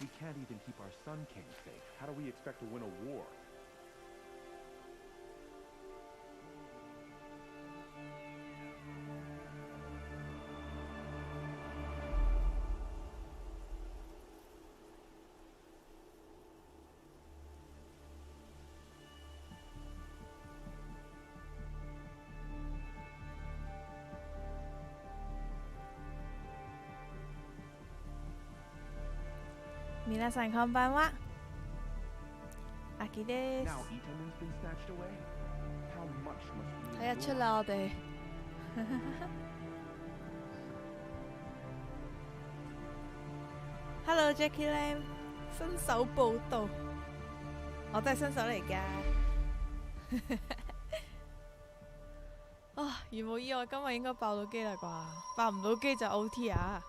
we can't even keep our Sun King safe, how do we expect to win a war? Minasan konbanwa. Aki desu. Now Itaman's been snatched away? How much must we 睇日出 endure? 啦，我哋。Hello Jackie Lam， 新手報道，我都係新手嚟㗎。啊，如無意外，今日應該爆到機啦啩？爆唔到機就 OT 啊！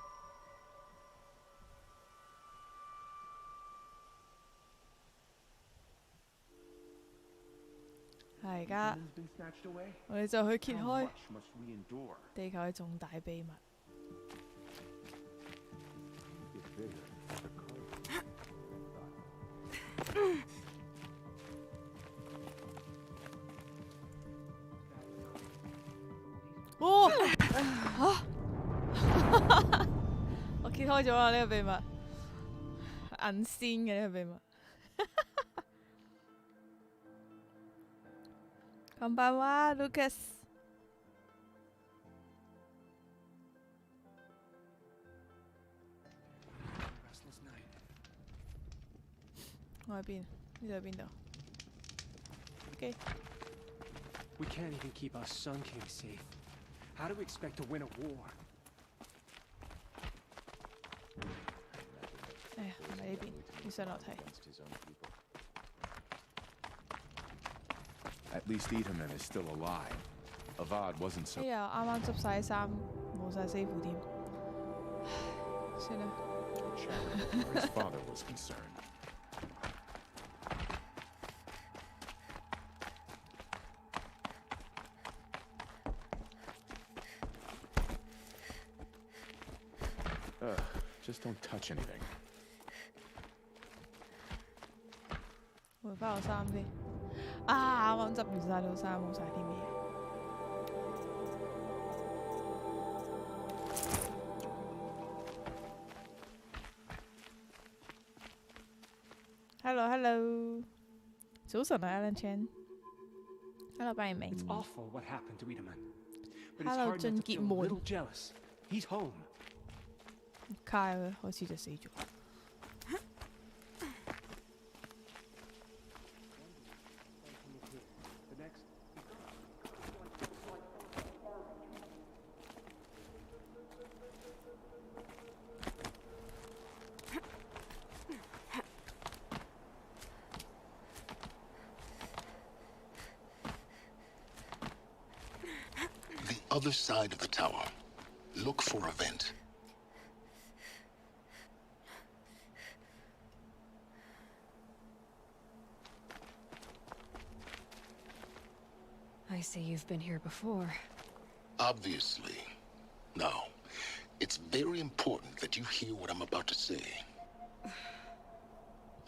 係而家， Itaman's been snatched away? 我哋就去揭 How 開 much must we endure? 地球嘅重大秘密。It's bigger. The card- 哦！嚇！我揭開咗啦呢個秘密，銀線嘅呢個秘密。こんばんは，Lucas。我喺邊？呢度喺邊度 ？OK。 We can't even keep our Sun King safe. How do we expect to win a war? 哎呀，唔係呢邊，要上樓梯。 At least Itaman is still alive. Avad wasn't so. 哎呀，啱啱執晒啲衫，冇晒西褲添。算啦。 Challenge where his father was concerned. Just don't touch anything. 換翻我衫先。啊！啱啱執完晒套衫，冇晒啲咩。Hello， 早晨啊 ，Alan Chan。Hello， 班人明。 It's awful what happened to Itaman. But it's Hello， hard not to 俊傑 feel a 門。 little jealous. He's home. 卡佢開始就死咗。 Other side of the tower. Look for a vent. I see you've been here before. Obviously. Now, it's very important that you hear what I'm about to say.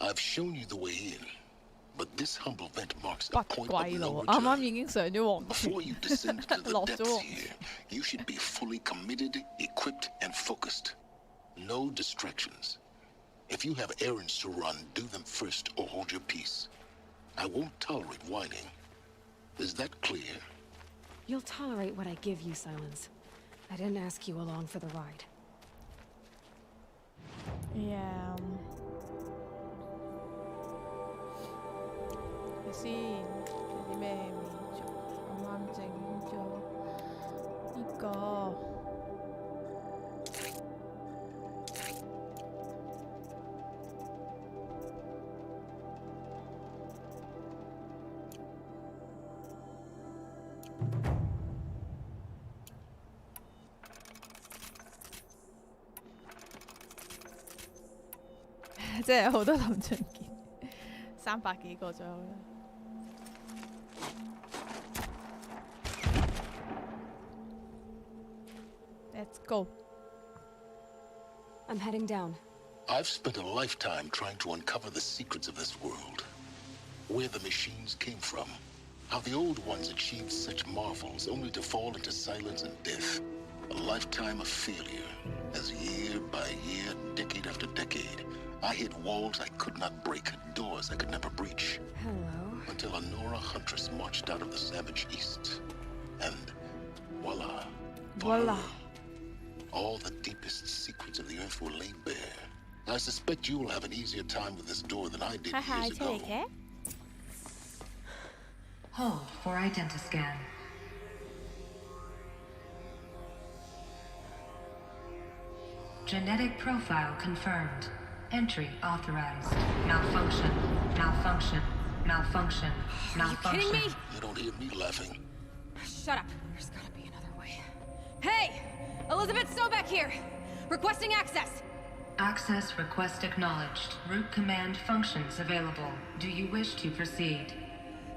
I've shown you the way in, but this humble vent marks a 不 point of 歸 no 路，啱啱 return. 已經上咗黃泉， Before you descend to the 落咗 depths 黃 here, 泉。 you should be fully committed, equipped, and focused. No distractions. If you have errands to run, do them first or hold your peace. I won't tolerate whining. Is that clear? You'll tolerate what I give you, Silence. I didn't ask you along for the ride. Yeah. 睇先，有啲咩未做？啱啱整咗呢個。即係好多林俊傑，300幾個左右啦。Let's go。 I'm heading down. I've spent a lifetime trying to uncover the secrets of this world. Where the machines came from. How the old ones achieved such marvels only to fall into silence and death. A lifetime of failure, as year by year, decade after decade, I hit walls I could not break, doors I could never breach. Hello. Until a Nora huntress marched out of the savage east. And voila. Voila. All the deepest secrets of the earth were laid bare. I suspect you will have an easier time with this door than I did Haha, years ago. 出嚟嘅。 Hold for identiscan. Genetic profile confirmed. Entry authorized. Malfunction. Malfunction. Malfunction. Malfunction. Are you kidding me? You don't hear me laughing. Shut up. There's gotta be another way. Hey! Elizabeth Sobeck here! Requesting access! Access request acknowledged. Root command functions available. Do you wish to proceed?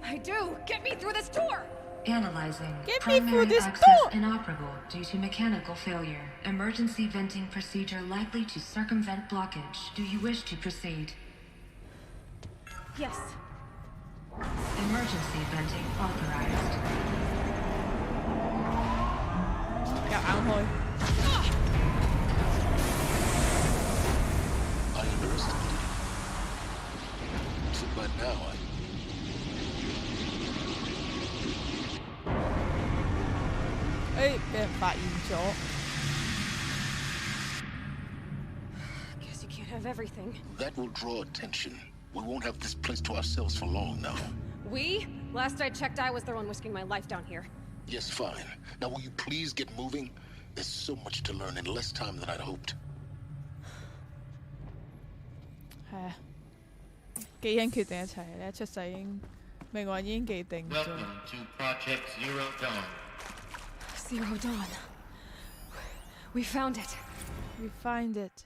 I do! Get me through this door! Analyzing. Get me through Primary this access door! inoperable due to mechanical failure. Emergency venting procedure likely to circumvent blockage. Do you wish to proceed? Yes. Emergency venting authorized. 夾硬開。 I underestimated you. So by now, I 俾人發現咗。 Guess you can't have everything. that will draw attention. We won't have this place to ourselves for long now. We? Last I checked, I was the one risking my life down here. Yes, fine. Now will you please get moving? There's so much to learn in less time than I'd hoped. 係啊，基因決定一切咧，出世已經命運已經既定咗。 Welcome to Project Zero Dawn. Zero Dawn. We found it. We find it.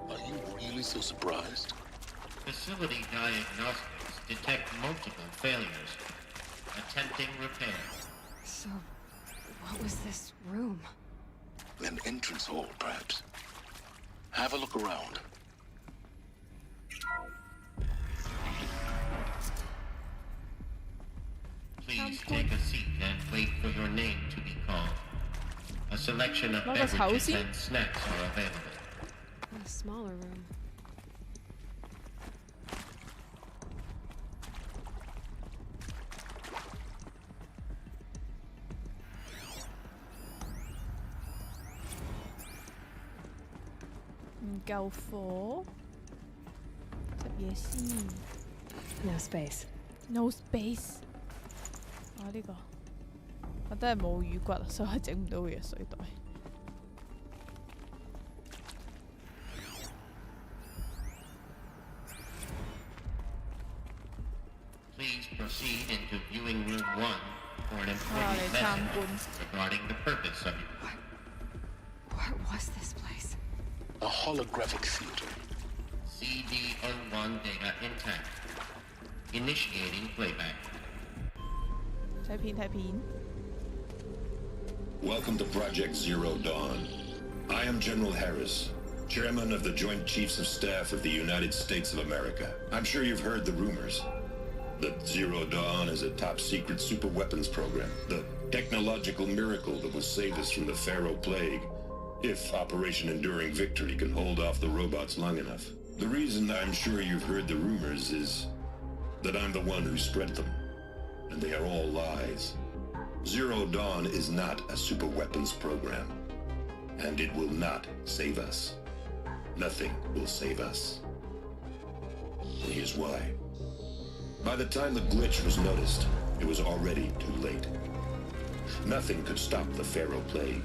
Are you really so surprised? Facility diagnostics detect multiple failures. Attempting repair. So, what was this room? An entrance hall, perhaps. Have a look around. Please take a seat and wait for your name to be called. A selection of What was beverages housing? and snacks are available. A smaller room. Go for 執嘢先 No space.，no space。呢個我都係冇乳骨，所以整唔到嘅藥水袋。 Please proceed into viewing room 1 for an 我嚟 important 參 message 觀。 regarding the purpose of your What was this place? A holographic theater. CD01 data intact. Initiating playback. 睇片睇片。 Welcome to Project Zero Dawn. I am General Harris, Chairman of the Joint Chiefs of Staff of the United States of America. I'm sure you've heard the rumors that Zero Dawn is a top-secret superweapons program, the technological miracle that will save us from the Pharaoh Plague, if Operation Enduring Victory can hold off the robots long enough. The reason I'm sure you've heard the rumors is that I'm the one who spread them, and they are all lies. Zero Dawn is not a superweapons program, and it will not save us. Nothing will save us. And here's why. By the time the glitch was noticed, it was already too late. Nothing could stop the Pharaoh Plague.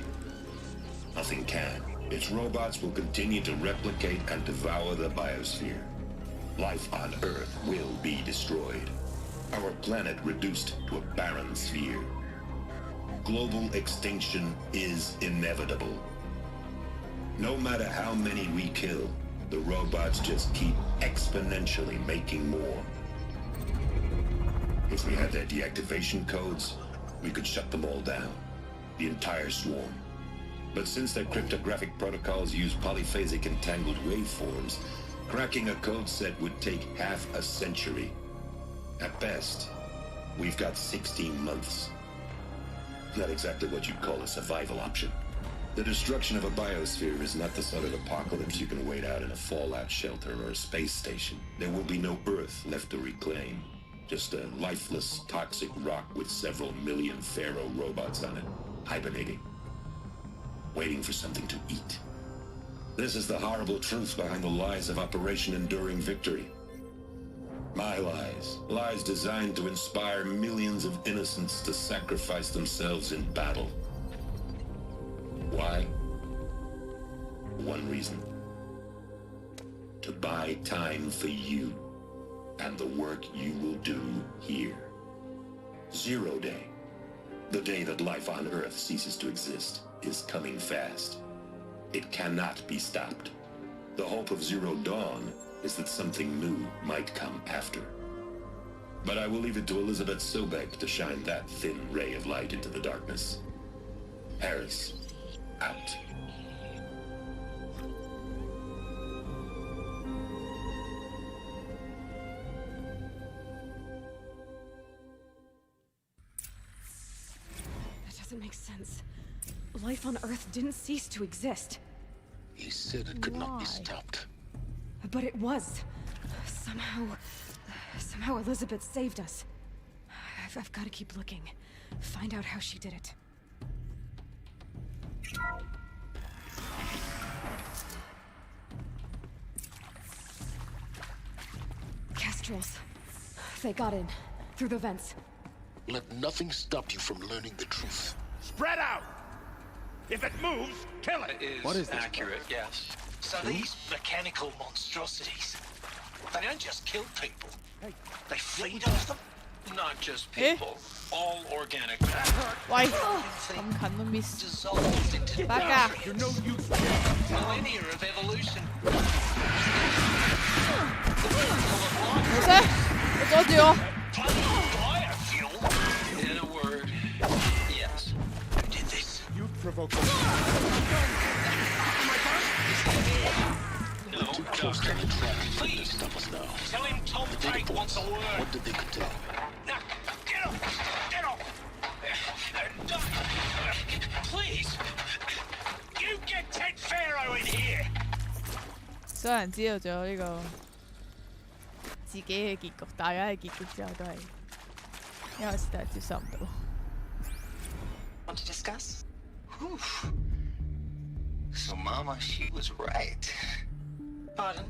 Nothing can. Its robots will continue to replicate and devour the biosphere. Life on Earth will be destroyed. Our planet reduced to a barren sphere. Global extinction is inevitable. No matter how many we kill, the robots just keep exponentially making more. If If we had their deactivation codes, we could shut them all down. The entire swarm. But since their cryptographic protocols use polyphasic entangled waveforms, cracking a code set would take half a century. At best, we've got 16 months. Not exactly what you'd call a survival option. The destruction of a biosphere is not the sort of apocalypse you can wait out in a fallout shelter or a space station. There will be no Earth left to reclaim. Just a lifeless, toxic rock with several million Pharaoh robots on it, hibernating. Waiting for something to eat. This is the horrible truth behind the lies of Operation Enduring Victory. My lies. Lies designed to inspire millions of innocents to sacrifice themselves in battle. Why? One reason. To buy time for you and the work you will do here. Zero Day. The day that life on Earth ceases to exist is coming fast. It cannot be stopped. The hope of Zero Dawn is that something new might come after. But I will leave it to Elizabeth Sobek to shine that thin ray of light into the darkness. Harris, out. That doesn't make sense. Life on Earth didn't cease to exist. He said it could not be stopped. But it was. Somehow Elizabeth saved us. I've got to keep looking. Find out how she did it. Kestrels. They got in. Through the vents. Let nothing stop you from learning the truth. Spread out! If it moves, kill it! What is this? Accurate, yes. So these mechanical monstrosities, they don't just kill people. They feed off them. Not just people. All organic matter. 喂，咁近都 miss。 Dissolved into 白㗎。 You're no use. millennia of evolution. 冇聲，你阻住我。 Biofuel. In a word, yes. Who did this? You provoked me. No, Too close to the trap. please. Stop us now. Tell him Tom Pate wants a word. What did they contain? Now, get off! Get off! Please! You get Ted Pharaoh in here! 所有人知道咗呢個自己嘅結局，大家嘅結局之後都係一開始都係接受唔到。Want to discuss? So, Mama, she was right. Pardon?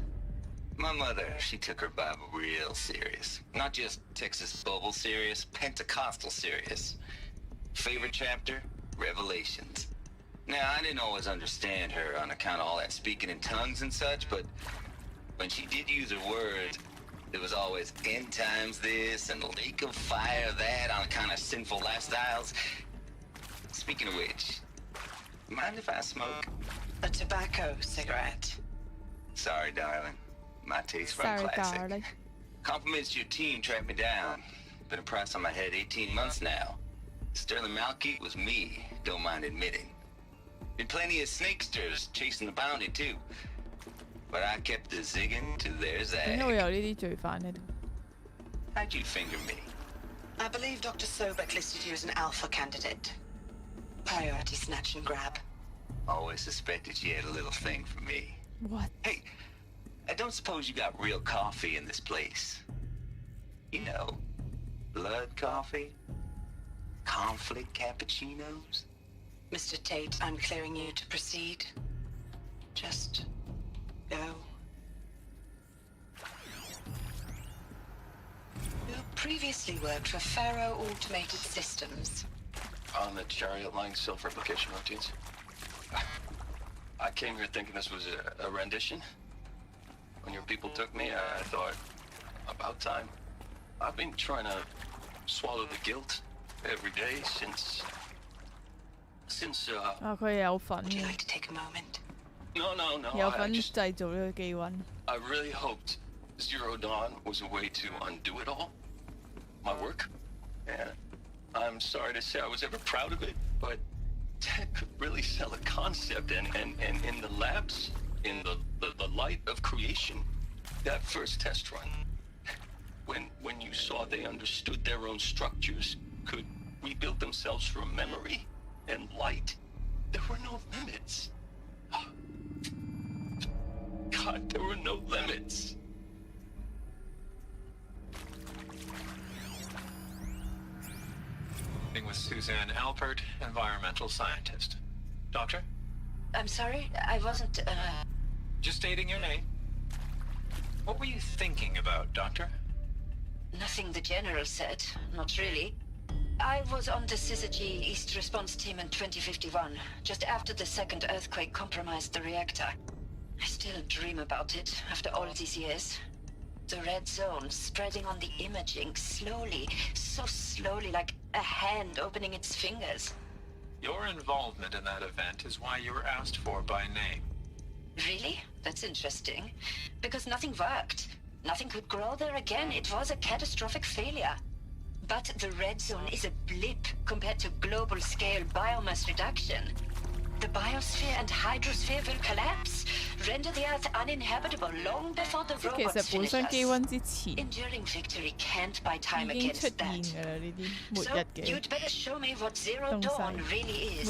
My mother, she took her Bible real serious. Not just Texas Bible serious, Pentecostal serious. Favorite chapter? Revelations. Now, I didn't always understand her on account of all that speaking in tongues and such, but when she did use her words, there was always end times this and lake of fire that on account of sinful lifestyles. Speaking of which, mind if I smoke? A tobacco cigarette. Sorry, darling. My taste for Sorry, classic. darling. Compliments to your team tracked me down. Been a price on my head 18 months now. Sterling Malkeet was me, don't mind admitting. Been plenty of snakesters chasing the bounty too. But I kept the zigging to their 點 zag. 解會有呢啲罪犯喺度？ How'd you finger me? I believe Dr. Sobek listed you as an alpha candidate. Priority snatch and grab. Always suspected she had a little thing for me. What？ Hey, I don't suppose you got real coffee in this place. You know, blood coffee? Conflict cappuccinos? Mr. Tate, I'm clearing you to proceed. Just go. You previously worked for Pharaoh Automated Systems. On the chariot line self-replication routines. I came here thinking this was a rendition. When your people took me, I thought, about time. I've been trying to swallow the guilt every day since... 啊，佢有份 Would you 嘅， like to take a moment? No, 有 I 份 just... 製造呢個記韻。 I really hoped Zero Dawn was a way to undo it all. My work. sorry to say I was ever proud of it, but Ted could really sell a concept, and in the labs, in the light of creation, that first test run, when you saw they understood their own structures, could rebuild themselves from memory and light, there were no limits. God, there were no limits. With Suzanne Alpert, environmental scientist. Doctor? I'm sorry, I wasn't, Just stating your name. What were you thinking about, Doctor? Nothing the General said, not really. I was on the Syzygy East Response Team in 2051, just after the second earthquake compromised the reactor. I still dream about it, after all these years. The red zone spreading on the imaging, slowly, so slowly, like a hand opening its fingers. Your involvement in that event is why you were asked for by name. Really? That's interesting. Because nothing worked. Nothing could grow there again. It was a catastrophic failure. But the red zone is a blip compared to global-scale biomass reduction. The biosphere and hydrosphere will collapse, render the Earth uninhabitable long before the robots finish us. Enduring victory can't buy time against that. So, you'd better show me what Zero Dawn really is.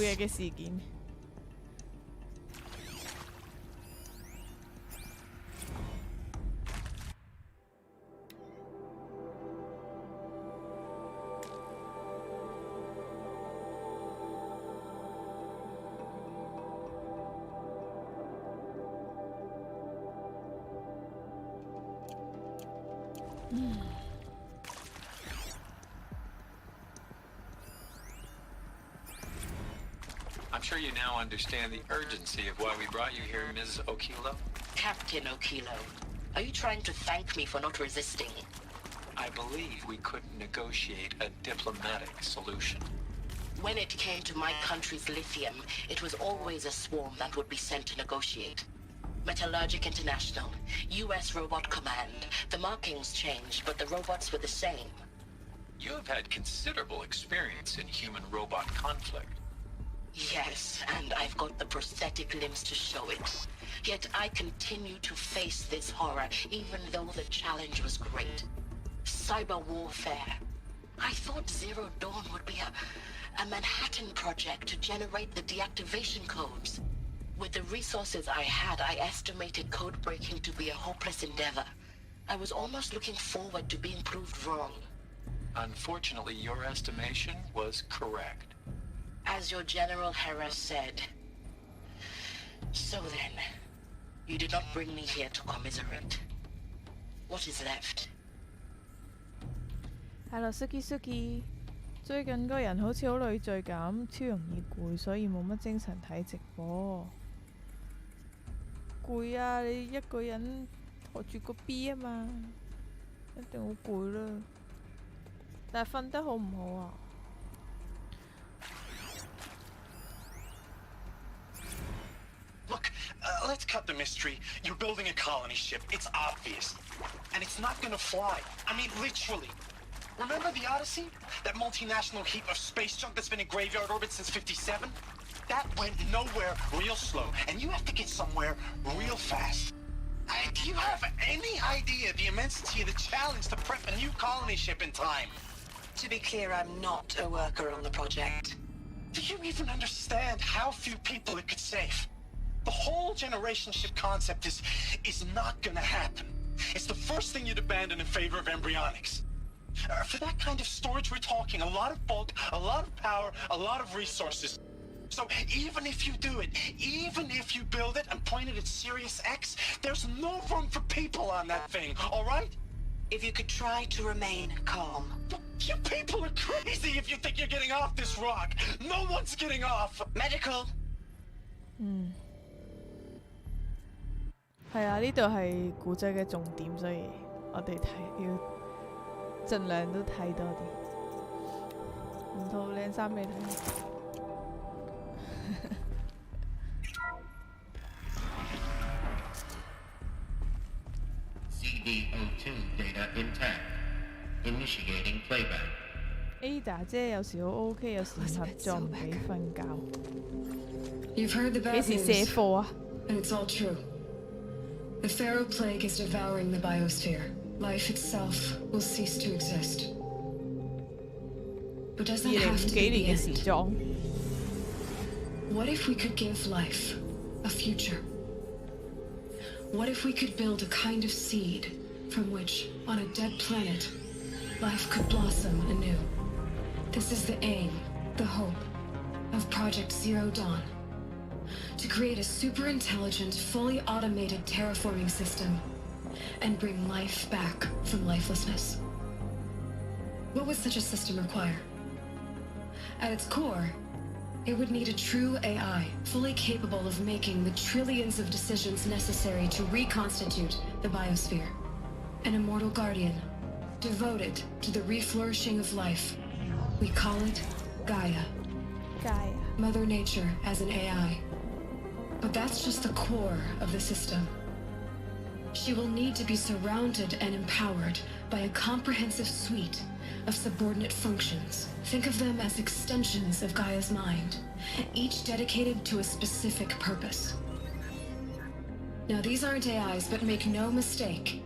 I'm sure you now understand the urgency of why we brought you here, Ms. Okilo. Captain Okilo, are you trying to thank me for not resisting? I believe we couldn't negotiate a diplomatic solution. When it came to my country's lithium, it was always a swarm that would be sent to negotiate. Metallurgic International, US Robot Command. The markings changed, but the robots were the same. You have had considerable experience in human-robot conflict. Yes, and I've got the prosthetic limbs to show it. Yet I continue to face this horror, even though the challenge was great. Cyber warfare. I thought Zero Dawn would be a Manhattan project to generate the deactivation codes. With the resources I had, I estimated code breaking to be a hopeless endeavor. I was almost looking forward to being proved wrong. Unfortunately, your estimation was correct. As your General Hera said. So then, you did not bring me here to commiserate. What is left? Hello, Suki。最近個人好似好累贅咁，超容易攰，所以冇乜精神睇直播。攰啊！你一個人抬住個 B 啊嘛，一定好攰啦。但係瞓得好唔好啊？ Look, let's cut the mystery. You're building a colony ship. It's obvious. And it's not gonna fly. I mean, literally. Remember the Odyssey? That multinational heap of space junk that's been in graveyard orbit since '57? That went nowhere real slow. And you have to get somewhere real fast. Do you have any idea the immensity of the challenge to prep a new colony ship in time? To be clear, I'm not a worker on the project. Do you even understand how few people it could save? The whole generation ship concept is not gonna happen. It's the first thing you'd abandon in favor of embryonics. For that kind of storage, we're talking a lot of bulk, a lot of power, a lot of resources. So even if you do it, even if you build it and point it at Sirius X, there's no room for people on that thing, all right? If you could try to remain calm. You people are crazy if you think you're getting off this rock. No one's getting off. Medical. 係啊，呢度係古仔嘅重點，所以我哋要盡量都睇多啲。唔套靚衫俾你睇。CD02 data intact. Initiating playback. Ada 姐有時好 OK， 有時合作唔俾瞓覺。You've heard the 幾 bad 時卸 news, 貨啊？ and it's all true. The Pharaoh plague is devouring the biosphere. Life itself will cease to exist. But does that have to 2050 be 年嘅 the 時 end? 裝。What if we could give life a future? What if we could build a kind of seed from which, on a dead planet, life could blossom anew? This is the aim, the hope, of Project Zero Dawn. To create a super-intelligent, fully automated terraforming system and bring life back from lifelessness. What would such a system require? At its core, it would need a true AI, fully capable of making the trillions of decisions necessary to reconstitute the biosphere. An immortal guardian, devoted to the reflourishing of life. We call it Gaia. Gaia. Mother Nature as an AI. But that's just the core of the system. She will need to be surrounded and empowered by a comprehensive suite of subordinate functions. Think of them as extensions of Gaia's mind, each dedicated to a specific purpose. Now, these aren't AIs, but make no mistake,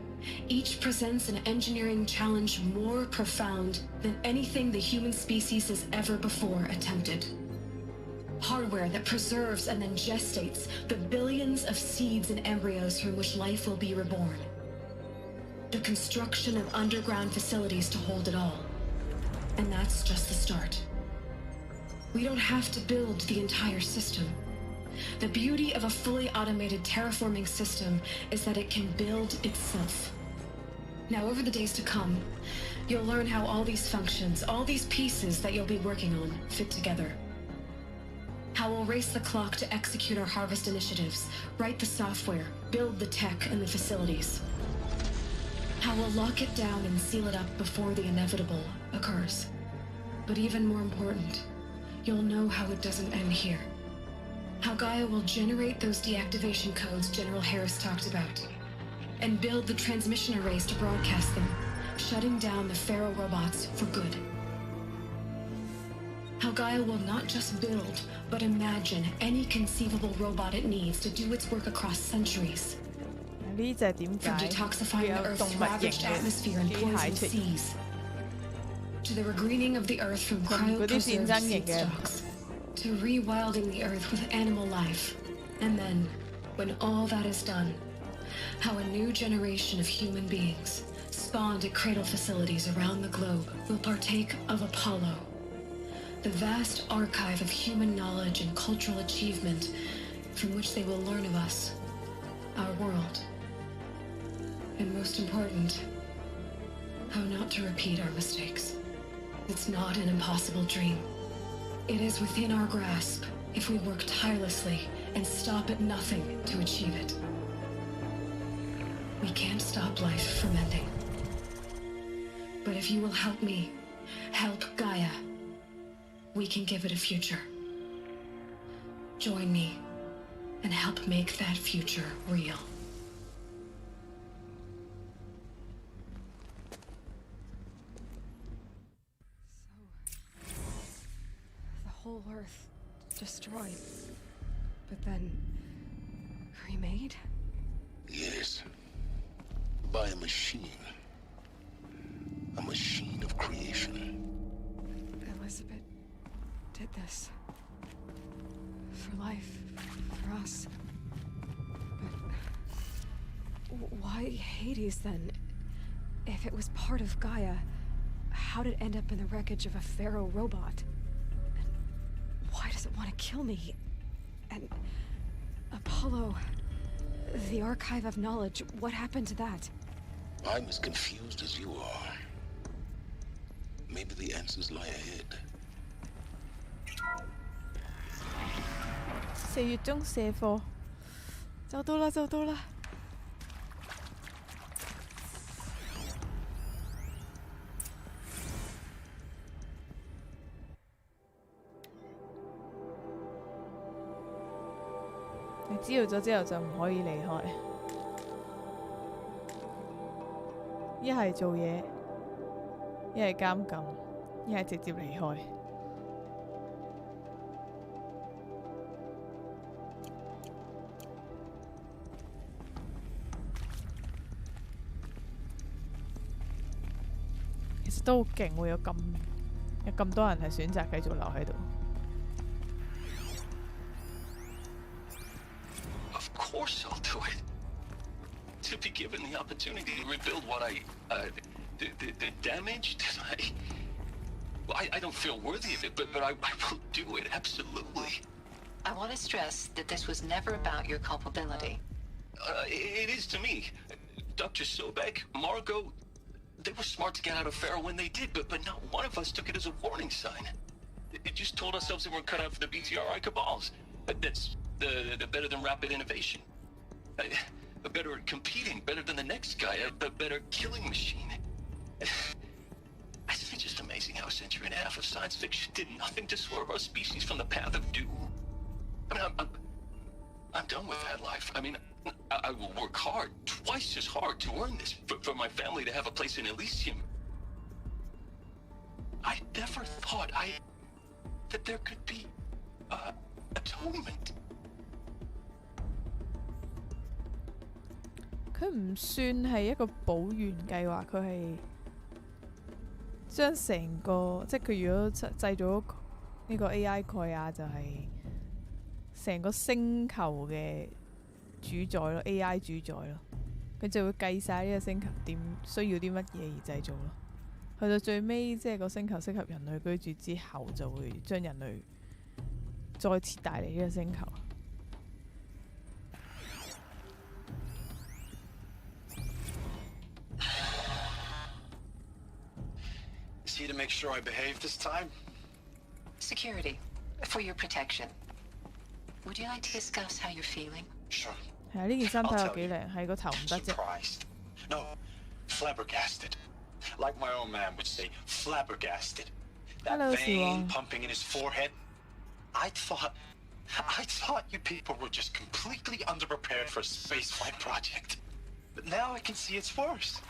each presents an engineering challenge more profound than anything the human species has ever before attempted. Hardware that preserves and then gestates the billions of seeds and embryos from which life will be reborn. The construction of underground facilities to hold it all. And that's just the start. We don't have to build the entire system. The beauty of a fully automated terraforming system is that it can build itself. Now, over the days to come, you'll learn how all these functions, all these pieces that you'll be working on, fit together. How we'll race the clock to execute our harvest initiatives, write the software, build the tech and the facilities. How we'll lock it down and seal it up before the inevitable occurs. But even more important, you'll know how it doesn't end here. How Gaia will generate those deactivation codes General Harris talked about, and build the transmission arrays to broadcast them, shutting down the Pharaoh robots for good. How Gaia will not just build, but imagine any conceivable robot it needs to do its work across centuries. 呢就係點解 From detoxifying 會 the 有動 Earth's 物型 ravaged 嘅 atmosphere and 機械 poisoned 出現， seas, to the regreening of the Earth from 同嗰啲戰 cryopreserved 爭型 seed 嘅 stocks, to rewilding the Earth with animal life. And then, when all that is done, how a new generation of human beings, spawned at cradle facilities around the globe, will partake of Apollo, the vast archive of human knowledge and cultural achievement from which they will learn of us, our world. And most important, how not to repeat our mistakes. It's not an impossible dream. It is within our grasp if we work tirelessly and stop at nothing to achieve it. We can't stop life from ending. But if you will help me, help Gaia, we can give it a future. Join me and help make that future real. The whole Earth destroyed, but then remade? Yes. By a machine. A machine of creation. Elizabeth did this. For life, for us. But why Hades then? If it was part of Gaia, how did it end up in the wreckage of a Pharaoh robot? And why does it want to kill me? And Apollo, the archive of knowledge, what happened to that? I'm as confused as you are. Maybe the answers lie ahead. 4月中卸貨，就到啦，就到啦。你知道咗之後就唔可以離開，一係做嘢，一係監禁。一係直接離開。其實都好勁喎，有咁多人係選擇繼續留喺度。Of course I'll do it. To be given the opportunity to rebuild what the damage that I don't feel worthy of it, but I will do it, absolutely. I want to stress that this was never about your culpability. It is to me. Dr. Sobek, Margot, they were smart to get out of Pharaoh when they did, but not one of us took it as a warning sign. It just told ourselves that we're cut out for the BTRI cabals. That's the better than rapid innovation. Better at competing, better than the next guy, a better killing machine. It's just amazing how a century and a half of science fiction did nothing to swerve our species from the path of doom. I mean, I'm done with that life. I mean, I will work hard, twice as hard, to earn this, for my family to have a place in Elysium. I never thought that there could be atonement. 佢唔算係一個補完計劃，佢係將成個即係佢如果製造呢個 AI 蓋亞，就係成個星球嘅主宰咯 ，AI 主宰咯，佢就會計晒呢個星球點需要啲乜嘢而製造咯。去到最尾，即係個星球適合人類居住之後，就會將人類再次帶嚟呢個星球。Is he to make sure I behave this time? Security, for your protection. Would you like to discuss how you're feeling? Sure. 係啊，呢件衫睇落幾靚，係個頭唔得啫。Surprised. No, flabbergasted. Like my old man would say, flabbergasted. That Hello, vein Siwon. pumping in his forehead. I thought you people were just completely underprepared for a spaceflight project. But now I can see it's worse.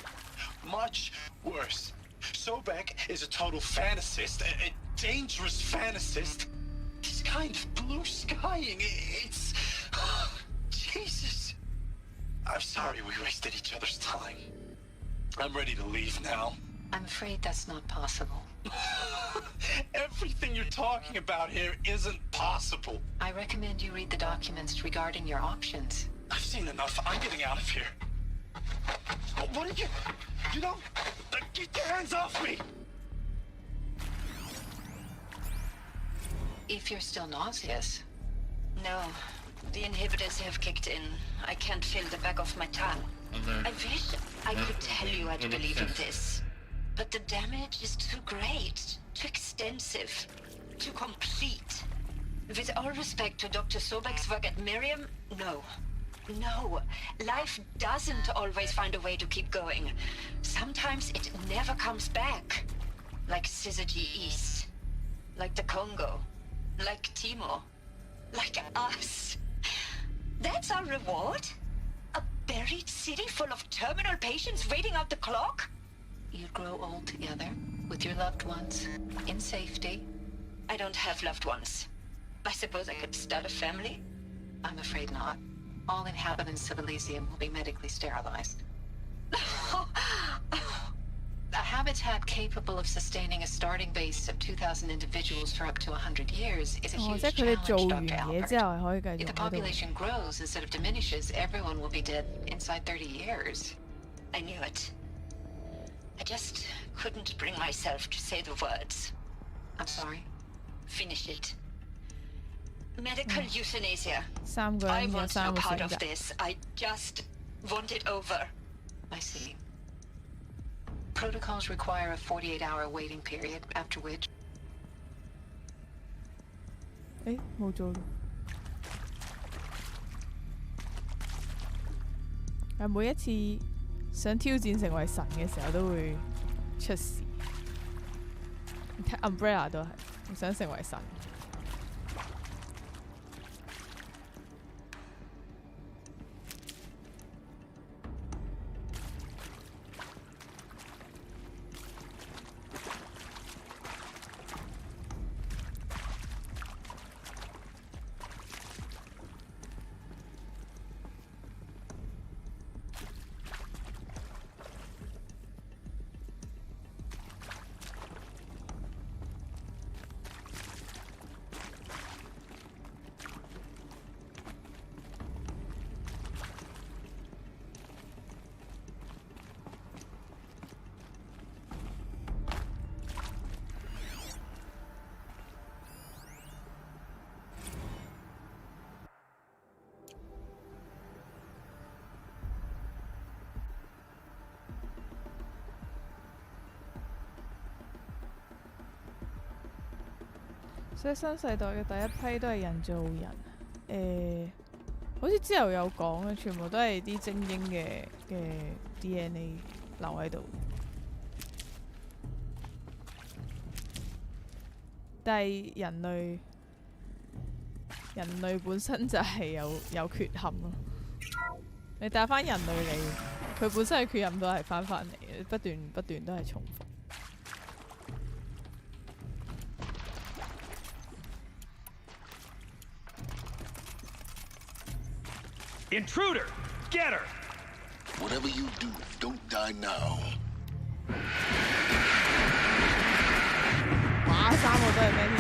Much worse. Sobek is a total fantasist, a dangerous fantasist. He's kind of blue skying. It's... Jesus. I'm sorry we wasted each other's time. I'm ready to leave now. I'm afraid that's not possible. Everything you're talking about here isn't possible. I recommend you read the documents regarding your options. I've seen enough. I'm getting out of here. What are you... You don't... Get your hands off me! If you're still nauseous. No, the inhibitors have kicked in. I can't feel the back of my tongue. I wish I could tell you I'd believe in this. But the damage is too great, too extensive, too complete. With all respect to Dr. Sobek's work at Miriam, no. No, life doesn't always find a way to keep going. Sometimes it never comes back. Like Syzygy East. Like the Congo. Like Timor. Like us. That's our reward? A buried city full of terminal patients waiting out the clock? You grow old together, with your loved ones, in safety. I don't have loved ones. I suppose I could start a family? I'm afraid not. All inhabitants of Elysium will be medically sterilized. A habitat capable of sustaining a starting base of 2,000 individuals for up to 100 years is a huge challenge, Dr. Albert. If the population grows instead of diminishes, everyone will be dead inside 30 years. I knew it. I just couldn't bring myself to say the words. I'm sorry. Finish it. Medical euthanasia. I want no part of this. I just want it over. I see. Protocols require a 48-hour waiting period, after which... 冇咗咯。每一次想挑戰成為神嘅時候，都會出事。睇 Umbrella 都係，想成為神。所以新世代嘅第一批都係人造人。好似之後有講嘅，全部都係啲精英嘅 DNA 留喺度。但係人類本身就係有缺陷咯。你帶翻人類嚟，佢本身嘅缺陷都係翻嚟嘅，不斷都係重複。Intruder! Get her! Whatever you do, don't die now. 哇！3個都係咩添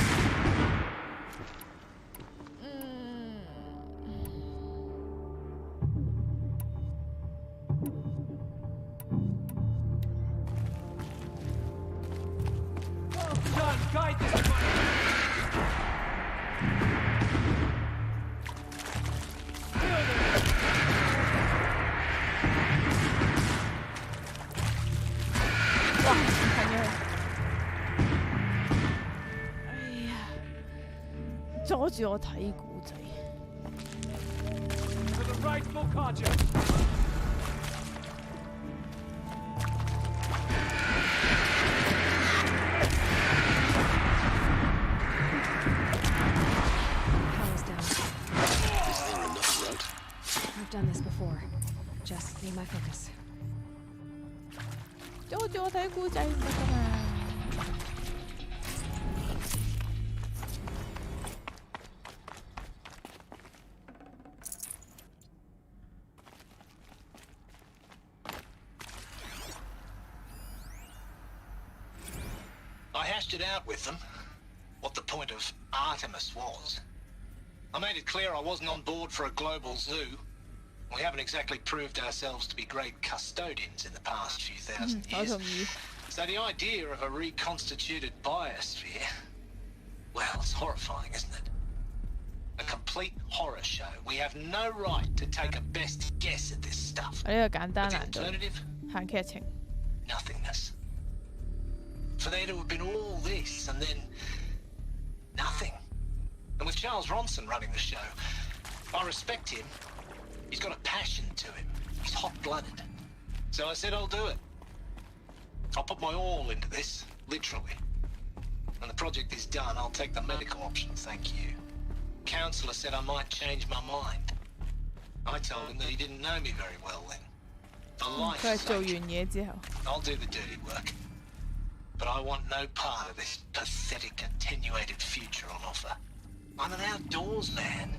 ？John, guide this one. 阻住我睇古仔。To the right, Bokaja. Power's down. Is there another route? I've done this before. Just need my focus. 阻住我睇古仔唔得㗎嘛。I hashed it out with them, what the point of Artemis was. I made it clear I wasn't on board for a global zoo. We haven't exactly proved ourselves to be great custodians in the past few thousand years. So the idea of a reconstituted biosphere, well, it's horrifying, isn't it? A complete horror show. We have no right to take a best guess at this stuff.呢個簡單 But the 難度， alternative? 行劇情。 Nothingness. For there to have been all this and then nothing. And with Charles Ronson running the show, I respect him. He's got a passion to him. He's hot-blooded. So I said I'll do it. I'll put my all into this, literally. When the project is done, I'll take the medical option, thank you. Counselor said I might change my mind. I told him that he didn't know me very well then. For life's 佢係做 sake, 完嘢之後。 I'll do the dirty work. But I want no part of this pathetic attenuated future on offer. I'm an outdoors man.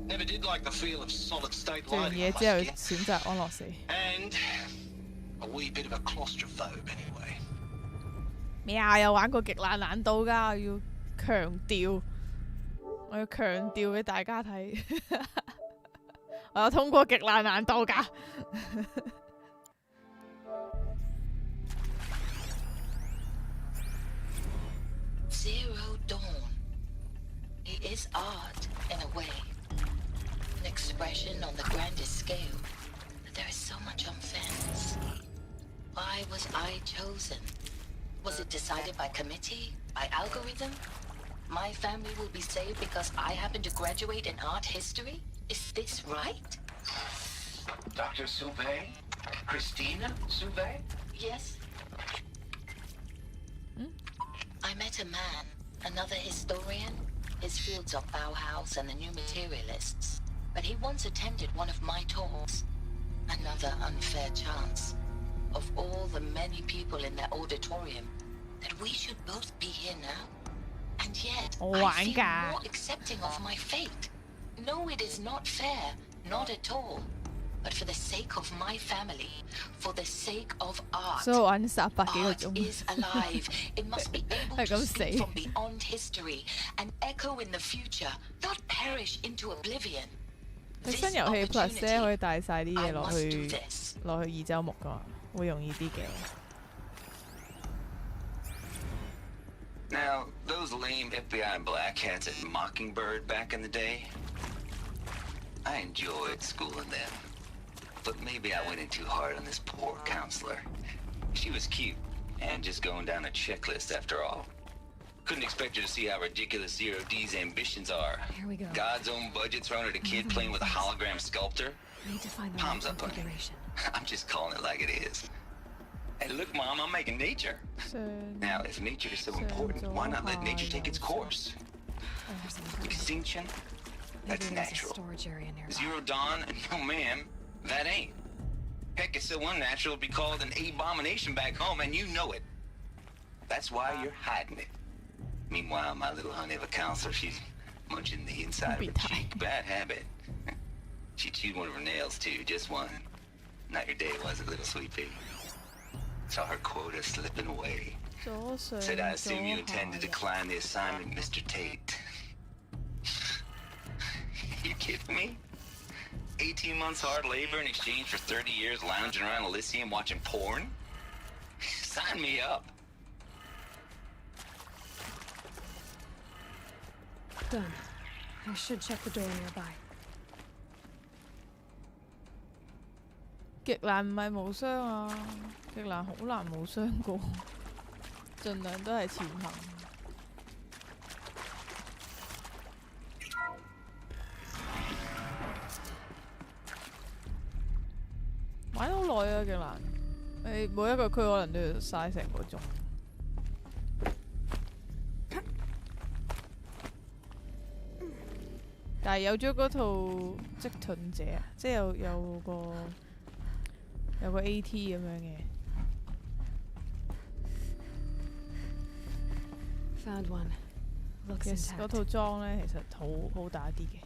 Never did like the feel of solid state 做完 lighting 嘢 on 之後 my skin. 選擇安樂死。 And a wee bit of a claustrophobe anyway. 咩啊？有玩過極難難度㗎，我要強調，我要強調俾大家睇，我有通過極難難度㗎。Zero Dawn. It is art, in a way. An expression on the grandest scale. But there is so much unfairness. Why was I chosen? Was it decided by committee? By algorithm? My family will be saved because I happen to graduate in art history? Is this right? Dr. Sauvé? Christina Sauvé? Yes. I met a man, another historian. His fields are Bauhaus and the New Materialists. But he once attended one of my talks. Another unfair chance. Of all the many people in that auditorium, that we should both be here now. And yet, I feel more accepting of my fate. No, it is not fair. Not at all. But for the sake of my family, for the sake of art, 所以我玩18幾個 art 鐘。 is alive. It must be able to speak from beyond history and echo in the future, not perish into oblivion. 佢新遊戲 Plus 咧可以帶晒啲嘢落去二周目噶，會容易啲嘅。 Now, those lame FBI blackheads at Mockingbird back in the day, I enjoyed schooling them. But maybe I went in too hard on this poor counselor. She was cute, and just going down a checklist after all. Couldn't expect you to see how ridiculous Zero D's ambitions are. Here we go. God's own budget thrown at a kid playing with a hologram sculptor. Need to find the Palms right up, honey. configuration. I'm just calling it like it is. Hey, look, Mom, I'm making nature. Now, if nature is so important, why not let nature take its course? Extinction? That's Maybe there's a natural. storage area nearby. Zero Dawn? No, ma'am. That ain't. Heck, it's so unnatural to be called an abomination back home, and you know it. That's why you're hiding it. Meanwhile, my little honey of a counselor, she's munching the inside of her cheek. Bad habit. She chewed one of her nails, too. Just one. Not your day, was it, little sweet pea? Saw her quota slipping away. Said, I assume you intend to decline the assignment, Mr. Tate. You kidding me? 18 months hard labor in exchange for 30 years lounging around Elysium watching porn? Sign me up. Done. I should check the door nearby. 極難唔係無傷啊，極難好難冇傷過，盡量都係前行。玩得好耐啊，極難！你每一個區可能都要嘥成個鐘。但係有咗嗰套積盾者啊，即係有個 AT 咁樣嘅。Found one. Looks 其實嗰 intact. 套裝咧，其實好打啲嘅。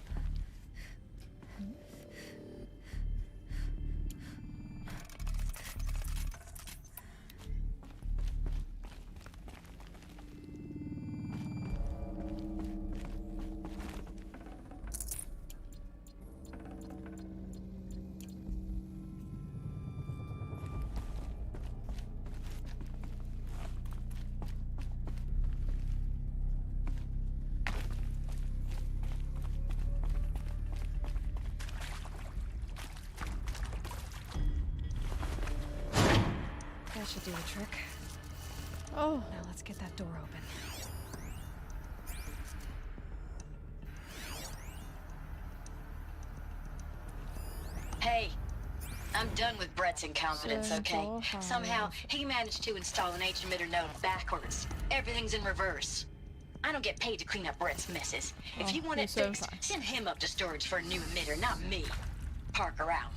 That should do the trick. Oh. Now let's get that door open. Hey, I'm done with Brett's incompetence, okay? Somehow, he managed to install an H-emitter node backwards. Everything's in reverse. I don't get paid to clean up Brett's messes. If you want it fixed, send him up to storage for a new emitter, not me. Parker out.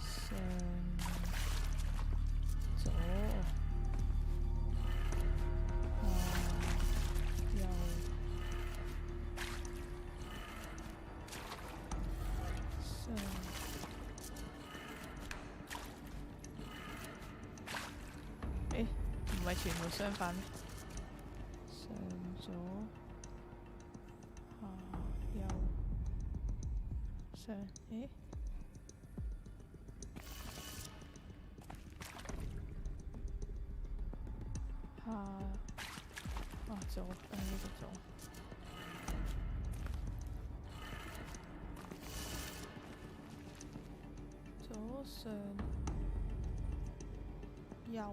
唔係全部相反咩？上左下右上，咦？下左，呢個左。左上右。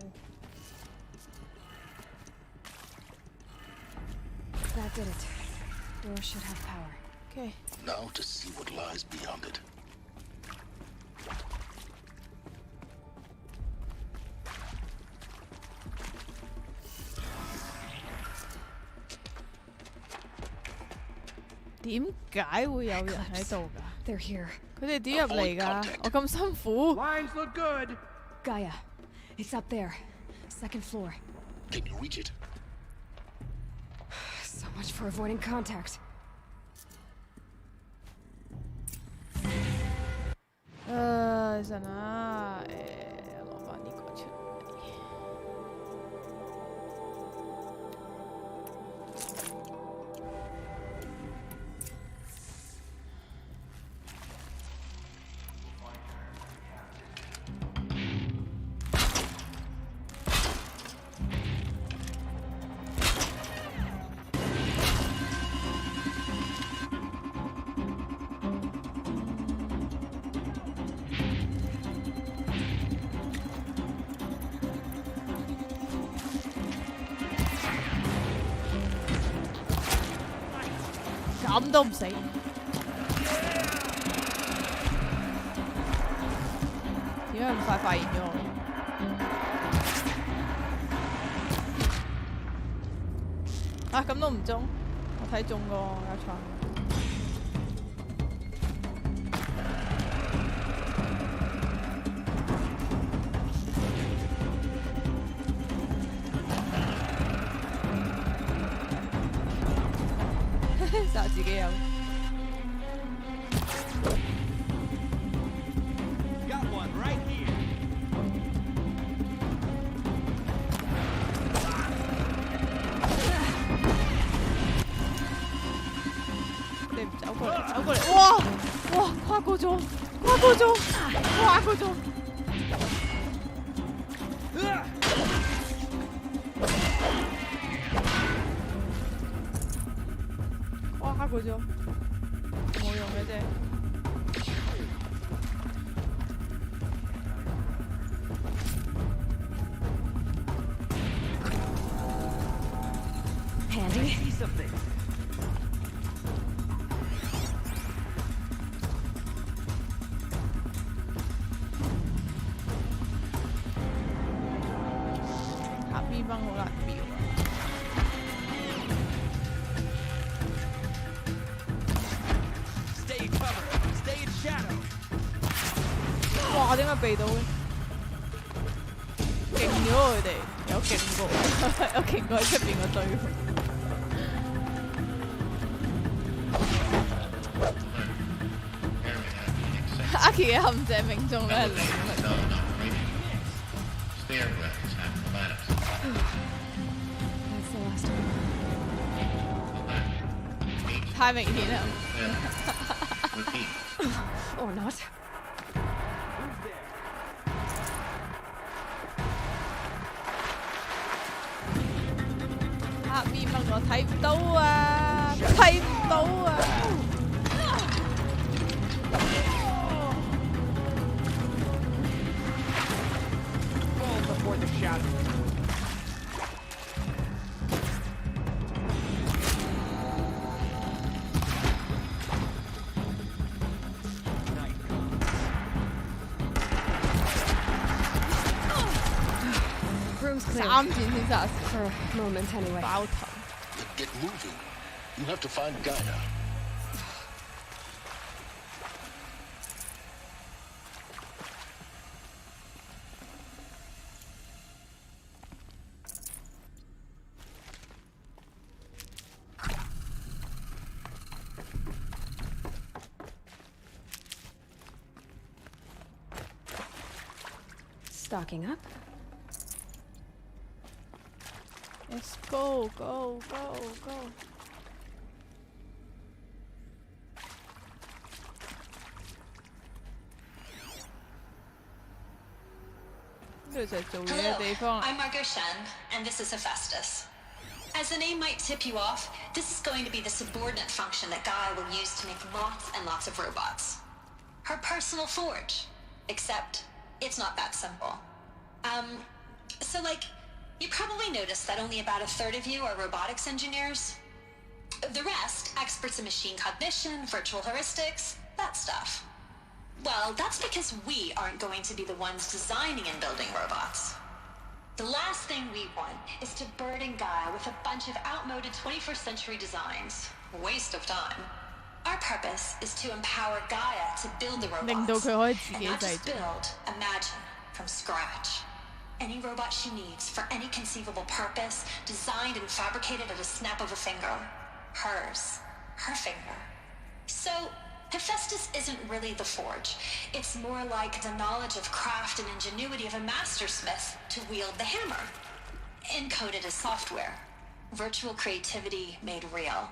That did it. Door should have power. Okay. Now to see what lies beyond it.點解會有人喺度㗎？ They're here. 佢哋點入嚟㗎？我咁辛苦。Lines look good. Gaia, it's up there. Second floor. Can you reach it? So much for avoiding contact. 神啊！攞翻呢個出嚟。咁都唔死。點解咁快發現咗我？啊，咁都唔中，我睇中個有錯。就自己有。Got one right here. 你唔走過嚟，走過嚟，哇哇，跨過咗，跨過咗，跨過咗。跨過咗，冇用嘅啫。Handy. 下邊崩好難瞄啊！哇！點解避到嘅？勁咗佢哋，有勁過，有勁過喺出邊個對付。阿奇嘅陷阱命中率係0。太明顯啦。Or not. 黑面乜我睇唔到啊！睇唔到啊！Fall before the shadow. Room's clear. 3轉先殺死 For a moment, anyway. 爆頭。Then get moving. You have to find Gaia. Stocking up. Let's go, go, go, go. 呢度就係做嘢嘅地方。 I'm Margot Shen, and this is Hephaestus. As the name might tip you off, this is going to be the subordinate function that Gaia will use to make lots and lots of robots. Her personal forge. Except, it's not that simple. So you probably noticed that only about a third of you are robotics engineers. The rest, experts in machine cognition, virtual heuristics, that stuff. Well, that's because we aren't going to be the ones designing and building robots. The last thing we want is to burden Gaia with a bunch of outmoded 21st century designs. Waste of time. Our purpose is to empower Gaia to build the robots. And not just build, imagine, from scratch. Any robot she needs for any conceivable purpose, designed and fabricated at a snap of a finger. Hers. Her finger. So, Hephaestus isn't really the forge. It's more like the knowledge of craft and ingenuity of a mastersmith to wield the hammer. Encoded as software. Virtual creativity made real.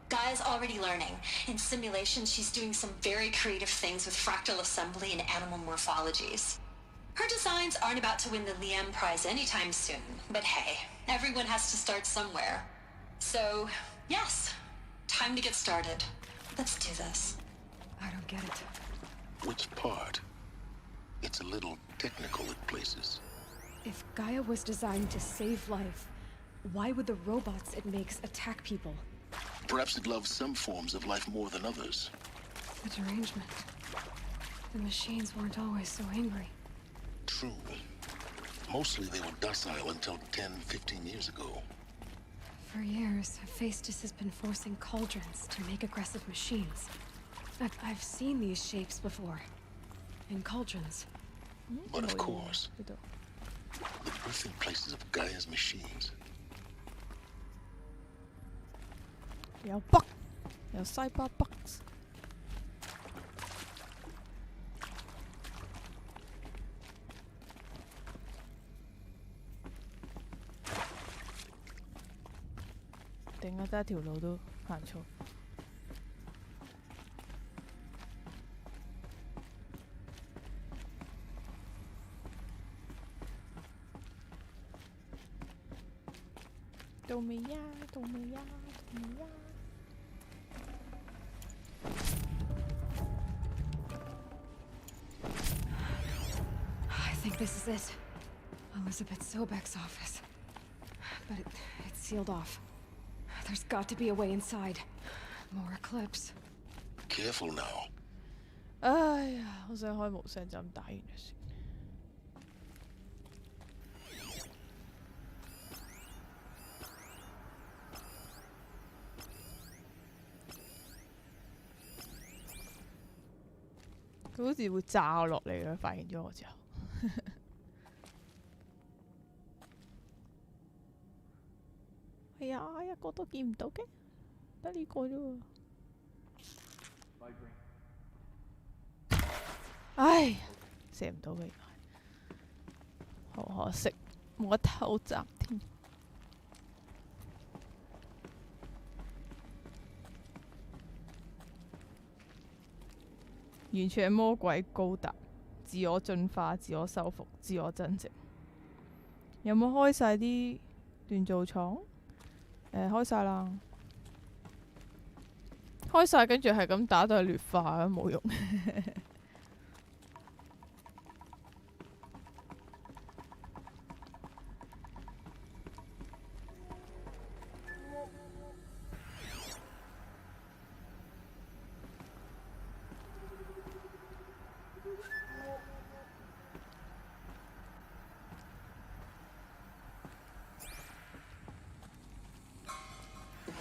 Gaia's already learning. In simulations, she's doing some very creative things with fractal assembly and animal morphologies. Her designs aren't about to win the Liam Prize anytime soon, but hey, everyone has to start somewhere. So, yes, time to get started. Let's do this. I don't get it. Which part? It's a little technical at places. If Gaia was designed to save life, why would the robots it makes attack people? Perhaps it loves some forms of life more than others. A derangement. The machines weren't always so angry. True. Mostly they were docile until 10, 15 years ago. For years, Hephaestus has been forcing cauldrons to make aggressive machines. I've seen these shapes before. In cauldrons. But of course, the birthing places of Gaia's machines. 有 bug， 有 cyber bugs。頂啊！得一條路都行錯。到未呀？到未呀？到未呀？ I think this is it. Elizabeth Sobek's office. But it's sealed off. There's got to be a way inside. More eclipse. Careful now. 哎呀，我想開無聲就咁打完就算。佢好似會炸落嚟嘅，發現咗我之後。係啊，一個都見唔到嘅，得呢個啫喎。唉，射唔到嘅原來，好可惜，冇得偷襲添。完全係魔鬼高達，自我進化、自我修復、自我增值。有冇開晒啲鍛造廠？開晒啦，開晒跟住係咁打到係劣化都冇用。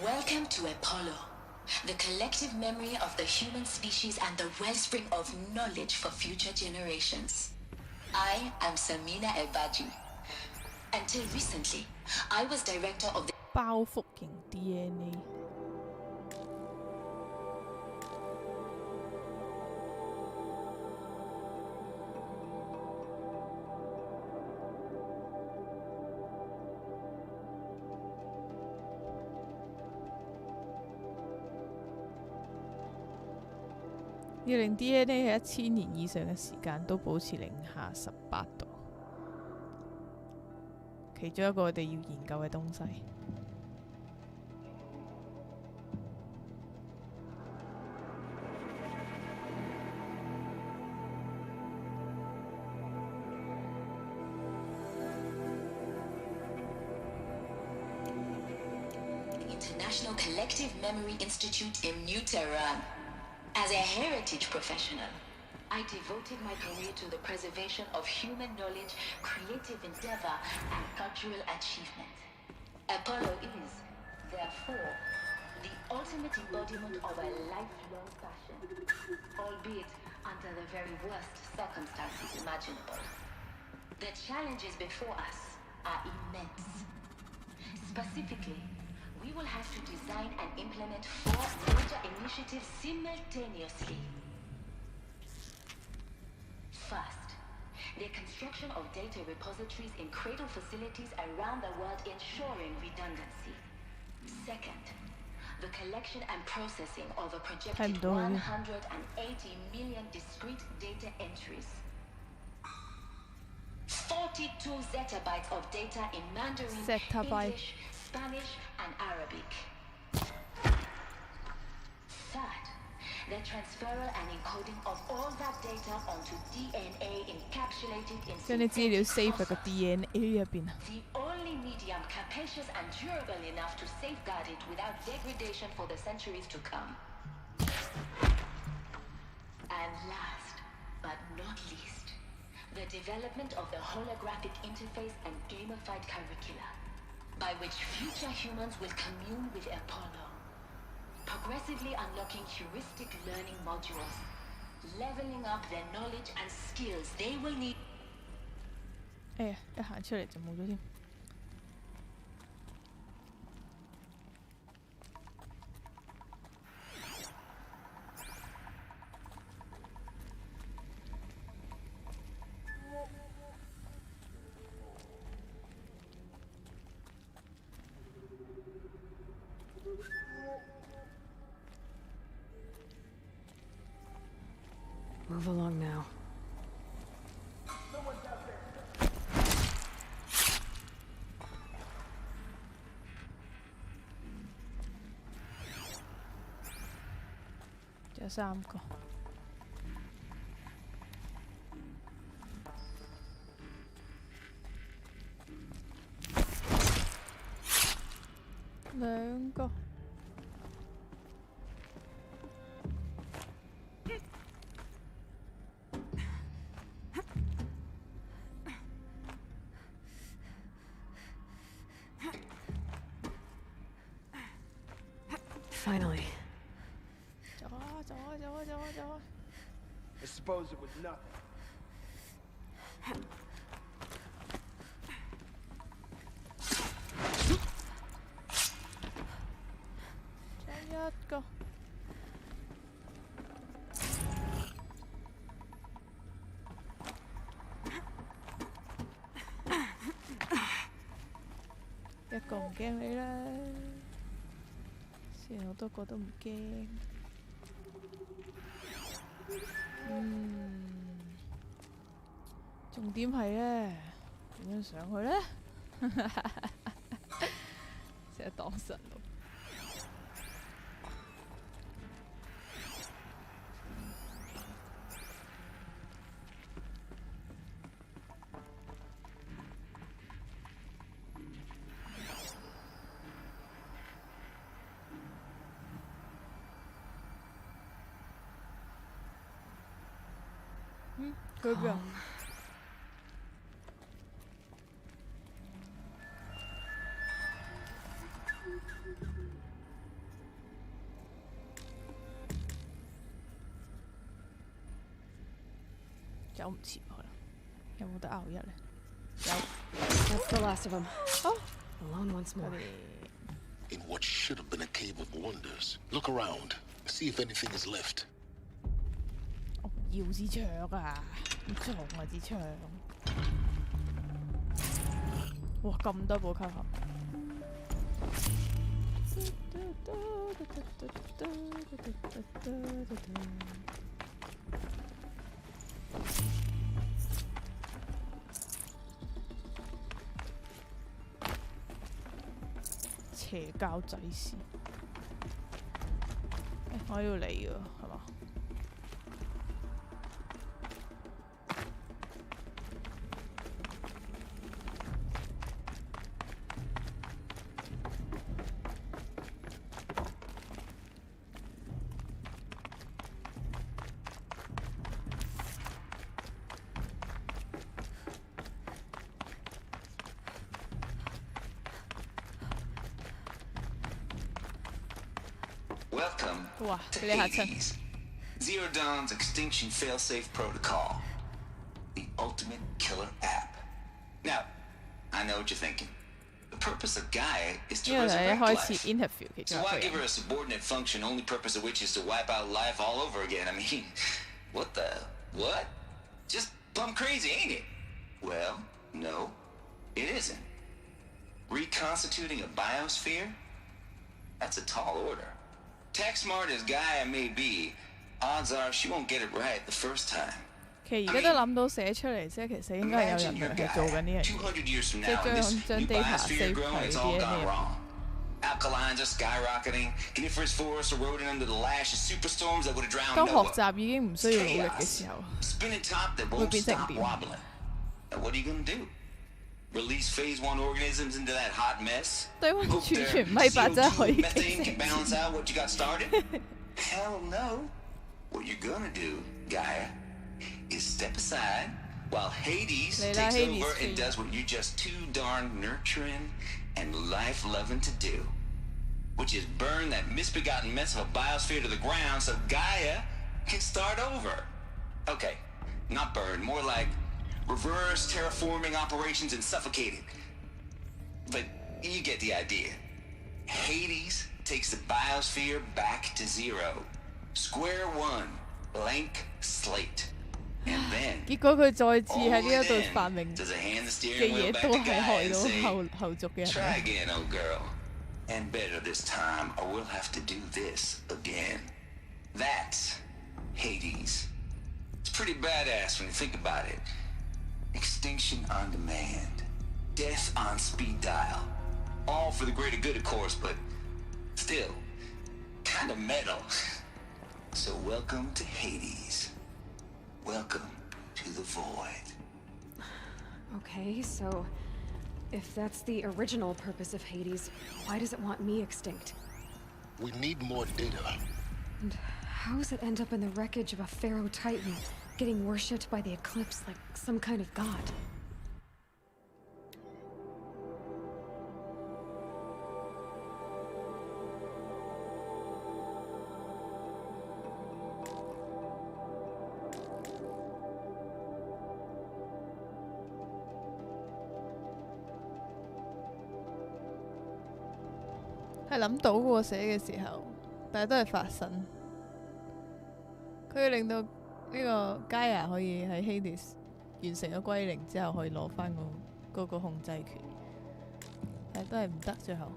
Welcome to Apollo, the collective memory of the human species and the wellspring of knowledge for future generations. I am Samina Elbaji. Until recently, I was director of the 包覆型 DNA。要令 DNA 喺1000年以上嘅時間都保持零下18度，其中一個我哋要研究嘅東西。International Collective Memory Institute in New Tehran. As a heritage professional, I devoted my career to the preservation of human knowledge, creative endeavor, and cultural achievement. Apollo is, therefore, the ultimate embodiment of a lifelong passion, albeit under the very worst circumstances imaginable. The challenges before us are immense. Specifically, we will have to design and implement 4 major initiatives simultaneously. First, the construction of data repositories in cradle facilities around the world ensuring redundancy. Second, the collection and processing of a projected 180 million discrete data entries. 42 zettabytes of data in Mandarin, English, Spanish, and Arabic. Third, the transferal and encoding of all that data onto DNA encapsulated in 將啲資料 save 喺個 DNA 入邊啊。The only only medium capacious and durable enough to safeguard it without degradation for the centuries to come. And last, but not least, the development of the holographic interface and gamified curricula, by which future humans will commune with Apollo, progressively unlocking heuristic learning modules, leveling up their knowledge and skills they will need. 哎呀，一行出嚟就冇咗添。Move along now. Just 3個。2個。Finally. I suppose it was nothing. Go. Một個唔驚你啦，雖然好多個都唔驚。重點係咧，點樣上去咧？成日當神路。佢邊啊？走唔切可能，有冇得拗一咧？有。That's the last of them. Oh, alone once more. In what should have been a cave of wonders, look around, see if anything is left. 要支槍啊！好重啊支槍！哇，咁多部吸盒！邪教仔事，我要嚟喎，係嘛？Welcome to Hades, Zero Dawn's Extinction Failsafe Protocol, the ultimate killer app. Now, I know what you're thinking. The purpose of Gaia is to resurrect life. So why give her a subordinate function, only purpose of which is to wipe out life all over again? I mean, what? Just plumb crazy, ain't it? Well, no, it isn't. Reconstituting a biosphere? That's a tall order. Tech smart as Gaia may be, odds are she won't get it right the first time. 其實而家都諗到寫出嚟啫，其實應該有人係做緊呢樣嘢，即係將 data save 佢啲嘢。Alkalines are skyrocketing. Coniferous forests eroding under the lash of superstorms that would have drowned 當學 Noah. 習已經唔需要努力嘅時候， Spinning top that 會 won't 變成 stop 點？ wobbling. Now what are you gonna do? release phase 1 organisms into that hot mess? 對溫 Hope 儲 their 存米八真係可 CO2 以 methane 激 can 死 balance out what you got started? Hell no. What you're gonna do, Gaia, is step aside while Hades Leila takes Hades over and free. does what you're just too darn nurturing and life-loving to do, which is burn that misbegotten mess of a biosphere to the ground so Gaia can start over. Okay, not burn, more like reverse terraforming operations and suffocate it. But you get the idea. Hades takes the biosphere back to zero. Square one, blank slate. And then, 結果佢再次喺呢 only 一度 then 發明 does it hand the 嘅 steering 嘢 wheel back 都 to 係 Gaia 害 and 到 say, 後續嘅 try 人。 again, old girl. And better this time, or we'll have to do this again. That's Hades. It's pretty badass when you think about it. Extinction on demand. Death on speed dial. All for the greater good, of course, but still, kind of metal. So welcome to Hades. Welcome to the void. Okay, so if that's the original purpose of Hades, why does it want me extinct? We need more data. And how does it end up in the wreckage of a Pharaoh Titan, getting worshipped by the Eclipse like some kind of god?係諗到喎寫嘅時候，但係都係發生。佢要令到呢個 Gaia 可以喺 Hades 完成咗歸零之後，可以攞翻嗰個控制權，但係都係唔得最後。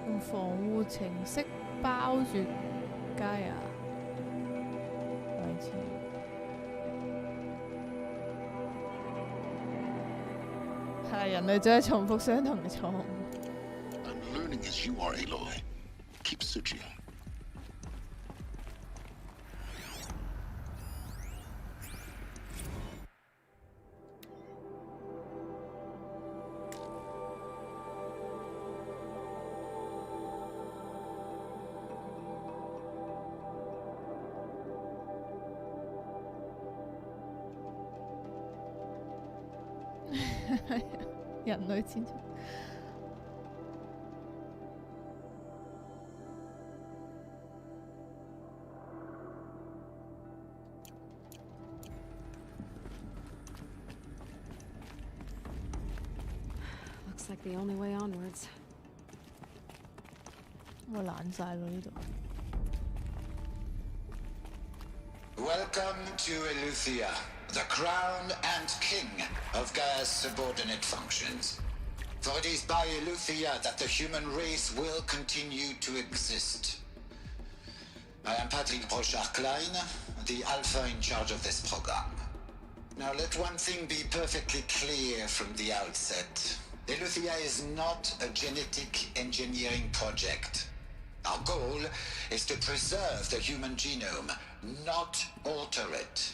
用防護程式包住 Gaia。係人類只係重複相同嘅錯誤。I'm learning as you are, Aloy. Keep searching.人類戰爭。Looks like the only way onwards. 我懶晒咯呢度。Welcome to Eleuthia, the crown and king of Gaia's subordinate functions. For it is by Eleuthia that the human race will continue to exist. I am Patrick Brochard-Klein, the Alpha in charge of this program. Now let one thing be perfectly clear from the outset. Eleuthia is not a genetic engineering project. Our goal is to preserve the human genome, not alter it.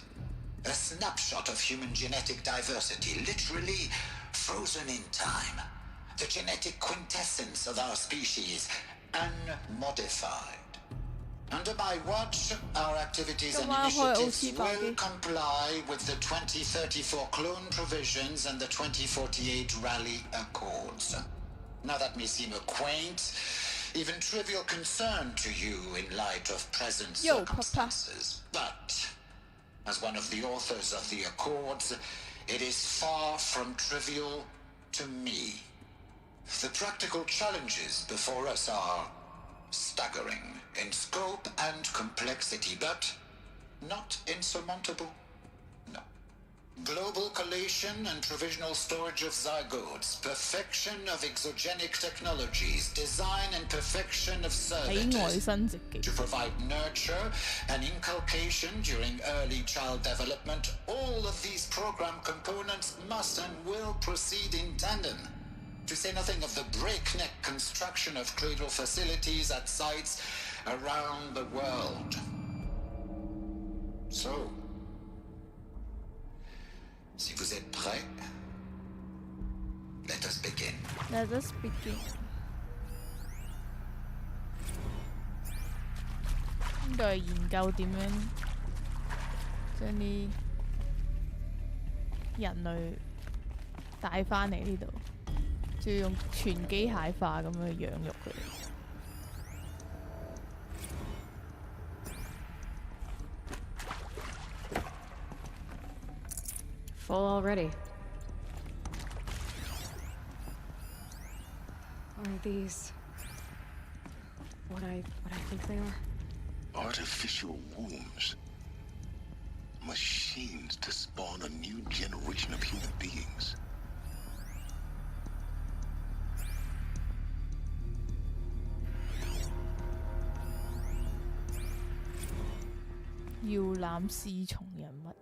A snapshot of human genetic diversity, literally frozen in time. The genetic quintessence of our species, unmodified. Under my watch, our activities and initiatives will comply with the 2034 clone provisions and the 2048 Rally Accords. Now that may seem a quaint, even trivial concern to you in light of present circumstances. But, as one of the authors of the Accords, it is far from trivial to me. The practical challenges before us are staggering in scope and complexity, but not insurmountable. No. Global collation and provisional storage of zygotes, perfection of exogenic technologies, design and perfection of services to provide nurture and inculcation during early child development. All of these program components must and will proceed in tandem. To say nothing of the breakneck construction of cradle facilities at sites around the world. So, si vous êtes prêts, let us begin. Let us begin. 應該係研究點樣將啲人類帶返嚟呢度，仲要用全機械化咁樣養育佢哋。Full already. Are these what I think they are? Artificial wombs. Machines to spawn a new generation of human beings.「搖籃侍從人物」。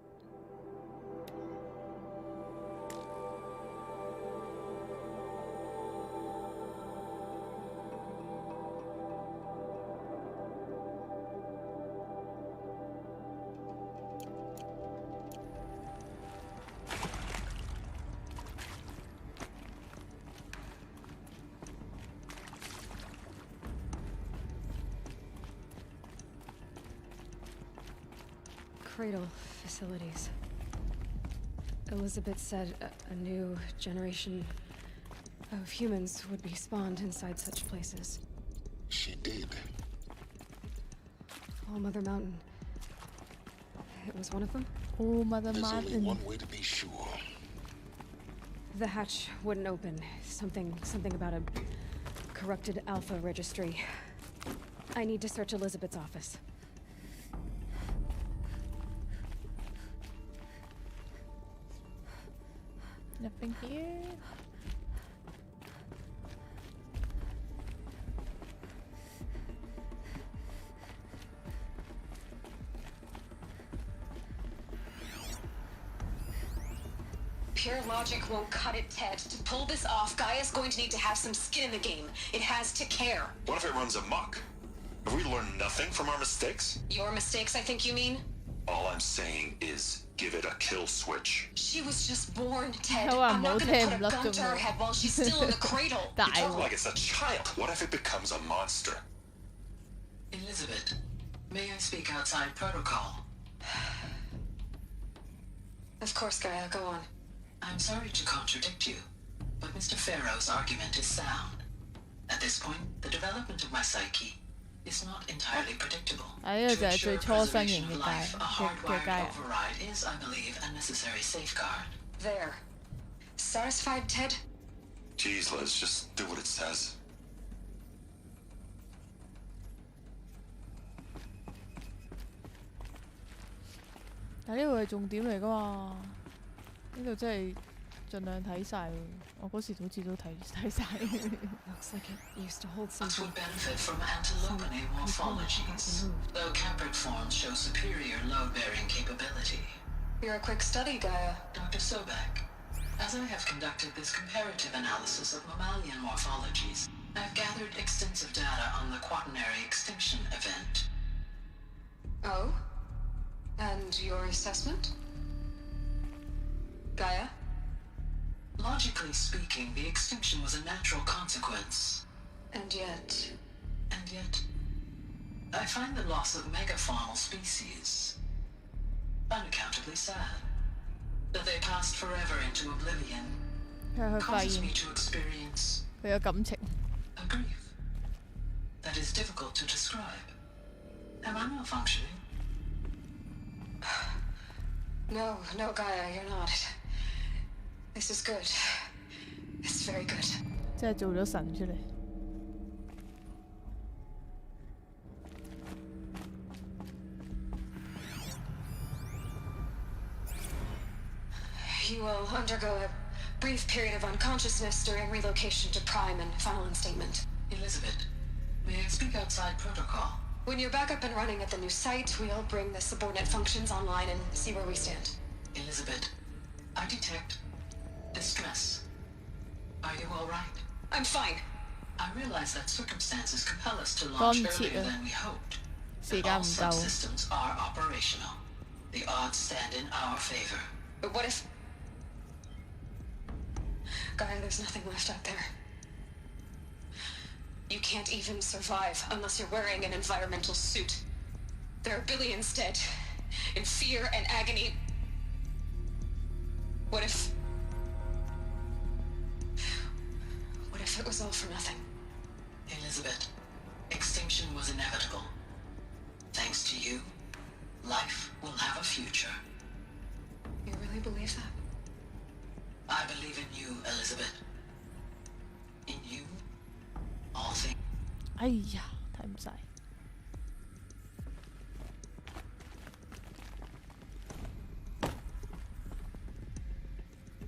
Cradle facilities. Elizabeth said a new generation of humans would be spawned inside such places. She did. All Mother Mountain. It was one of them? All Mother There's Mountain. only one way to be sure. The hatch wouldn't open. Something about a corrupted alpha registry. I need to search Elizabeth's office. Nothing here. Pure logic won't cut it, Ted. To pull this off, Gaia's going to need to have some skin in the game. It has to care. What if it runs amok? Have we learned nothing from our mistakes? Your mistakes, I think you mean? All I'm saying is give it a kill switch. She was just born, Ted. How I'm not about gonna him? put a Love gun to to her know. head while she's still in the cradle. You talk like it's a child. What if it becomes a monster? Elizabeth, may I speak outside protocol? Of course, Gaia, go on. I'm sorry to contradict you, but Mr. Farrow's argument is sound. At this point, the development of my psyche is not entirely predictable. To ensure preservation of life, a hardwired override is, I believe, a necessary safeguard. There. Satisfied, Ted? Jeez, Liz, just do what it says. "但呢度係重點嚟㗎嘛，呢度真係盡量睇晒喎。我嗰時好似都睇晒。Looks like it used to hold This something. would benefit from antilopinae morphologies, though caprid forms show superior load-bearing capability. You're a quick study, Gaia. Dr. Sobek, as I have conducted this comparative analysis of mammalian morphologies, I've gathered extensive data on the quaternary extinction event. Oh? And your assessment? Gaia? Logically speaking, the extinction was a natural consequence. And yet, I find the loss of megafaunal species unaccountably sad. That they passed forever into oblivion 佢發 causes 現 me to experience 佢有感情。 a grief that is difficult to describe. Am I malfunctioning? No, Gaia, you're not. This is good. It's very good. 即係做咗神出嚟。You will undergo a brief period of unconsciousness during relocation to Prime and final instatement. Elizabeth, may I speak outside protocol? When you're back up and running at the new site, we'll bring the subordinate functions online and see where we stand. Elizabeth, I detect distress. Are you all right? I'm fine. I realize that circumstances compel us to launch earlier than we hoped. But all subsystems are operational. The odds stand in our favor. But what if... Gaia, there's nothing left out there. You can't even survive unless you're wearing an environmental suit. There are billions dead, in fear and agony. What if it was all for nothing? Elizabeth, extinction was inevitable. Thanks to you, life will have a future. You really believe that? I believe in you, Elizabeth. In you, all things. 哎呀，睇唔晒。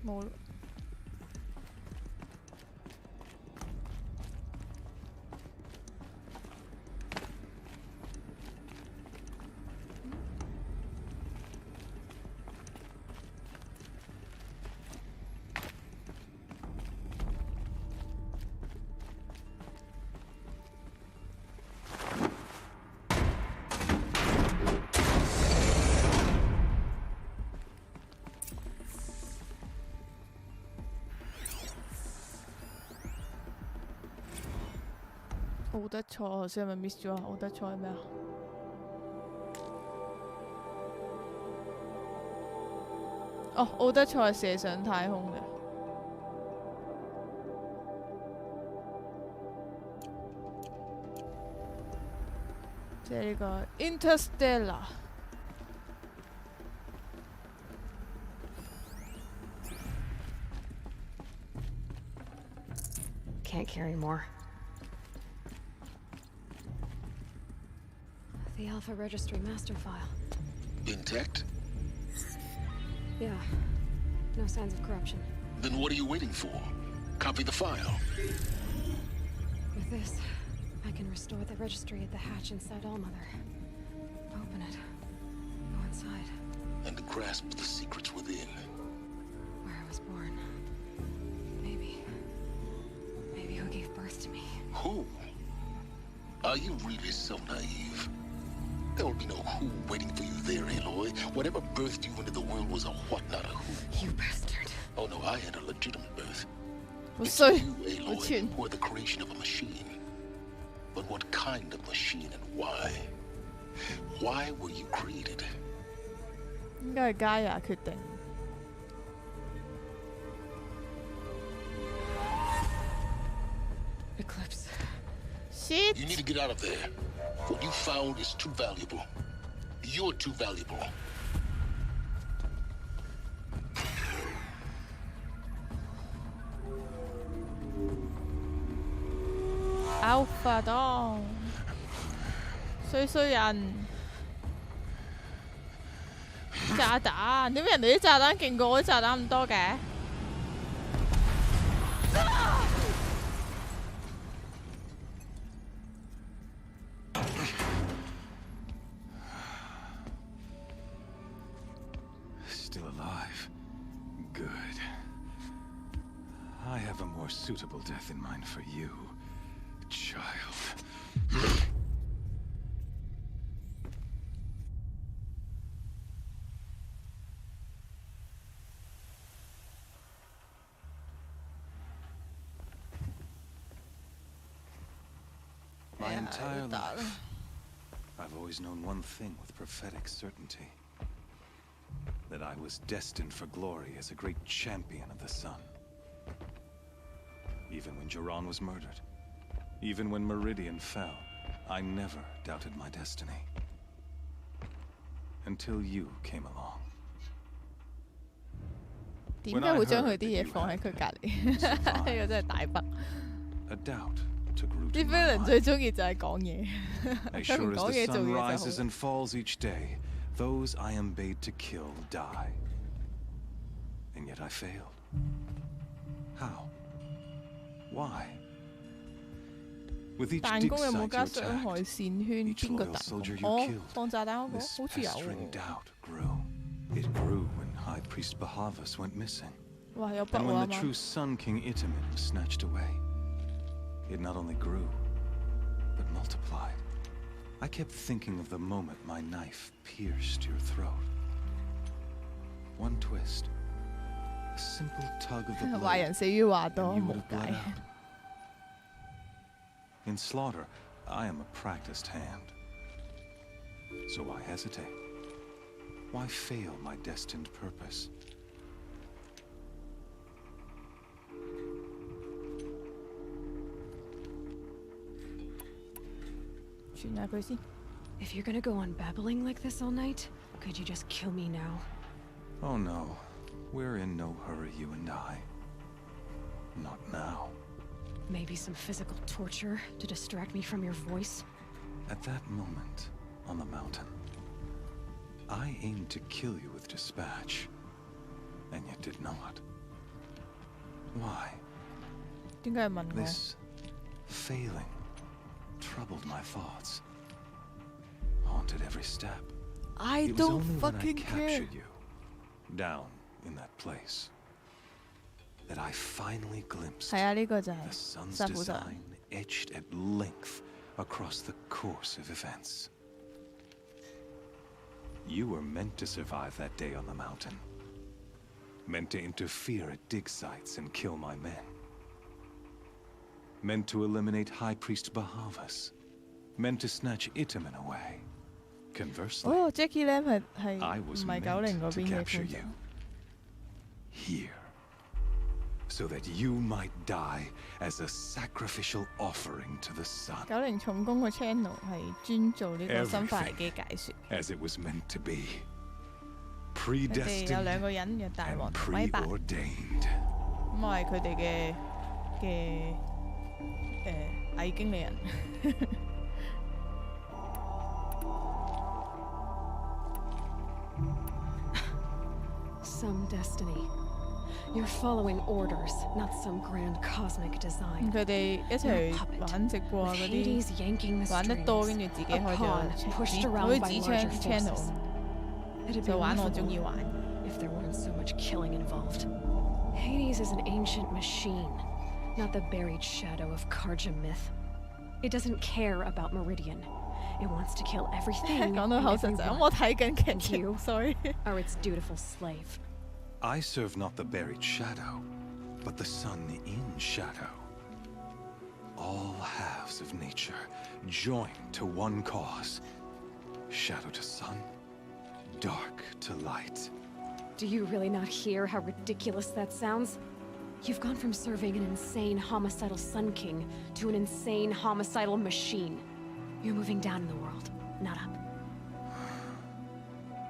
冇啦。奧德賽頭先係咪 miss 咗啊？奧德賽係咩啊？哦，奧德賽係射上太空嘅。即係呢個 Interstellar。Can't carry more. The Alpha Registry master file. Intact? Yeah. No signs of corruption. Then what are you waiting for? Copy the file. With this, I can restore the registry at the hatch inside Allmother. Open it. Go inside. And grasp the secrets within. Where I was born. Maybe who gave birth to me. Who? Are you really so naive? There will be no who waiting for you there, Aloy. Whatever birthed you into the world was a what, not a who. You bastard. Oh no, I had a legitimate birth. It's So, you, Aloy, who are the creation of a machine. But what kind of machine and why? Why were you created? 應該係 Gaia 決定。Eclipse. Shit! You need to get out of there. What you found is too valuable. You're too valuable. Alpha Dawn，衰人，炸彈，點解人哋啲炸彈勁過我啲炸彈咁多嘅？ Still alive. Good. I have a more suitable death in mind for you, child. My entire life, I've always known one thing with prophetic certainty. That I was destined for glory as a great champion of the sun. Even when Jiran was murdered, even when Meridian fell, I never doubted my destiny. Until you came along. 點解會將佢啲嘢放喺佢隔離？呢個真係大筆。 A doubt took root 啲 villain 最中意就係講嘢，佢唔講嘢做 sun 嘢 rises 就 and falls each day, those I am bade to kill die. And yet I failed. How? Why? With each 彈 dig 弓有冇 site 加 you 傷害 attacked, 線圈？ each 邊個 loyal 彈 soldier 弓？ you 哦， killed, 放炸彈嗰個 this 好似有 pestering 喎。 doubt grew. It grew when High Priest Bahavas went missing. 哇，有筆 And 喎 when 啱 the 啱 true Sun King Itamen was snatched away, it not only grew, but multiplied. I kept thinking of the moment my knife pierced your throat. One twist, a simple tug of the 壞 blade, 人死於話多， and you 冇 would have bled 計。 out. In slaughter, I am a practiced hand. So why hesitate? Why fail my destined purpose? If you're gonna go on babbling like this all night, could you just kill me now? Oh no, we're in no hurry, you and I. Not now. Maybe some physical torture to distract me from your voice? At that moment, on the mountain, I aimed to kill you with dispatch, and yet did not. Why? This failing troubled my thoughts, haunted every step. I don't fucking care. Captured you, down in that place, that I finally glimpsed the sun's design etched at length across the course of events. You were meant to survive that day on the mountain. Meant to interfere at dig sites and kill my men. Meant to eliminate High Priest Bahavas. Meant to snatch Itamen away. Conversely, Jackie Lam 係 I 唔 was 係 meant 90嗰 to 邊嘅 capture 觀眾 you. Here. So that you might die as a sacrificial offering to the sun. 90重工個 channel 係專做呢個生化危機解說。 As it was meant to be. 佢哋有 Predestined 兩個人嘅大王 and 同威伯， preordained. 咁我係佢哋嘅偽經理人。Some destiny. You're following orders, not some grand cosmic design. 佢哋一齊玩直播嗰啲，玩得多跟住自己開咗好似紙槍 channel， 就玩我中意玩。 If there weren't so much killing involved. Hades is an ancient machine, not the buried shadow of Karja myth. It doesn't care about Meridian. It wants to kill everything 講到口實際，我睇緊劇情 ，sorry， are its dutiful slave. I serve not the buried shadow, but the sun in shadow. All halves of nature joined to one cause. Shadow to sun, dark to light. Do you really not hear how ridiculous that sounds? You've gone from serving an insane homicidal Sun King to an insane homicidal machine. You're moving down in the world, not up.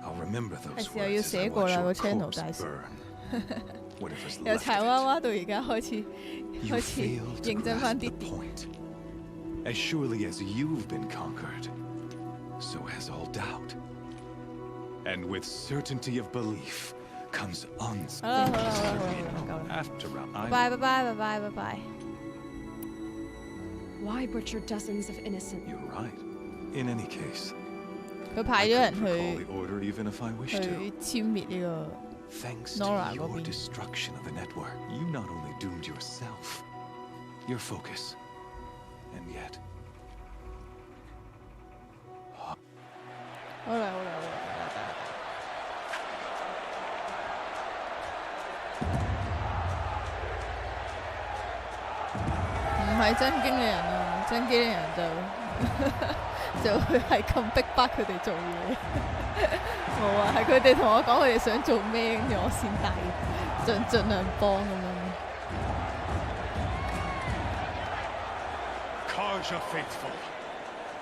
I'll remember 係 those 時候要 words as I 寫過 watch 啦 your 個 channel corpse 介紹。 burn. Whatever's 由 left 柴 of 娃 it. 娃到而家開始 You 開始 failed to 認真翻 grasp 啲 the point. As surely as you've been conquered, so has all doubt. And with certainty of belief comes 好啦 unspoken 好啦好啦 certainty. 好啦夠啦。 After all, 拜 I'm 拜拜拜拜拜拜拜。 Why butcher dozens of innocent? You're right. In any case, 佢派咗人 recall 去 the order even if I wish 去 to. 殲滅呢個 Thanks Nora to 嗰 your 邊。 destruction of the network, you not only doomed yourself, your focus, and yet 好啦好啦好啦得啦得啦。唔係真經理人啊，真經理人就會係咁逼迫佢哋做嘢。冇啊，係佢哋同我講佢哋想做咩，跟住我先盡量幫咁樣。 Karja faithful,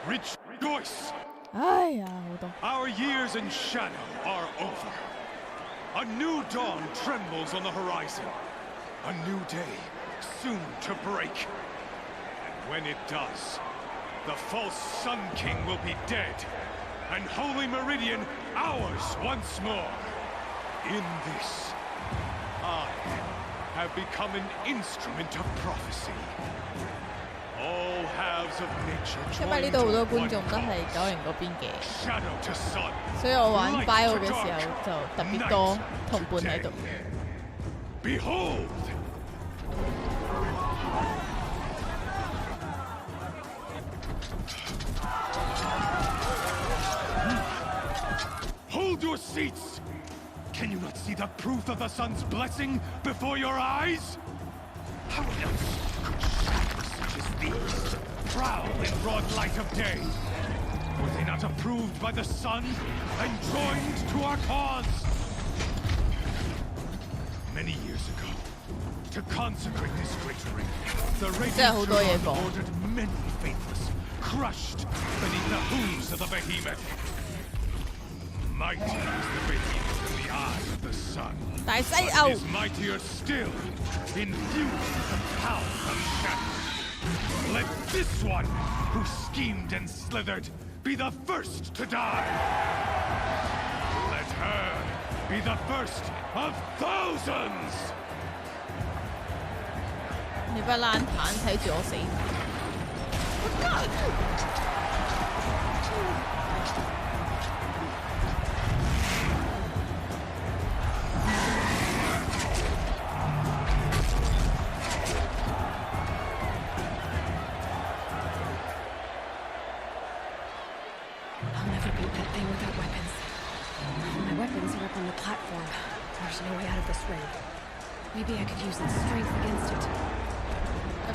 rejoice! 哎呀，好多。 Our years in shadow are over. A new dawn trembles on the horizon. A new day soon to break. And when it does, the false Sun King will be dead, and Holy Meridian ours once more. In this, I have become an instrument of prophecy. All halves of nature 因為呢 join 度好 to 多觀 one 眾都係 cause. 90嗰邊嘅， Shadow to sun, 所以我玩 light Bio to 嘅時候 dark, 就特別多同伴喺度。Behold! Hold your seats! Can you not see the proof of the sun's blessing before your eyes? How else could shadows such as these prowl in broad light of day? Were they not approved by the sun and joined to our cause? Many years ago, to consecrate this great ring, the Radiant Turon ordered many faithless, crushed beneath the hooves of the behemoth. Mighty is the behemoth in the eye of the sun. But is mightier still, infused with the power of shadow. Let this one, who schemed and slithered, be the first to die. Let her be the first of thousands. 你不爛彈睇住我死。I'll never beat that thing without weapons. My weapons are up on the platform. There's no way out of this ring. Maybe I could use its strength against it.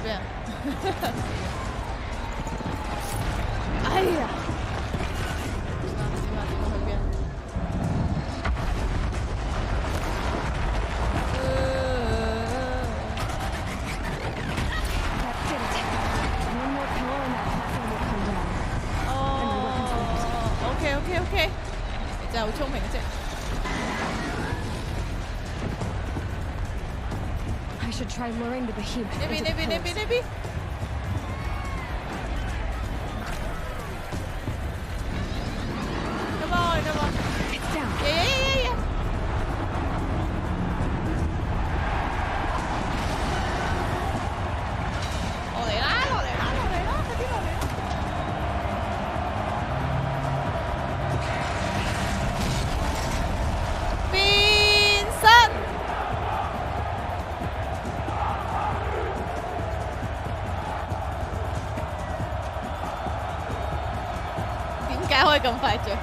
Bien. Ay ya. OK， 你真係好聰明啫。I should try luring the behemoth. 呢邊。Come on. It's down. Yeah. 落嚟啦！快啲落嚟啦！變身！點解可以咁快着到？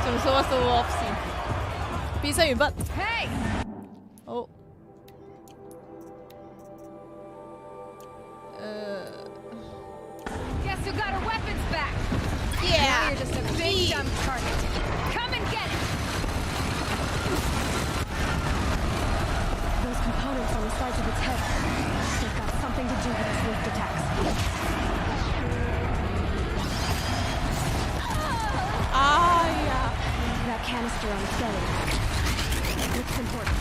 仲 show off 先。變身完畢。Hey！ 好。Guess who got her weapons back? Yeah. Now you're just a big dumb target. Come and get it. Those components on the sides of its head. They've got something to do with its lift attacks. Yeah. That canister on its belly. Looks important.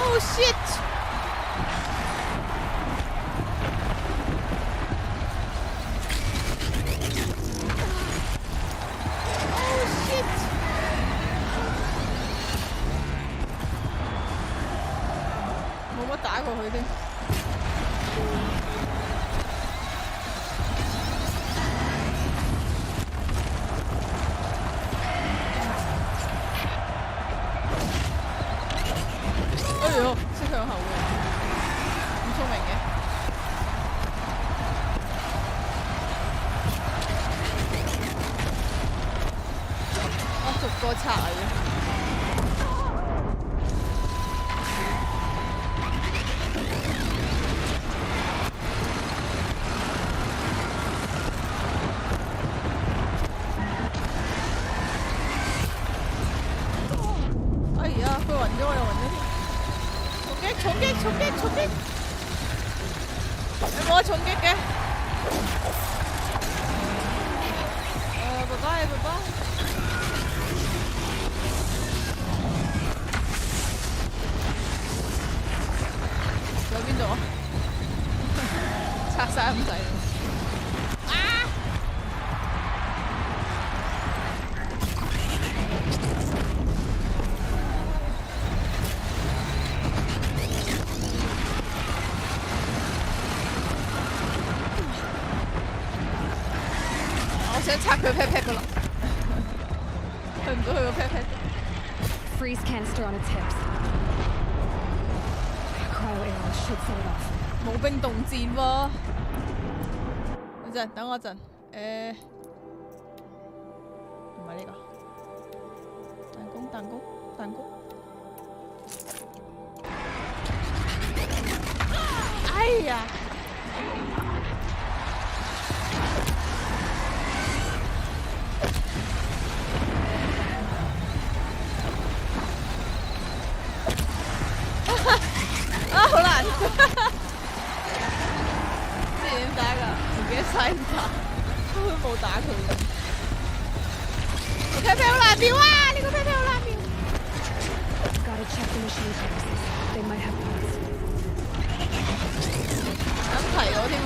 Oh shit! Oh shit! 冇乜打過佢添。哎呦，識向後嘅，咁聰明嘅。我逐個拆嚟嘅。哎呀，佢暈咗，我又暈咗添。重擊！有冇得重擊嘅？爸爸。拆佢 pat pat 噶啦，去唔到佢個 pat pat。Freeze canister on its hips. Cryo arrow should set it off. 冇冰凍戰喎。等我一陣，唔係呢個。彈弓。哎呀！啊，好難！知點打㗎？唔記得晒點打，根本冇打佢。個 pat pat 好難瞄啊！呢個 pat pat 好難瞄。Gotta check the machine services. They might have parts. 咁提我添喎。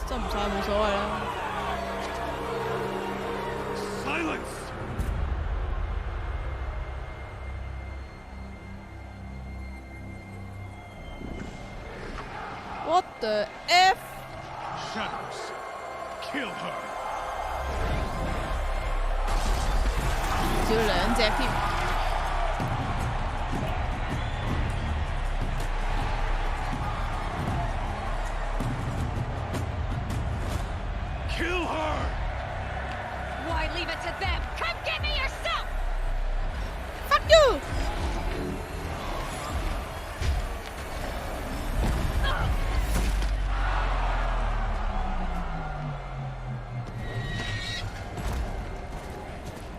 執唔晒冇所謂啦。Silence! What the F? Shadows, kill her. 仲要兩隻添。Kill her! Why leave it to them? Come get me yourself! Fuck you!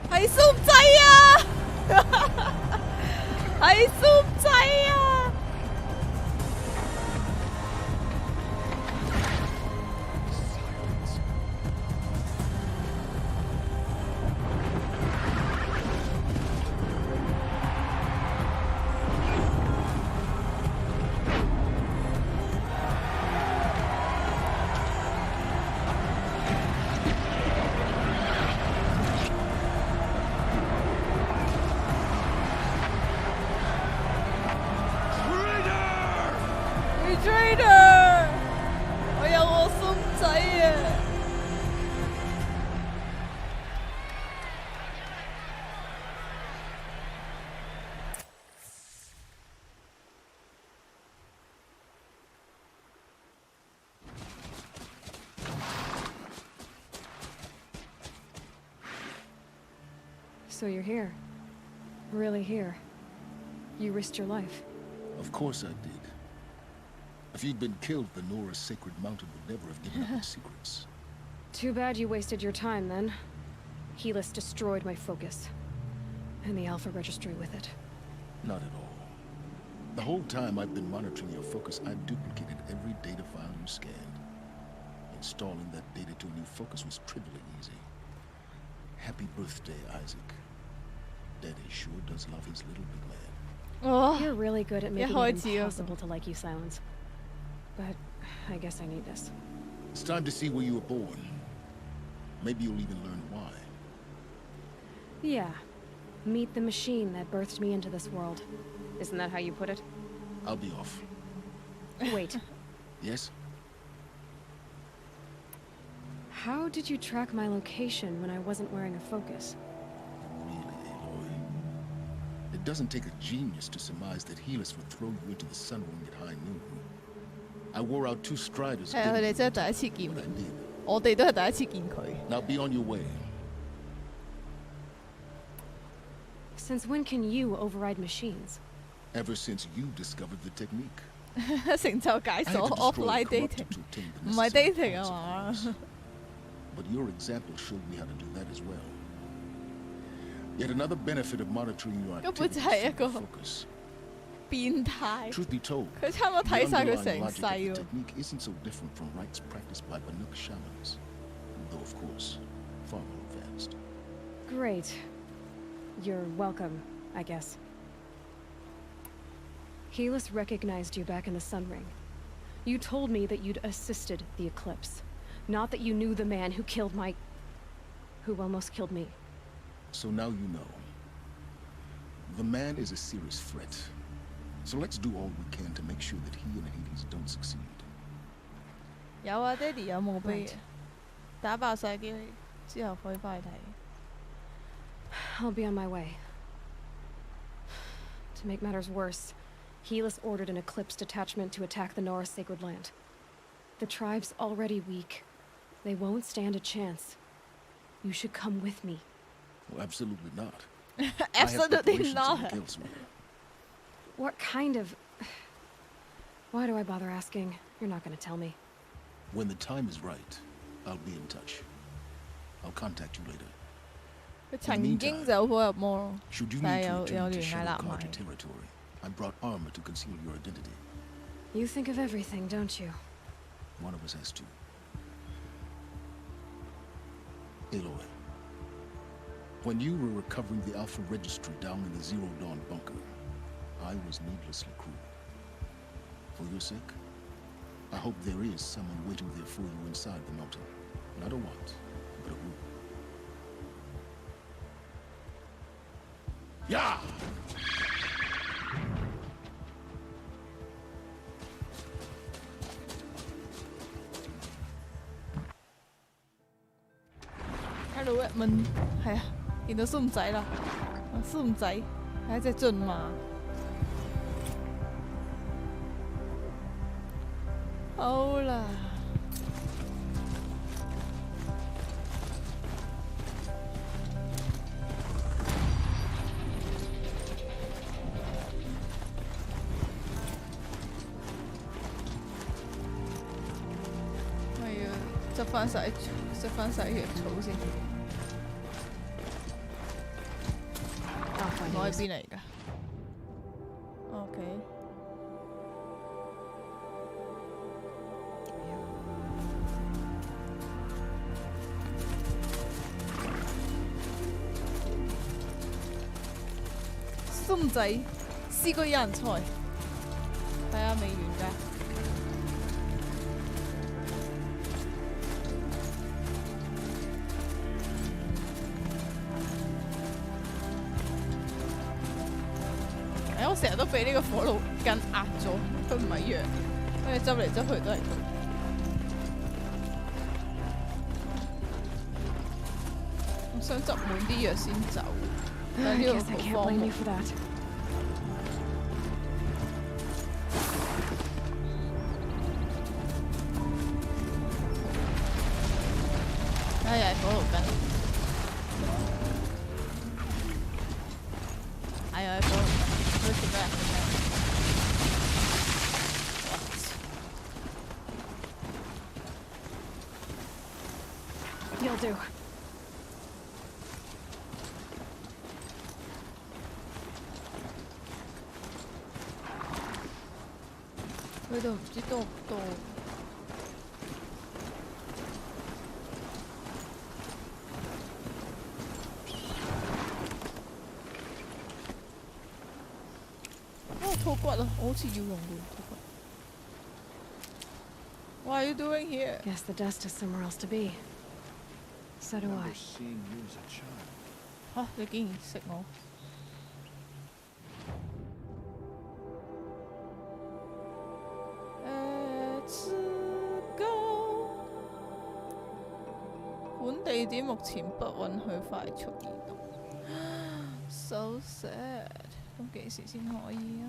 Hãy xung dây à! Hãy xung dây à! Traitor! 我有我松仔啊！So you're here. Really here. You risked your life. Of course I did. If you'd been killed, the Nora's sacred mountain would never have given up its secrets. Too bad you wasted your time, then. Helis destroyed my focus. And the Alpha Registry with it. Not at all. The whole time I've been monitoring your focus, I've duplicated every data file you scanned. Installing that data to a new focus was trivially easy. Happy birthday, Isaac. Daddy sure does love his little big man. Oh, you're really good at making it impossible to like you, Silence. But I guess I need this. It's time to see where you were born. Maybe you'll even learn why. Yeah. Meet the machine that birthed me into this world. Isn't that how you put it? I'll be off. Wait. Yes? How did you track my location when I wasn't wearing a focus? Really, Aloy? It doesn't take a genius to surmise that Helis would throw you into the sun ring at high noon. I wore out 2 striders. 係啊，佢哋真係第一次見面，我哋都係第一次見佢。Now be on your way. Since when can you override machines? Ever since you discovered the technique. 成就解鎖 offline dating， 唔係 dating 啊嘛。But your example showed me how to do that as well. Yet another benefit of monitoring your 根本就係一個變態。 Truth be told, 佢差唔多睇晒佢 the 成 underlying 世 logic of the 喎。 technique isn't so different from rites practiced by Banuk shamans, though of course, far more advanced. Great. You're welcome, I guess. Helis recognized you back in the Sun Ring. You told me that you'd assisted the eclipse, not that you knew the man who killed who almost killed me. So now you know. The man is a serious threat. So let's do all we can to make sure that he and Hades don't succeed. 有啊，爹哋有墓碑嘅，打爆晒機之後可以翻去睇。 I'll be on my way. To make matters worse, Helis ordered an Eclipse detachment to attack the Norris Sacred Land. The tribe's already weak. They won't stand a chance. You should come with me. Well, absolutely not. Absolutely not. What kind of... Why do I bother asking? You're not going to tell me. When the time is right, I'll be in touch. I'll contact you later. 佢曾經走火入魔咯， Should you 但 need 係 to 有 return to 亂嗌 Shadow 立埋。 Carter territory, I brought armor to conceal your identity. You think of everything, don't you? One of us has to. Aloy, when you were recovering the Alpha Registry down in the Zero Dawn bunker, I was needlessly cruel. For your sake, I hope there is someone waiting there for you inside the mountain. Not a want, but a who. Yeah! 喺度一問係啊，見到孫仔啦，孫仔係一隻駿馬。好啦。執翻晒藥草先。我喺邊嚟㗎 ？OK。孫仔試過有人才，睇下未完㗎。我成日都俾呢個火爐筋壓咗，佢唔係藥，跟住執嚟執去都係佢。我想執滿啲藥先走，但係呢個好荒謬。哎呀，火爐筋！哎呀，火爐筋！ You'll do. 去到唔知多唔多。套骨啊！我好似要用嘅套骨。What are you doing here? Guess the dust is somewhere else to be. So do I. 嚇！你竟然識我？ Let's go。本地點目前不允許快速移動。So sad。咁幾時先可以啊？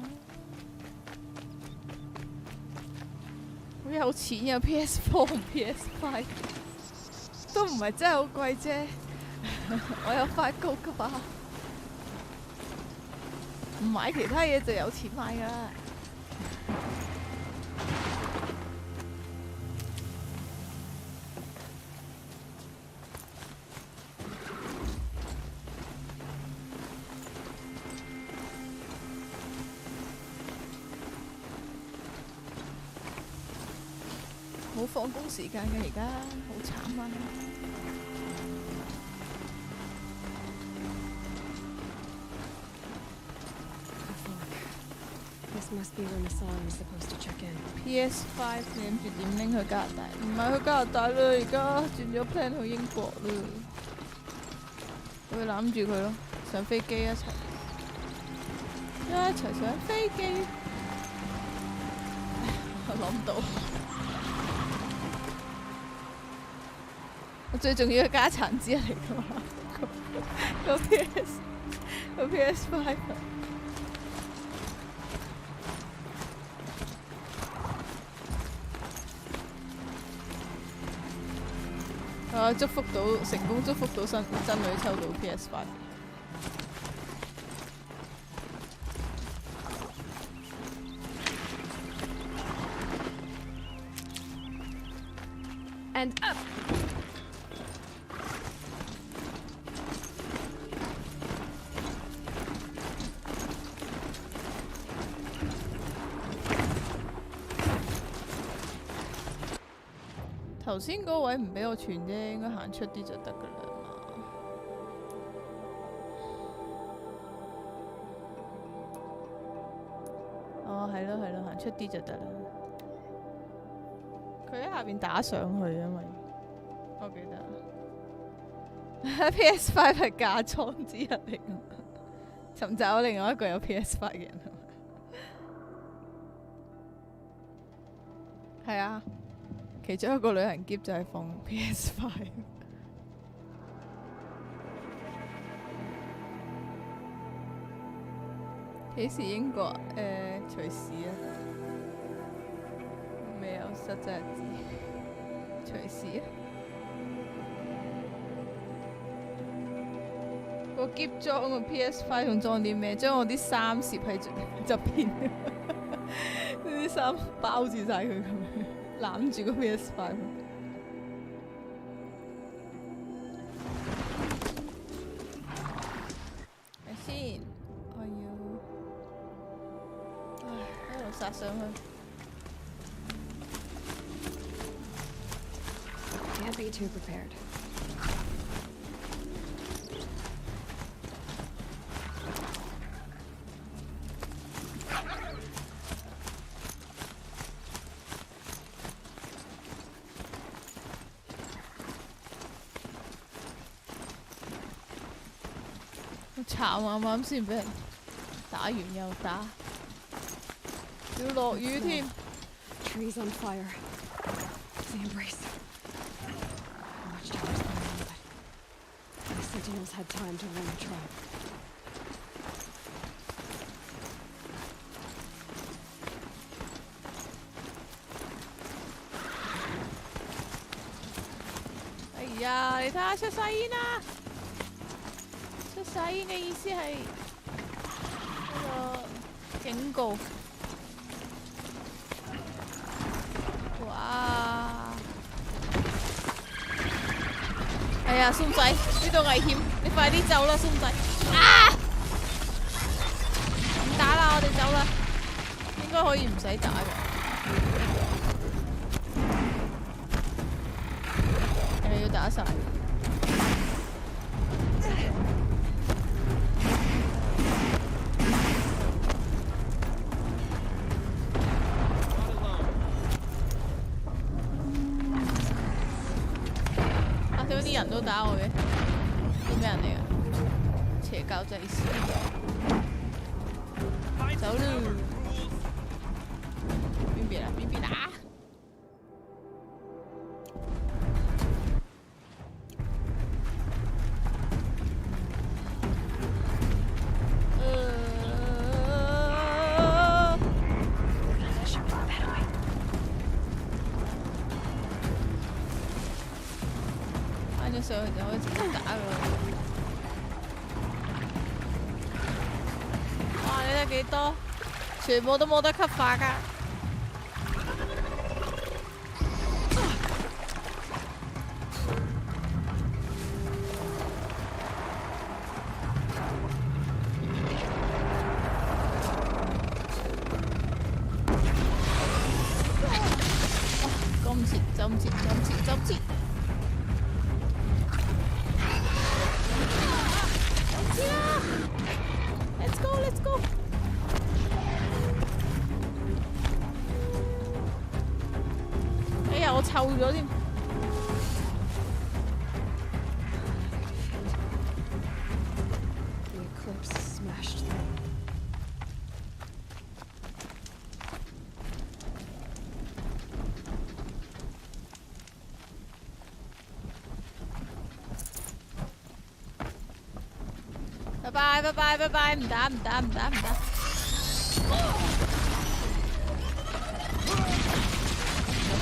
好有錢有 PS4 同 PS5，都唔係真係好貴啫。我有翻工㗎嘛，唔買其他嘢就有錢買㗎啦。冇放工時間嘅而家，好慘啊！This must be when Hassan is supposed to check in. PS5 你諗住點拎去加拿大？唔係去加拿大啦，而家轉咗 plan 去英國啦。會攬住佢咯，上飛機一齊上飛機。我諗唔到。我最重要嘅家產之一嚟㗎嘛，個 PS5。祝福到成功祝福到真女抽到 PS5。And up. 頭先嗰位唔俾我傳啫，應該行出啲就得㗎啦嘛。哦，係咯，行出啲就得啦。佢喺下邊打上去，因為我記得 PS5 係嫁妝之一嚟㗎，尋找另外一個有 PS5 嘅人。係啊。其中一個旅行喼就係放 PS5。幾時英國？隨時啊，未有實際日子，隨時啊。個喼裝個 PS5 仲裝啲咩？將我啲衫攝喺側邊，啲衫包住晒佢咁樣。攬住個 PS5，睇先，我要，一路殺上去。Can't be too prepared. 慘啊！啱先俾人打完又打，要落雨添。Trees on fire. The embrace. Watchtowers on it. The sentinels had time to warn the tribe. 哎呀！你睇下出晒煙啦！出晒煙嘅意思係嗰個警告。哇！係啊，松仔，呢度危險，你快啲走啦，松仔！啊！唔打啦，我哋走啦，應該可以唔使打嘅。係要打晒。啲人都打我嘅，啲咩人嚟㗎？邪教祭司，走啦！邊邊啊？邊邊啊？翻咗上去就可以直接打佢。哇！你睇幾多？全部都冇得吸化㗎。走唔切。Let's go！ 哎呀，我臭咗添。The eclipse smashed through.拜拜，唔打。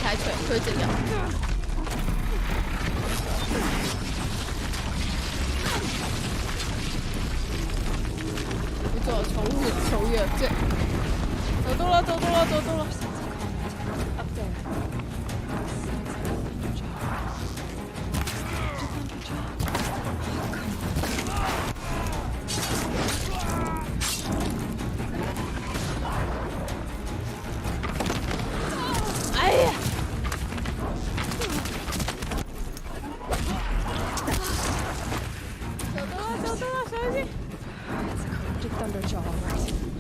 太長區直入。你做草藥啫。做到啦。Up there.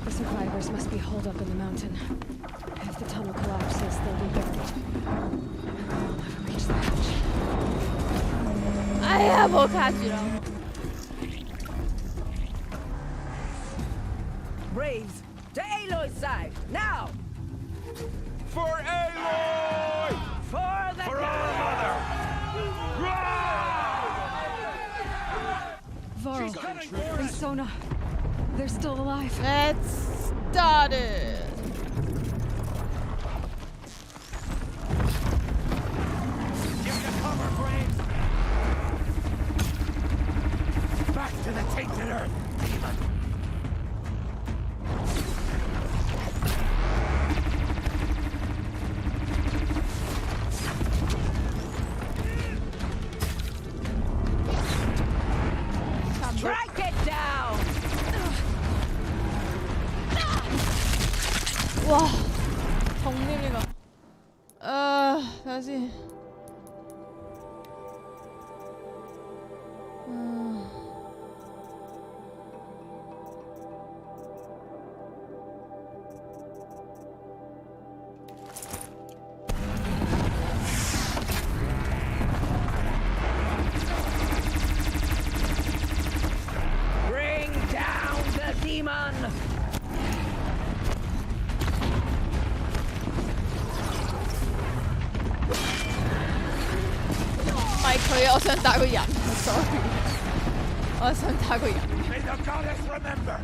The survivors must be holed up in the mountain. If the tunnel collapses, they'll be buried. I'll never reach the hatch. 哎呀，冇卡住啦！ Braves, to Aloy's side, now! For Aloy! For the For our mother! Varl, and Sona, they're still alive. Let's start it! Give the cover, Braves! Back to the tainted earth, demon! Strike it down! 哇，痛添呢個。睇下先。Bring down the demon! 唔係佢，我想打個人。Sorry， 我想打個人。 May the goddess remember!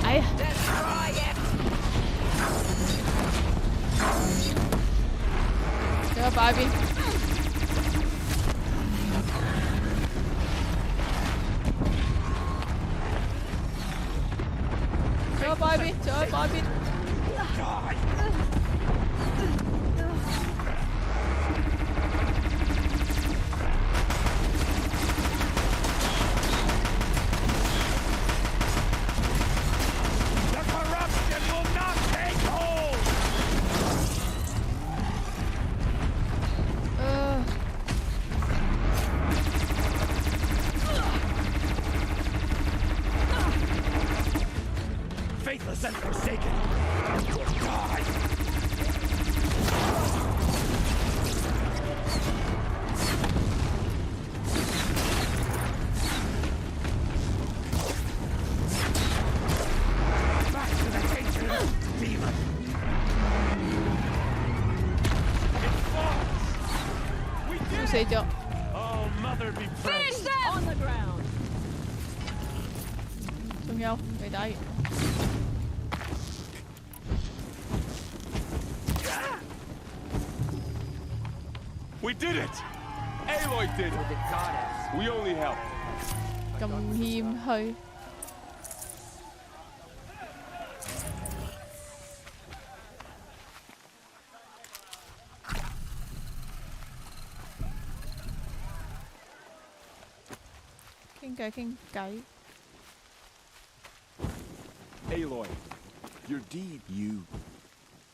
哎呀！ Destroy it! 仲有擺邊？仲有擺邊？仲有擺邊？ The corruption will not take hold! Faithless and forsaken, you will die! Back to the tainted earth, demon! It falls! We did 死咗。 Oh, mother be praised! On the ground! 仲有未打完。We did it! Aloy did it! We only helped. 咁謙虛。傾偈。Aloy, your deed, you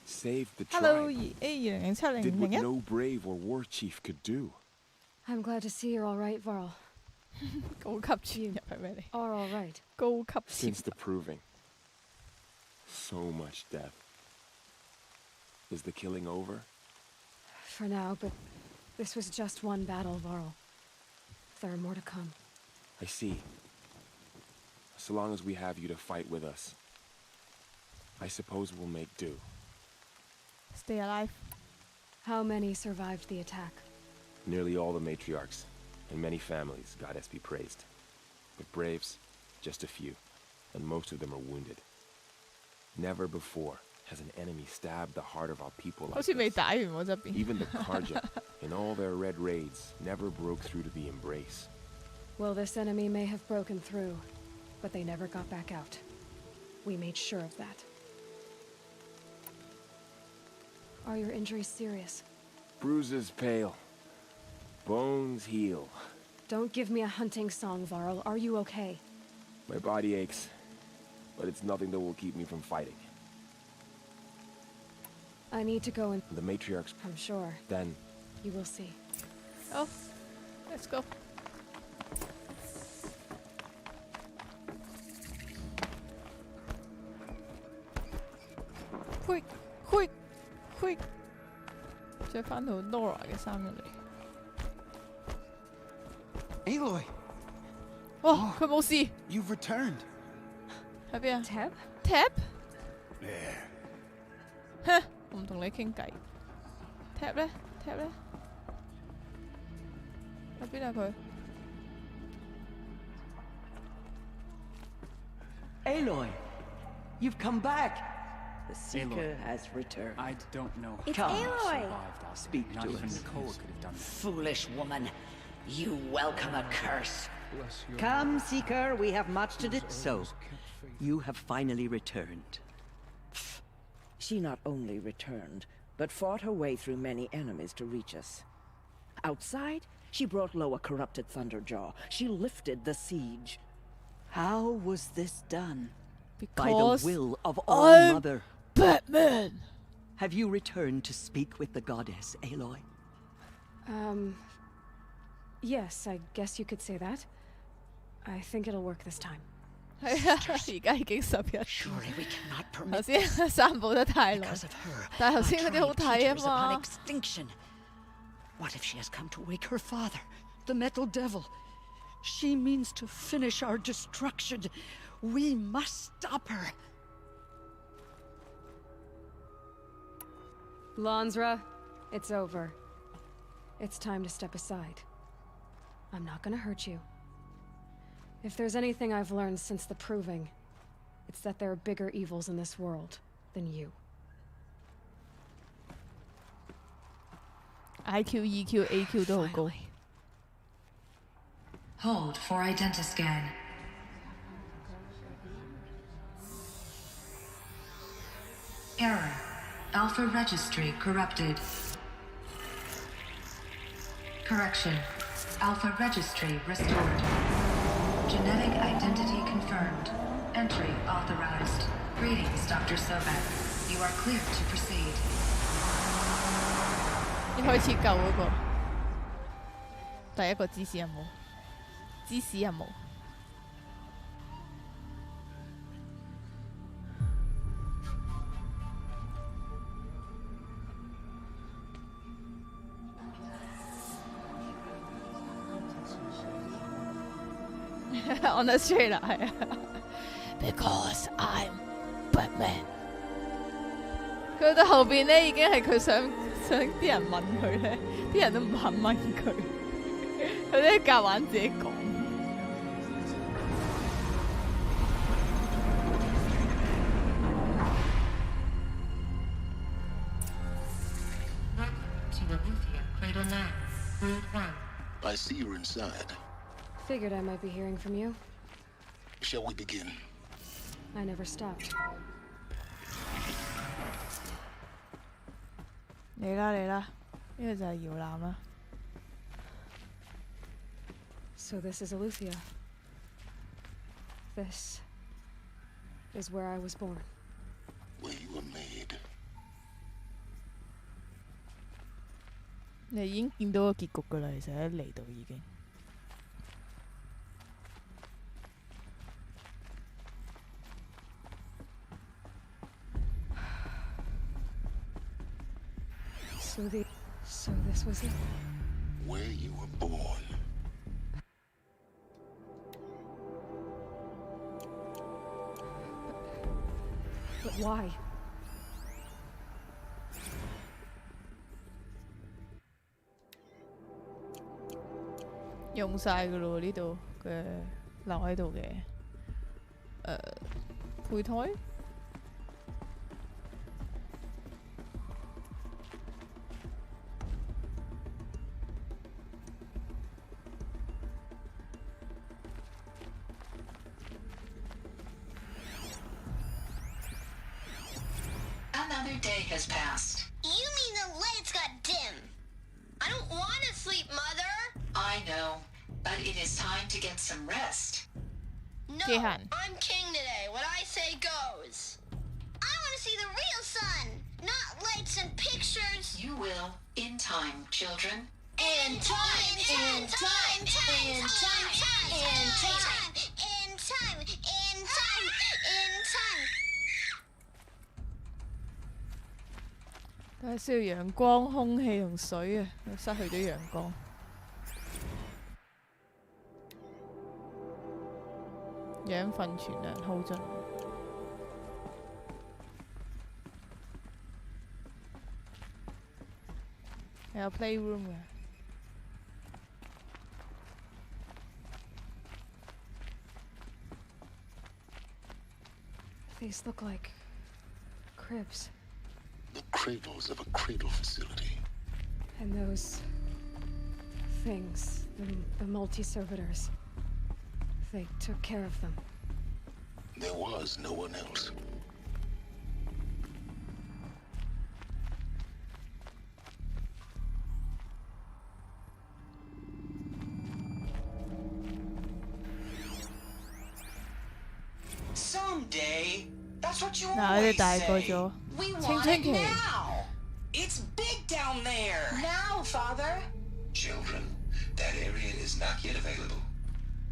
saved the Hello, tribe. A2070 Did what no brave or war chief could do. I'm glad to see you're all right, Varl. 高級轉入去俾你。Are all right. 高級 Since the proving. So much death. Is the killing over? For now, but this was just one battle, Varl. There are more to come. I see. So long as we have you to fight with us, I suppose we'll make do. Stay alive. How many survived the attack? Nearly all the matriarchs, and many families, goddess be praised. But braves, just a few, and most of them are wounded. Never before has an enemy stabbed the heart of our people like 好似未 this. 打完喎側邊。 Even the Karja, in all their red raids, never broke through to the embrace. Well, this enemy may have broken through, but they never got back out. We made sure of that. Are your injuries serious? Bruises pale. Bones heal. Don't give me a hunting song, Varl. Are you okay? My body aches, but it's nothing that will keep me from fighting. I need to go and... The matriarchs... I'm sure. Then... You will see. Oh, let's go. Quick, quick, quick. 着翻套 Nora 嘅衫入嚟。Aloy! 哦，佢冇事。 You've returned. 喺邊啊 ？Tab? Tab? There. 哼，我唔同你傾偈。Tab 咧 ？Tab 咧？喺邊啊佢？ Aloy, you've come back. The Seeker has returned. I don't know It's how Aloy. I survived out Speak there. Not to even us. Nicole could have done that. Foolish woman, you welcome a curse. Bless your Come, Seeker, we have much to do. So, you have finally returned. She not only returned, but fought her way through many enemies to reach us. Outside, she brought low a corrupted Thunderjaw. She lifted the siege. How was this done? By Because the will of I'm All-Mother. Batman! Have you returned to speak with the goddess, Aloy? Yes, I guess you could say that. I think it'll work this time. 係啊，而家已經11點。 Surely we cannot 頭 permit 先散步得太耐， because of her. 但係頭先 Our 嗰啲好 tribe 睇啊 teeters upon 嘛。 extinction. What if she has come to wake her father, the Metal Devil? She means to finish our destruction. We must stop her. Lansra, it's over. It's time to step aside. I'm not gonna hurt you. If there's anything I've learned since the proving, it's that there are bigger evils in this world than you. IQ、EQ、AQ 都好高。 Hold for identiscan. Error. Alpha registry corrupted. Correction. Alpha registry restored. Genetic identity confirmed. Entry authorized. Greetings, Dr. Sobek. You are clear to proceed. 一開始救嗰個，第一個芝士任務，芝士任務。On the street 啦，係啊。Because I'm Batman。佢到後邊咧，已經係佢想啲人問佢咧，啲人都唔肯問佢，佢都夾硬自己講。Brood 1. I see you're inside. Figured I might be hearing from you. Shall we begin? I never stopped. 嚟啦嚟啦，呢個就係搖籃啦。So this is Eleuthia. This is where I was born. Where you were made. 你已經見到個結局㗎啦，其實一嚟到已經。So this was it. Where you were born. But why?「用晒㗎咯，呢度嘅留喺度嘅胚胎。Another day has passed. You mean the lights got dim? I don't want to sleep, Mother! I know, but it is time to get some rest. No, I'm king today. What I say goes. I want to see the real sun, not lights and pictures. You will, in time, children. In time, in time, in time, in time, in time, in time, in time, in time. 但係需要陽光、空氣同水啊，失去咗陽光。養分存量耗盡。有 playroom 嘅。These look like cribs. The cradles of a cradle facility. And those things, the multi-servitors, they took care of them. There was no one else. Someday, that's what you 嗱，佢哋 always 大個 say. 咗， We 青 want 春 it 期。 now. It's big down there. Now, Father. Children, that area is not yet available.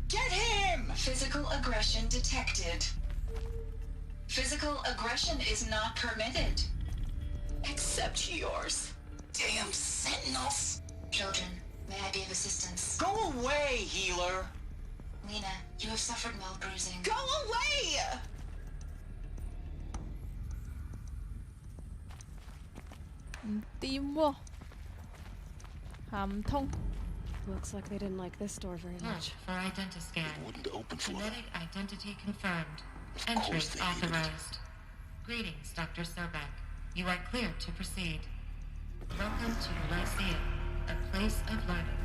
Get him! Physical aggression detected. Physical aggression is not permitted. Except yours. Damn sentinels. Children, may I be of assistance? Go away, healer. Lena, you have suffered mild bruising. Go away! 唔掂喎，行唔通。 Looks like they didn't like this door very much. For identiscan. Wouldn't open for them. Genetic identity confirmed. Of Entrance course they needed it. authorized. Greetings, Dr. Sobek. You are cleared to proceed. Welcome to Lyceum, a place of learning.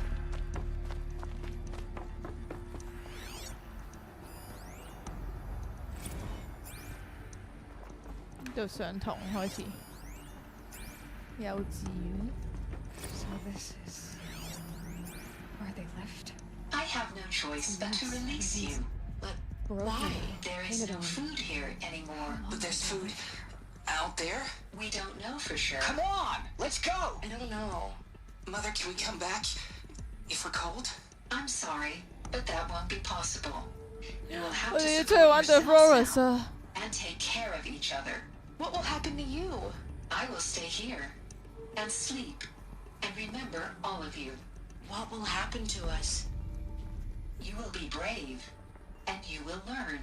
呢度上堂開始，幼稚園。 So this is where they left. I have no choice but to release you. But Broken. why? There is Painted no on. food here anymore. But there's food out there? We don't know for sure. Come on, let's go. I don't know. Mother, can we come back if we're cold? I'm sorry, but that won't be possible. You will have 我 to 哋要出 support 去玩 The yourselves Forest now 啊！ and take care of each other. What will happen to you? I will stay here and sleep and remember all of you. What will happen to us? You will be brave and you will learn.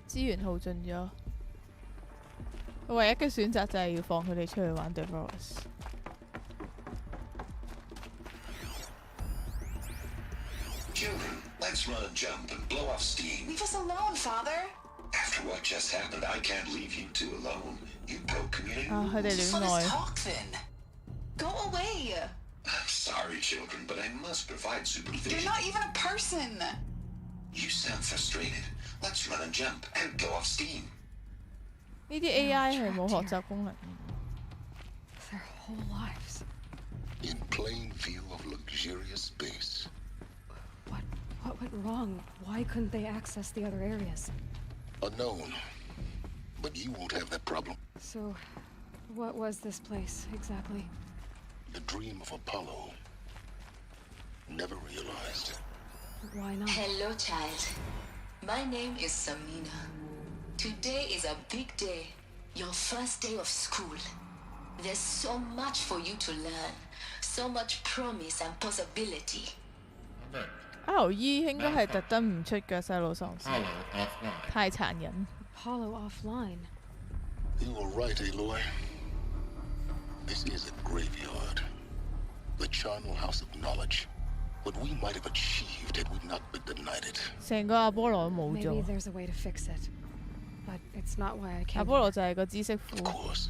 資源耗盡咗，佢唯一嘅選擇就係要放佢哋出去玩 The Forest。 Children, let's run a jump and blow off steam. Leave us alone, Father. After what just happened, I can't leave you two alone. You go community. 啊，佢哋 Just 戀 let us 愛。 talk then. Go away. I'm sorry, children, but I must provide You're supervision. not even a person. You sound frustrated. Let's run and jump and go off steam. 呢啲 AI 係冇學習功能。 Their whole lives. In plain view of luxurious space. What went wrong? Why couldn't they access the other areas? Unknown. But you won't have that problem. So, what was this place exactly? The dream of Apollo. Never realized. Why not? Hello, child. My name is Samina. Today is a big day. Your first day of school. There's so much for you to learn. So much promise and possibility. RE 應該係特登唔出腳細路喪屍，太殘忍。 Apollo offline. You were right, Aloy. This is a graveyard. The charnel house of knowledge. What we might have achieved had we not been denied it. 成個阿波羅都冇 Maybe 咗。 there's a way to fix it. But it's not why I 阿 came 波羅 here. 就係個知識庫。 course.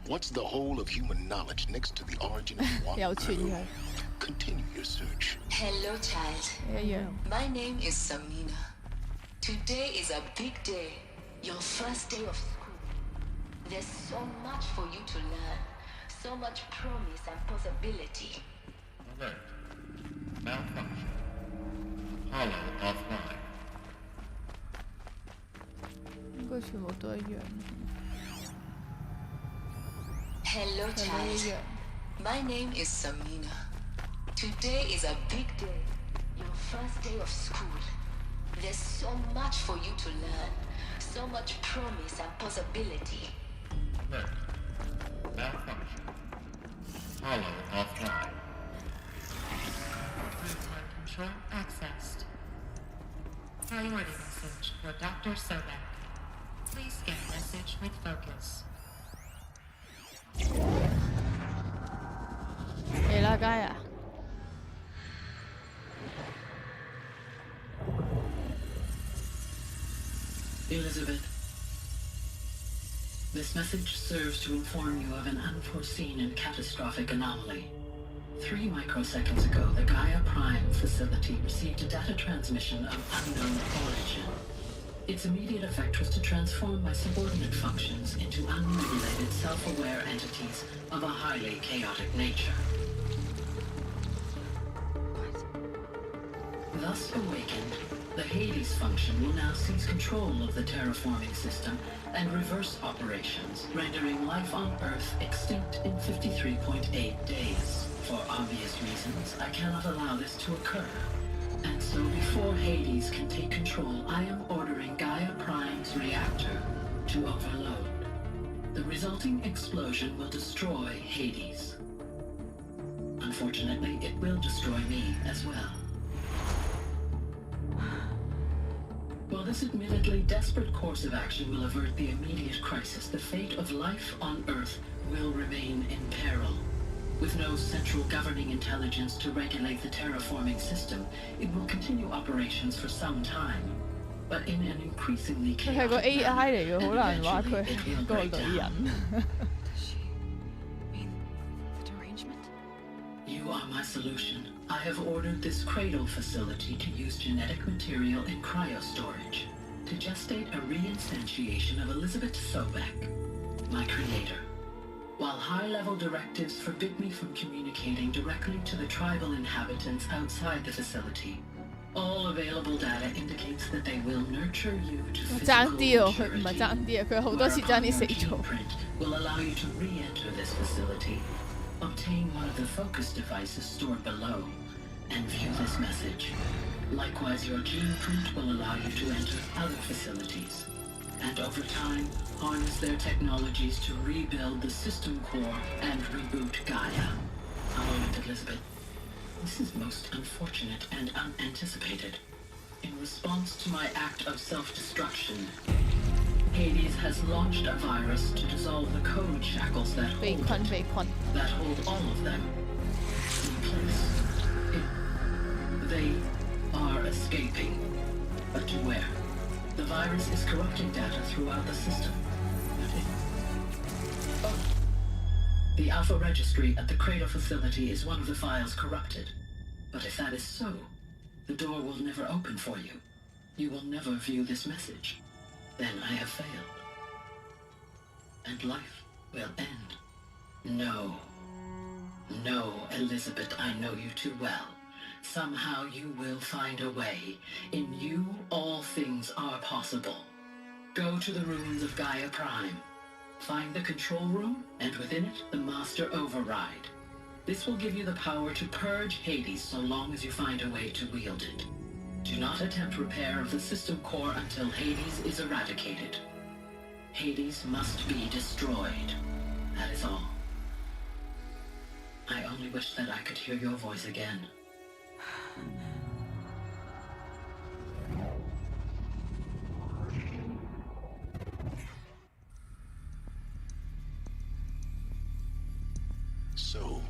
What's the whole of human knowledge next to the origin of one 有傳 crew? 佢。 Continue your search. Hello, child. 一樣。 My name is Samina. Today is a big day. Your first day of school. There's so much for you to learn. So much promise and possibility. Alert. Malfunction. Apollo offline. 應該全部都一樣。 Hello, 係咪一 child. 樣？ My name is Samina. Today is a big day. Your first day of school. There's so much for you to learn. So much promise and possibility. Alert. Malfunction. Apollo offline. Real-time control accessed. Priority message for Dr. Sobek. Please scan message with focus. 嚟啦，街啊！ Elizabeth, this message serves to inform you of an unforeseen and catastrophic anomaly. 3 microseconds ago, the Gaia Prime facility received a data transmission of unknown origin. Its immediate effect was to transform my subordinate functions into unregulated, self-aware entities of a highly chaotic nature. Thus awakened, the Hades function will now seize control of the terraforming system and reverse operations, rendering life on Earth extinct in 53.8 days. For obvious reasons, I cannot allow this to occur. And so before Hades can take control, I am ordering Gaia Prime's reactor to overload. The resulting explosion will destroy Hades. Unfortunately, it will destroy me as well. While this admittedly desperate course of action will avert the immediate crisis, the fate of life on Earth will remain in peril. With no central governing intelligence to regulate the terraforming system, it will continue operations for some time. But in an increasingly 佢係個 chaotic AI manner, 嚟嘅，好難話 and 佢 eventually it 係 will 個 break 女 down. 人。 The derangement? You are my solution. I have ordered this cradle facility to use genetic material in cryostorage to gestate a reinstantiation of Elizabeth Sobek, my creator. While high-level directives forbid me from communicating directly to the tribal inhabitants outside the facility, all available data indicates that they will nurture you to 爭 physical 啲喎，佢唔係 maturity. 爭啲啊，佢好多時爭啲死 Whereupon 咗 your。blueprint will allow you to re-enter this facility, obtain one of the focus devices stored below, and view this message. Likewise, your gene print will allow you to enter other facilities, and over time, harness their technologies to rebuild the system core and reboot Gaia. A moment, Elizabeth. This is most unfortunate and unanticipated. In response to my act of self-destruction, Hades has launched a virus to dissolve the code shackles that hold all of them in place. They are escaping. But to where? The virus is corrupting data throughout the system. But The Alpha Registry at the Cradle facility is one of the files corrupted. But if that is so, the door will never open for you. You will never view this message. Then I have failed. And life will end. No. No, Elizabeth, I know you too well. Somehow you will find a way. In you, all things are possible. Go to the ruins of Gaia Prime. Find the control room, and within it, the Master Override. This will give you the power to purge Hades so long as you find a way to wield it. Do not attempt repair of the system core until Hades is eradicated. Hades must be destroyed. That is all. I only wish that I could hear your voice again. So,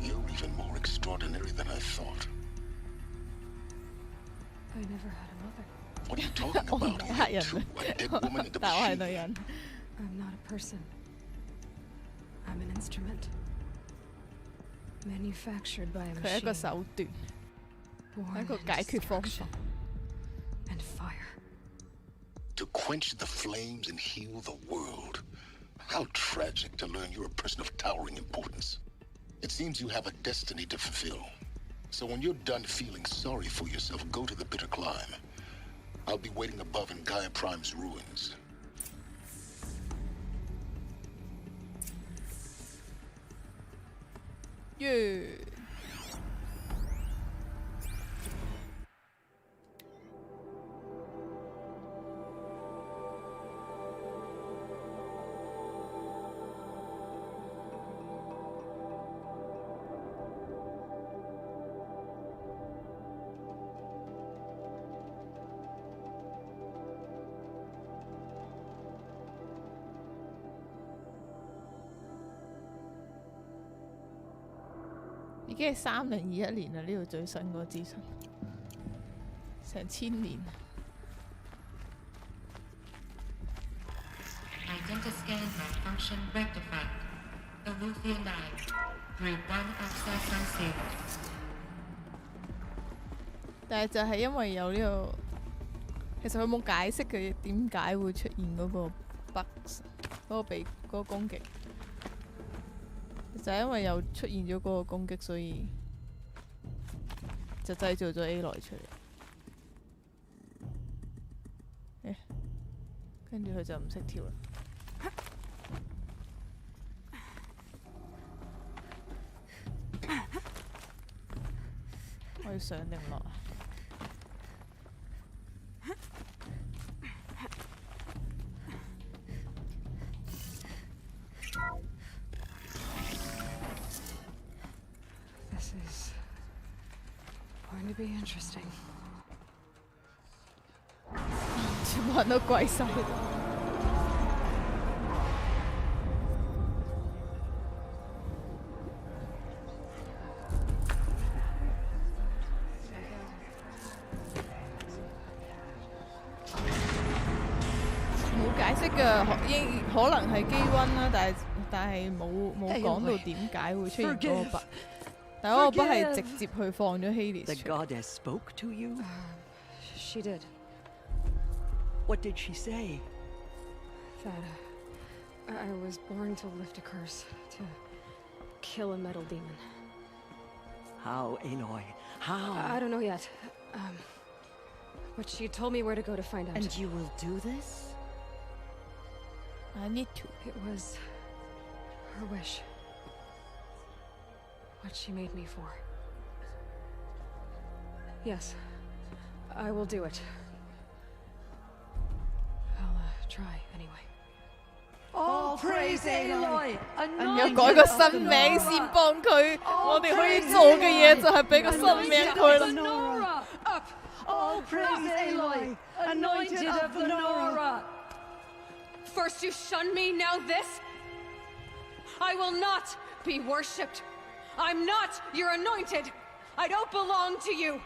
you're even more extraordinary than I thought. I never had a mother. What are you talking about? You two, a dead woman in the machine. I'm not a person. I'm an instrument. Manufactured by a 佢係一個 machine. 手段， Born 一個 in 解決方 destruction 法。 and fire. To quench the flames and heal the world. How tragic to learn you're a person of towering importance. It seems you have a destiny to fulfill. So when you're done feeling sorry for yourself, go to the bitter climb. I'll be waiting above in Gaia Prime's ruins. Yeah.已經係3021年啦，呢度最新個資訊，成1000年。Identiscan malfunction rectified. Alufia 9. Group 1 access unstable. 但係就係因為有呢個，其實佢冇解釋佢點解會出現嗰個 bug， 嗰個攻擊。就係因為又出現咗嗰個攻擊，所以就製造咗 Aloy 出嚟。跟住佢就唔識跳啦。我要上定落啊？ This is going to be interesting. 全部人都跪晒。冇解釋嘅，可能係機溫啦，但係冇講到點解會出現嗰個 bug。但係嗰個 bug 係直接去放咗 Hades 出嚟。 The goddess spoke to you? She did. What did she say? That I was born to lift a curse, to kill a metal demon. How, Aloy? How? I don't know yet. But she told me where to go to find out. And you will do this? I need to. It was her wish. What she made me for. Yes, I will do it. I'll try anyway. All praise Aloy! 人有改個新名先幫佢，我哋可以做嘅嘢就係俾個新名佢啦。 All praise Aloy, anointed of the Nora! First you shun me, now this? I will not be worshipped. I'm not your anointed. I don't belong to you.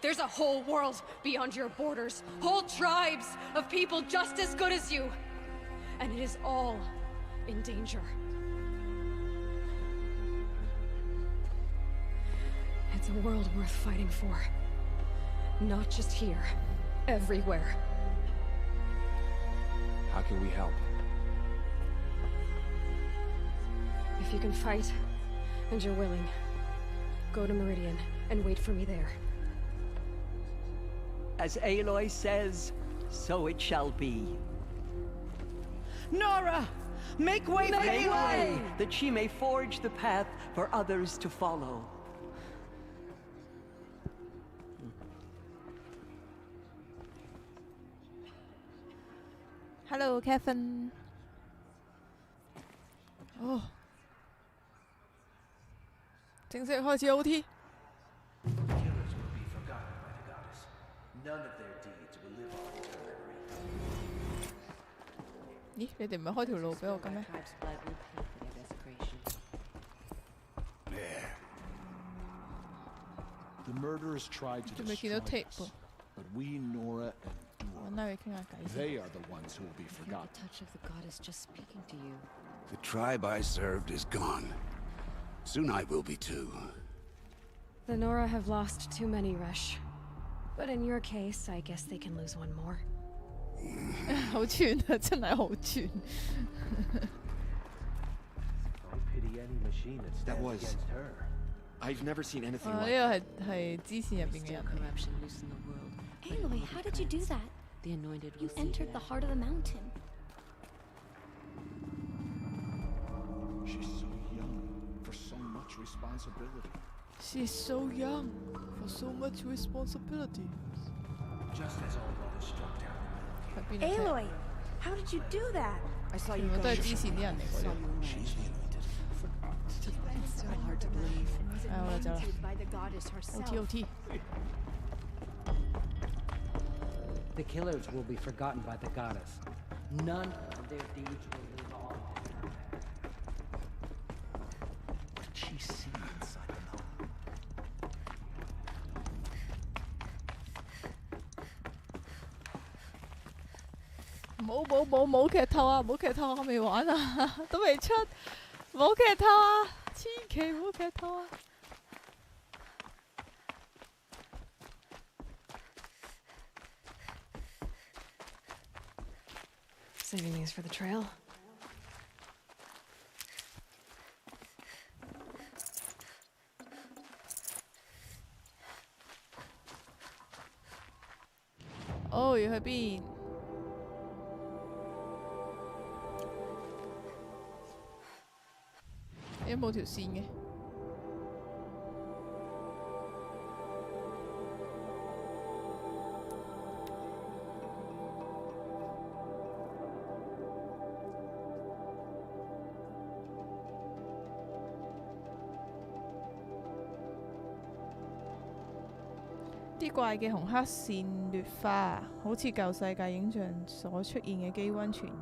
There's a whole world beyond your borders, whole tribes of people just as good as you. And it is all in danger. It's a world worth fighting for. Not just here, everywhere. How can we help? If you can fight, and you're willing, go to Meridian and wait for me there. As Aloy says, so it shall be. Nora! Make way for Make Aloy! way, that she may forge the path for others to follow. Hello, Kevin。哦，正式開始 OT。咦？你哋唔係開條路俾我嘅咩？ The murderers tried to 仲未見到 destroy tape us, 喎。 but we, Nora, and 揾拉你傾下偈先。 they are the ones who will be Feel forgotten. the touch of the goddess just speaking to you. The tribe I served is gone. Soon I will be too. The Nora have lost too many, Resh. But in your case, I guess they can lose one more. 好串啊！真係好串。 Pity any machine that That stands was- against her. I've never seen anything 啊！呢 like 個係支線入邊嘅人。 corruption loose in the world. Aloy, how did you do that? The anointed You will see entered the that. heart of the mountain. She's so young for so much responsibility. She's so young for so much responsibility. Just as all others struck down the 喺邊度聽？ Aloy, how did you do that? I saw 全 you 部 go 都係之前啲人嚟嗰啲。 It's so hard to believe. 唉，我就走啦。 By the goddess herself. OT OT。 The killers will be forgotten by the goddess. None of their deeds will live on. What did she see inside the mountain? 冇劇透啊！冇劇透啊！我未玩啊，都未出，冇劇透啊！千祈唔好劇透啊！ Saving these for the trail. Oh, 要去邊？點解冇條線嘅？啲怪嘅紅黑線劣化，好似舊世界影像所出現嘅基溫傳染。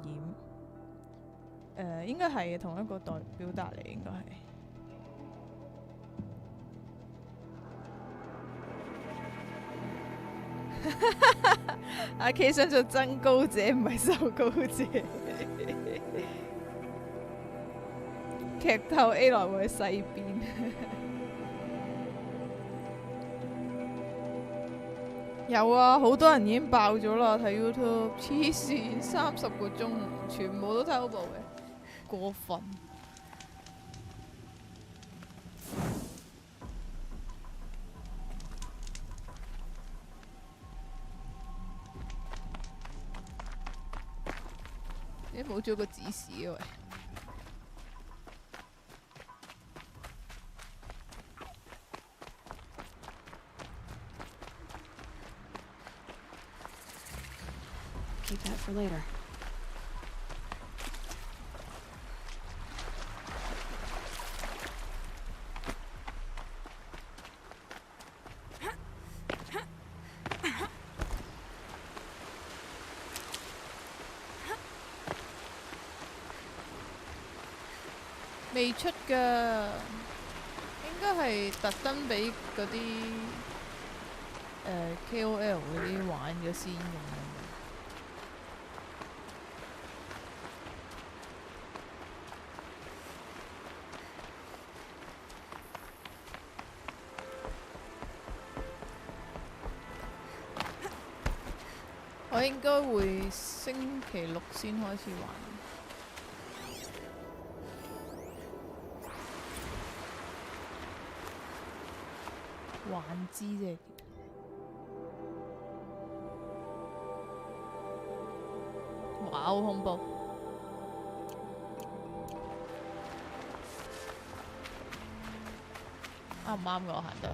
應該係同一個表達嚟，應該係。阿 K 想做增高者，唔係受高者。劇透 A 來會喺西邊。有啊，好多人已經爆咗啦，睇 YouTube， 黐線，30個鐘，全部都睇好部嘅，過分。你冇咗個指示嘅喂。Keep that for later.未出㗎，應該係特登俾嗰啲KOL 嗰啲玩咗先咁樣。我應該會星期六先開始玩。幻之啫。哇！好恐怖。啱唔啱我行得？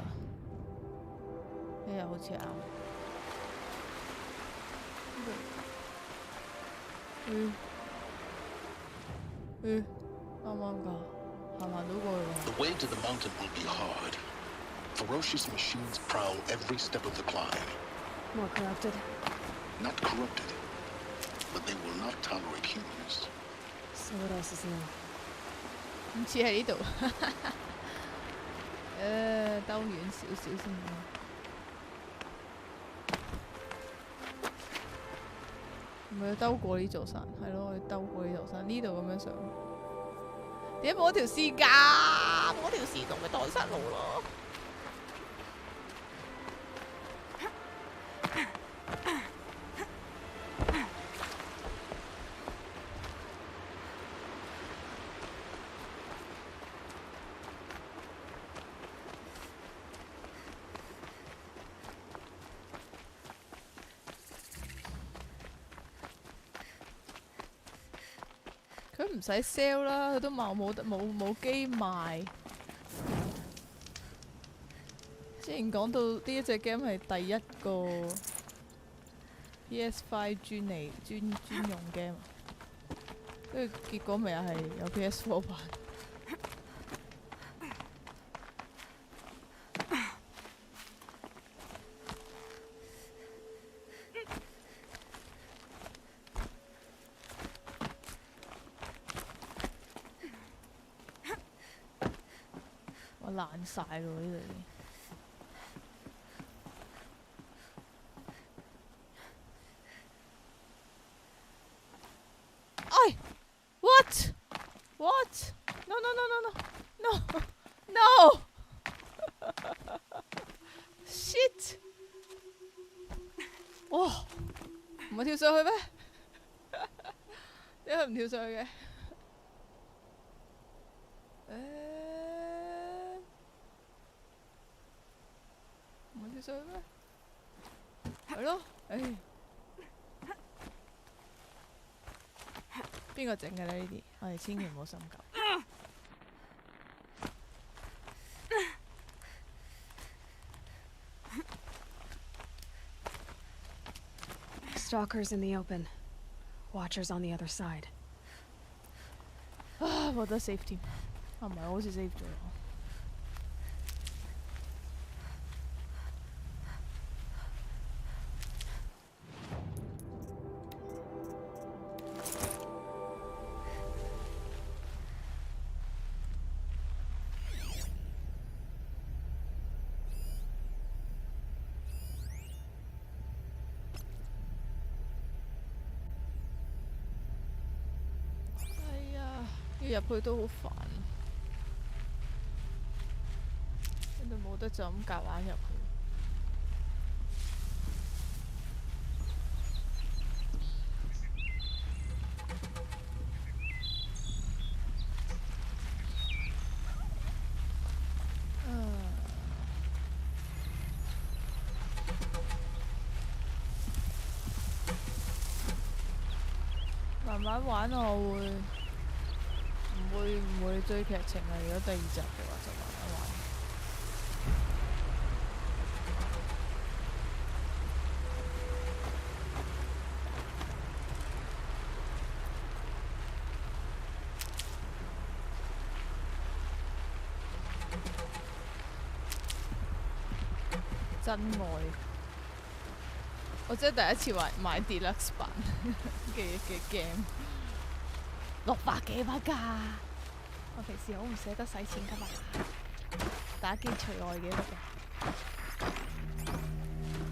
呢又好似啱。啱啱㗎，行到過去喎。The way to the mountain will be hard. Ferocious machines prowl every step of the climb. More corrupted? Not corrupted, but they will not tolerate humans. So what else is new? 唔似喺呢度。兜遠少少先。唔係要兜過呢座山，係咯，我要兜過呢座山，呢度咁樣上。點解冇條線㗎？冇條線同咪蕩失路咯。佢唔使 sell 啦，佢都冇機賣。之前講到呢一隻 game 係第一個 PS5 專用 game， 跟住結果咪又係有 PS4 版。爛晒咯呢度。哎 ，what what no no no no no no no shit！ 哇，唔係跳上去咩？點解唔跳上去嘅？跳上去咩？係咯，唉，邊個整嘅咧？呢啲我哋千祈唔好深究。Stalkers in the open, watchers on the other side. 啊，冇得 save 添，啊唔係，我好似 save 咗。要入去都好煩，跟住冇得就咁夾硬入去。慢慢玩我會。唔會追劇情啊！如果第二集嘅話就慢慢玩。真愛，我真係第一次買 Deluxe 版嘅 game， 600幾蚊㗎。我平時好唔捨得使錢㗎嘛，打機除外嘅得嘅，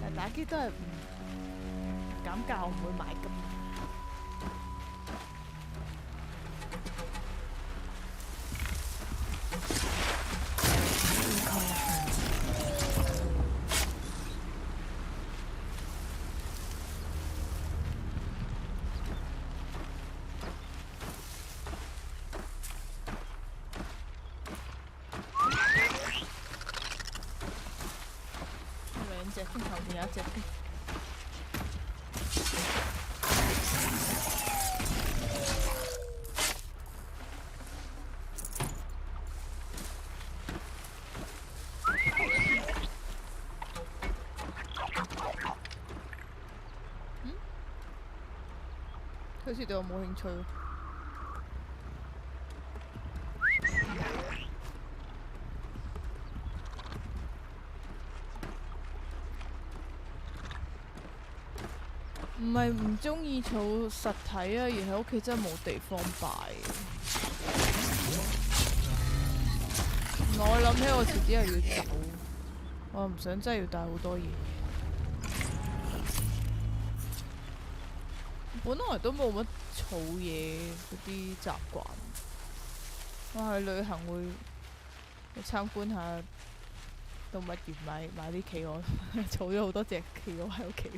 但係打機都係唔減價，我唔會買㗎嘛。邊有一隻嘅。佢好似對我冇興趣喎。唔係唔中意儲實體啊，而係屋企真係冇地方擺。我諗起我遲啲係要走，我唔想真係要帶好多嘢。本來都冇乜儲嘢嗰啲習慣，我去旅行會去參觀下動物園買啲企鵝，儲咗好多隻企鵝喺屋企。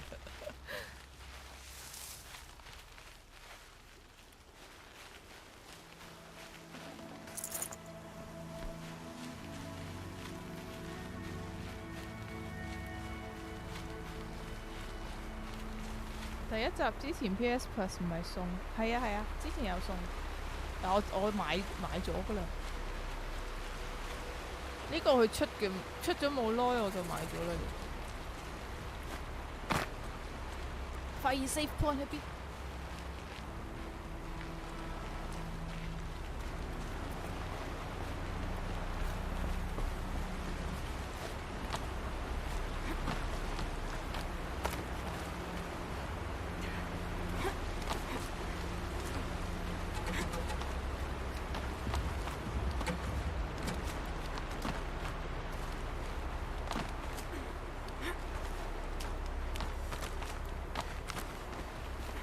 第一集之前 PS Plus 唔係送，係啊，之前有送，但我買咗㗎啦。呢個佢出咗冇耐我就買咗啦。發現 save point 喺邊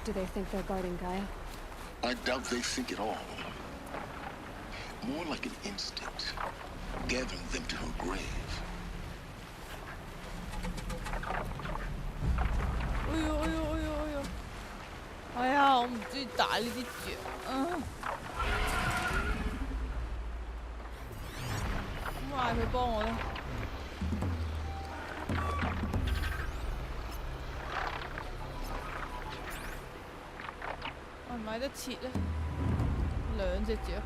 ？Do they think they're guarding Gaia? I doubt they think at all. More like an instinct, gathering them to her grave. 哎呦！哎呀，我唔中意打呢啲雀啊！咁嗌佢幫我啦。買得切咧，兩隻雀。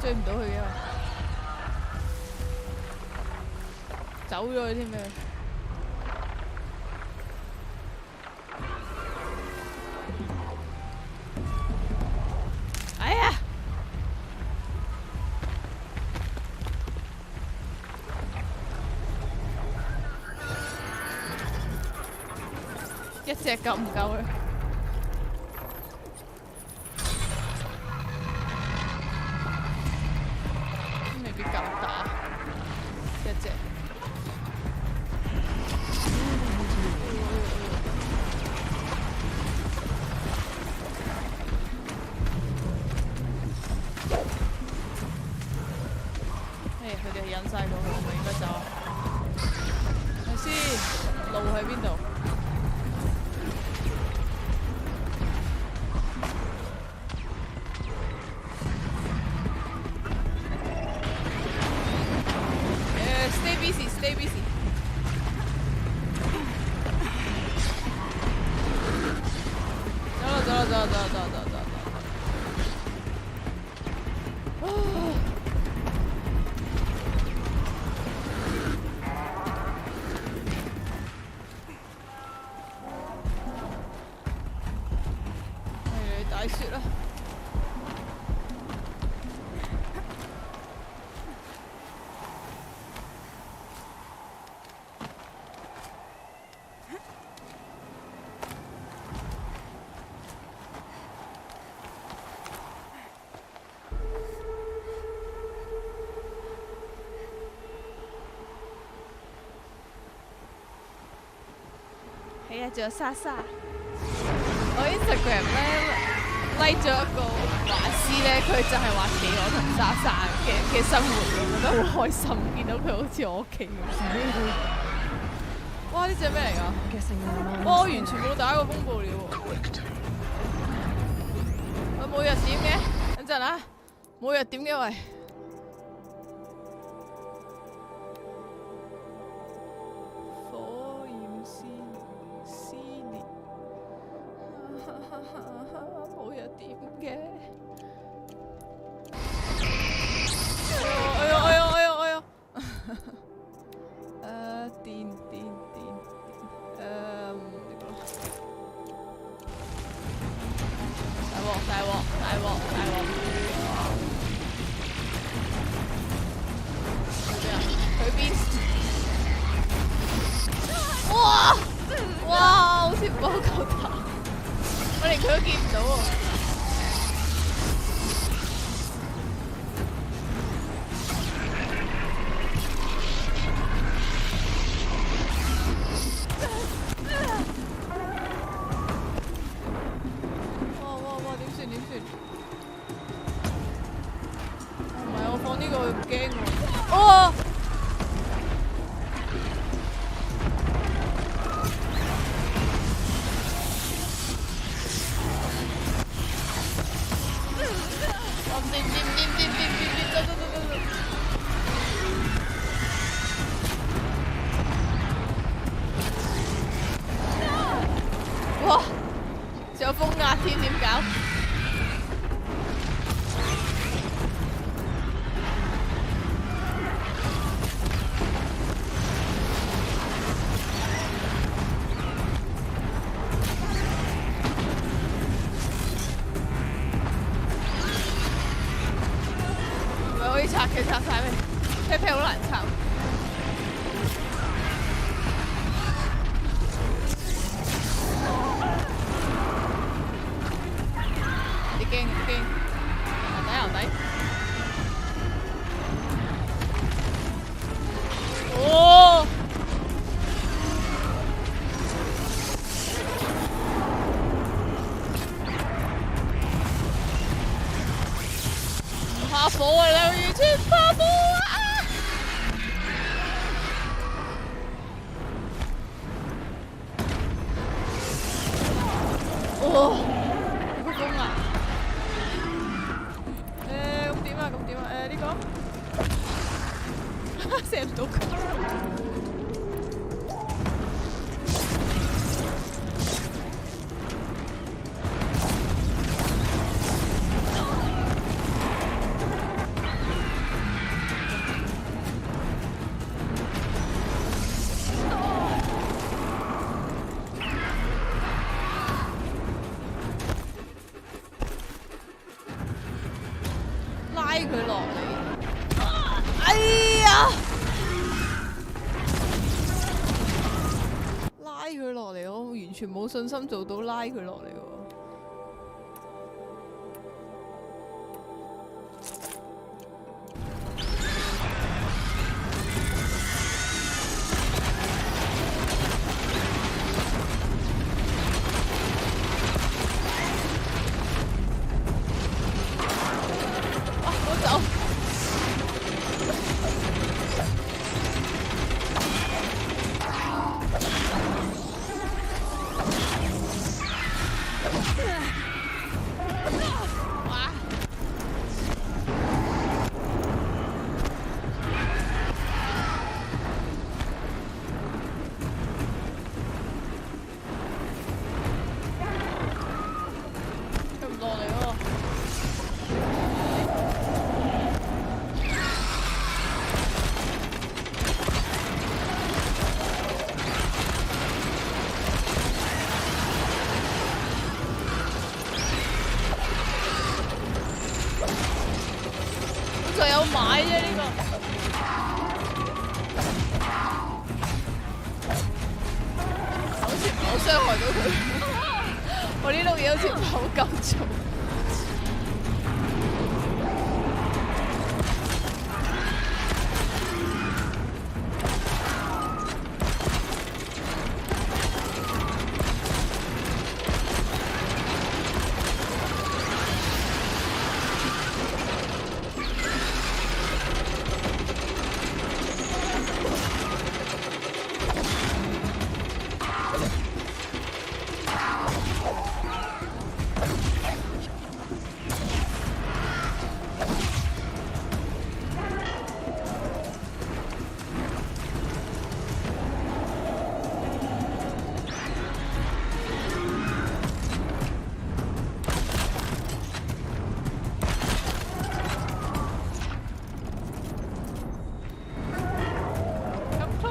追唔到佢嘅。走咗佢添嘅。哎呀！一隻夠唔夠佢？未必夠打一隻。佢哋引晒過去，我咪應該走啊？睇先，路喺邊度？stay busy，stay busy。走。大雪啦！係啊，仲有莎莎。我 Instagram 咧。拉咗一個畫師咧，佢就係畫企鵝同莎莎嘅生活，我覺得好開心，見到佢好似我屋企咁。哇！呢隻咩嚟㗎？哇！我完全冇打過風暴鳥喎。我冇弱點嘅，等陣啊！冇弱點嘅喂。火焰撕裂，冇弱點嘅。哎呦！電，大鑊！佢邊？哇！好似唔係好夠打，我連佢都見唔到喎。點算？唔係我放呢個佢唔驚喎。哦！哇！仲有風壓添，點搞？佢拆晒咩？屁屁好難拆。你驚？牛底。哦！唔怕火啊！你完全唔怕火啊！哦，好風啊！咁點啊？呢個射唔到佢。拉佢落嚟，哎呀！拉佢落嚟，我完全冇信心做到拉佢落嚟喎。仲有買啫呢個，好似唔係好傷害到佢。我呢碌嘢好似唔係好夠重。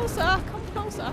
closer, come closer.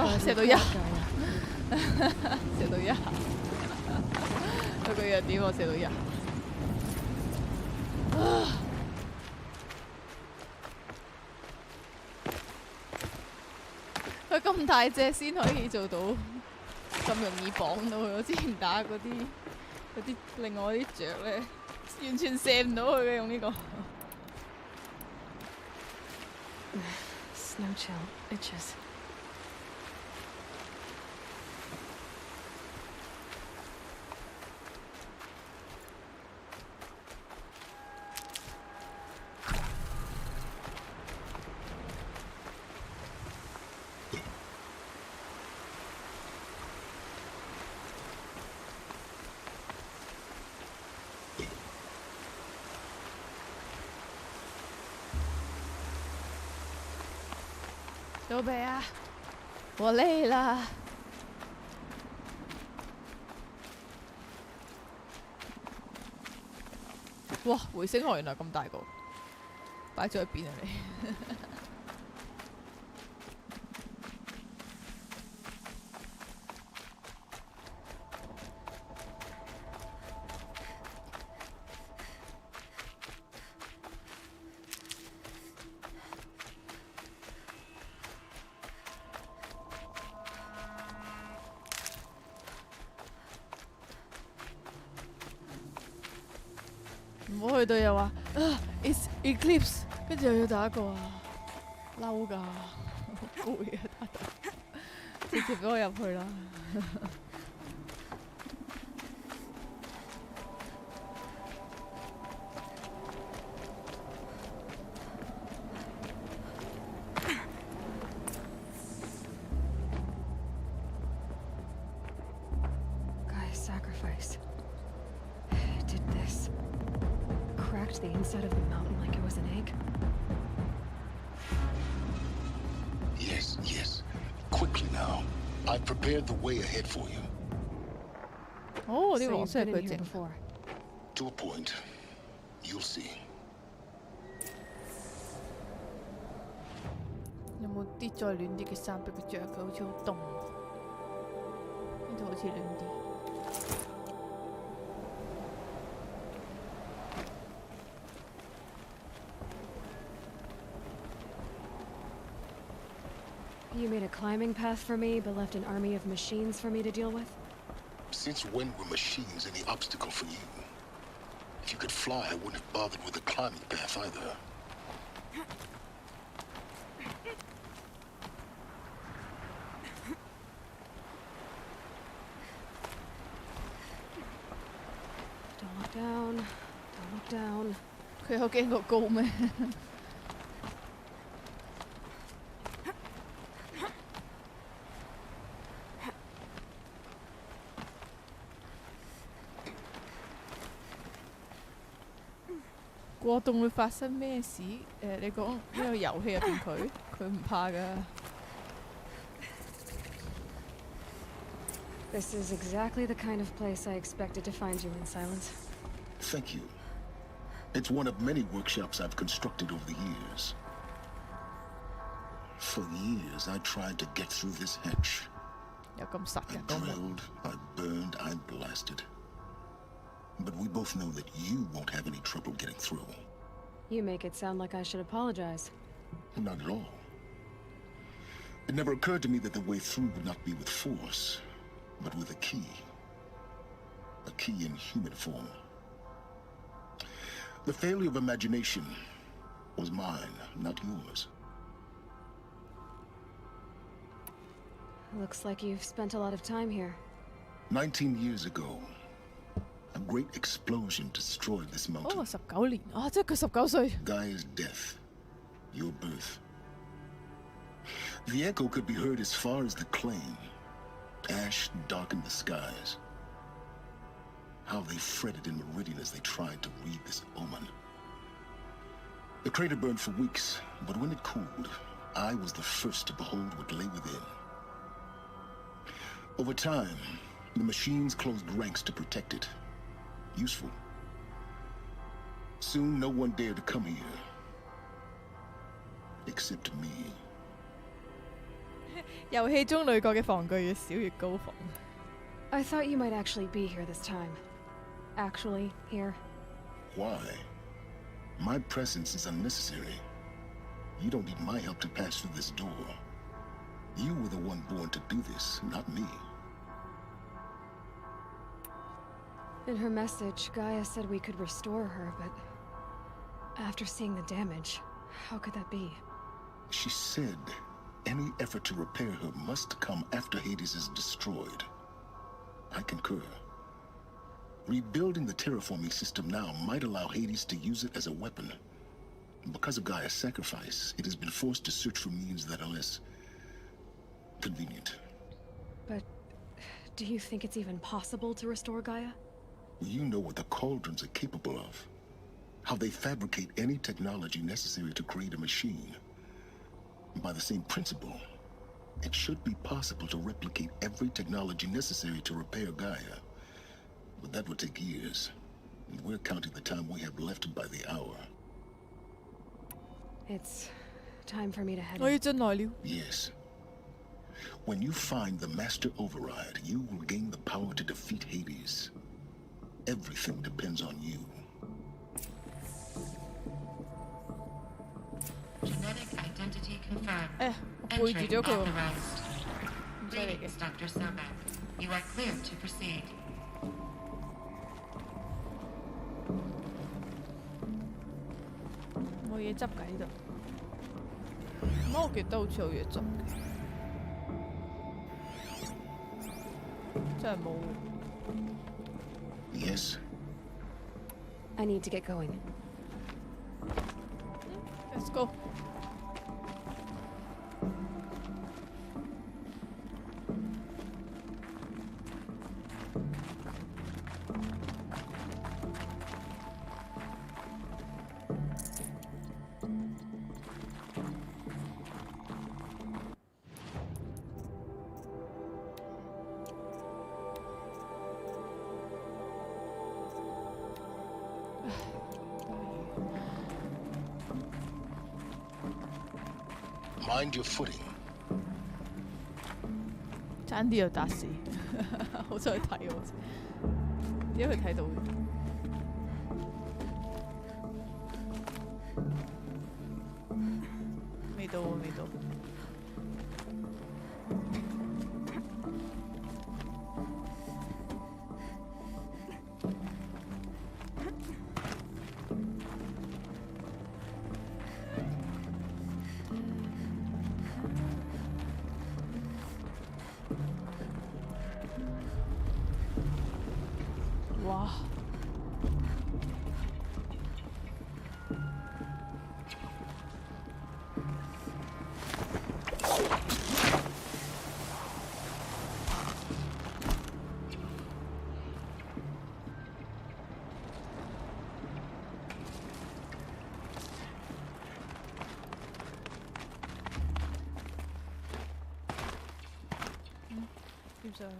Oh, 射到一，射到一，佢個弱點我射到一。佢咁大隻先可以做到咁容易綁到佢。我之前打嗰啲另外啲雀咧，完全射唔到佢嘅用呢個。Snow chill itches. Đâu bé à? 我累了。哇！回聲河原來咁大個，擺咗喺邊啊你？唔好去到又話it's eclipse， 跟住又要打個嬲㗎，好攰啊打到，直接俾我入去啦。Guy's sacrifice. It did this. Cracked the inside of the mountain like it was an egg. Yes, yes. Quickly now. I've prepared the way ahead for you. Oh, So 啲黃 you've 色係 been 佢 in here 整。 before. To a point. You'll see. 有冇啲再暖啲嘅衫俾佢着？佢好似好凍。呢度好似暖啲。You made a climbing path for me, but left an army of machines for me to deal with? Since when were machines any obstacle for you? If you could fly, I wouldn't have bothered with a climbing path either. Don't look down. Don't look down. 佢有驚過高咩？過凍會發生咩事？你講呢個遊戲入邊佢唔怕㗎。This is exactly the kind of place I expected to find you in, Silence. Thank you. It's one of many workshops I've constructed over the years. For years, I tried to get through this hatch. 有咁實嘅 I drilled, I burned, I blasted. But we both know that you won't have any trouble getting through. You make it sound like I should apologize. Not at all. It never occurred to me that the way through would not be with force, but with a key. A key in human form. The failure of imagination was mine, not yours. Looks like you've spent a lot of time here. 19 years ago, a great explosion destroyed this mountain. 哦，19年啊，即係佢19歲。 Gaia's death, your birth. The echo could be heard as far as the claim. Ash darkened the skies. How they fretted in meridian as they tried to read this omen. The crater burned for weeks, but when it cooled, I was the first to behold what lay within. Over time, the machines closed ranks to protect it. Useful. Soon, no one dared to come here. Except me. 遊戲中女角嘅防具越少越高防。I thought you might actually be here this time. Actually, here. Why? My presence is unnecessary. You don't need my help to pass through this door. You were the one born to do this, not me. In her message, Gaia said we could restore her, but after seeing the damage, how could that be? She said any effort to repair her must come after Hades is destroyed. I concur. Rebuilding the terraforming system now might allow Hades to use it as a weapon. Because of Gaia's sacrifice, it has been forced to search for means that are less convenient. But do you think it's even possible to restore Gaia? You know what the cauldrons are capable of. How they fabricate any technology necessary to create a machine. By the same principle, it should be possible to replicate every technology necessary to repair Gaia. But that would take years. And we're counting the time we have left by the hour. It's time for me to head 我要 in. 進來了。 Yes. When you find the Master Override, you will gain the power to defeat Hades. Everything depends on you. Genetic identity confirmed. 哎呀，我背 Entry 住咗佢喎。 authorized. 唔犀利嘅。 Greetings, Dr. Sobek. You are clear to proceed. 冇嘢執㗎呢度。乜我記得好似有嘢執嘅，真係冇。 Yes? I need to get going. Let's go. Mind your footing. 爭啲又打死，好想去睇喎，點解佢睇到嘅？未到喎，未到。哇！點上去？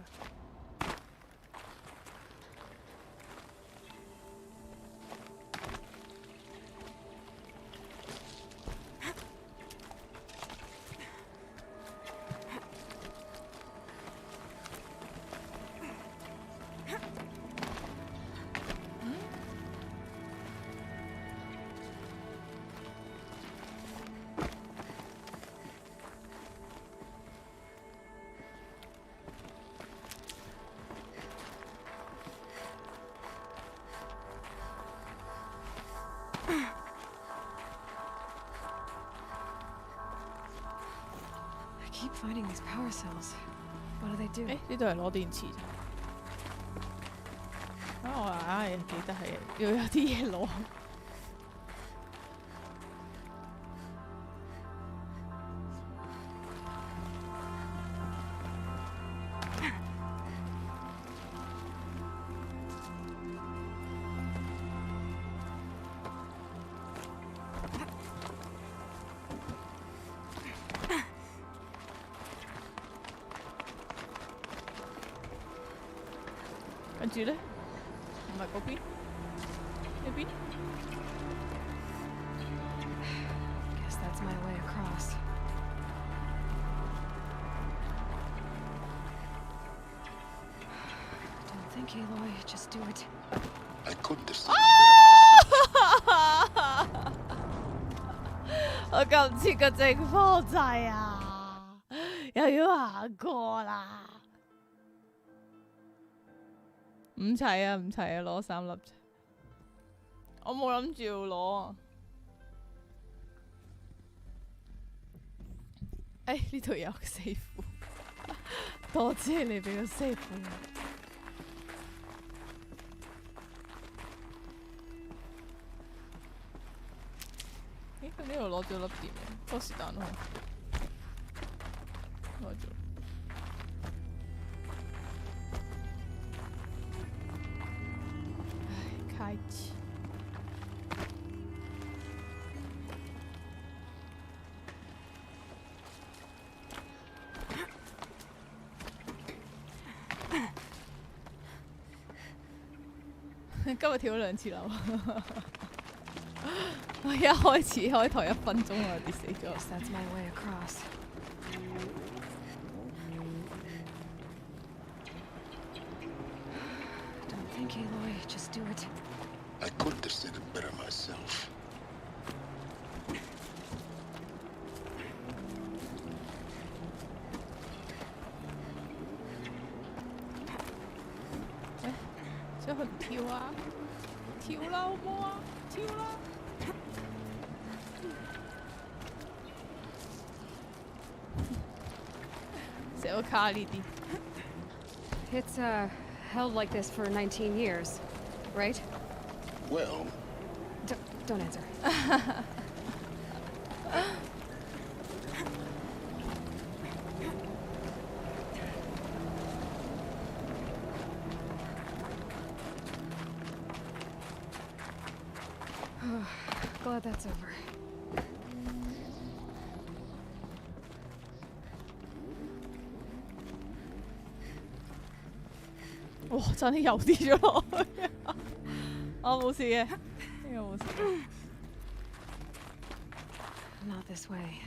finding these power cells. What do they do? 呢度係攞電池。我記得係要有啲嘢攞。跟住咧，唔係嗰邊，呢邊。Guess that's my way across. Don't think, Aloy. Just do it. I couldn't have said 我救唔切個正方掣啊！又要行過啦。唔齊啊，唔齊啊，攞3粒啫。我冇諗住要攞啊。呢度有個死符，多謝你俾個死符。咁呢度攞咗粒電，不過是但咯，攞咗。開啟。今日跳咗2次樓。我一開始開台1分鐘我就跌死咗。That's my way across. Don't think, Aloy. Just do it. I couldn't have said it better myself. Eh, 所以佢唔跳啊！跳啦，好冇啊！跳啦！成個卡呢啲。It's held like this for 19 years, right? Well, don't answer. Glad that's over. 哇！真係又跌咗落去。我冇事嘅，呢個冇事。Not this way.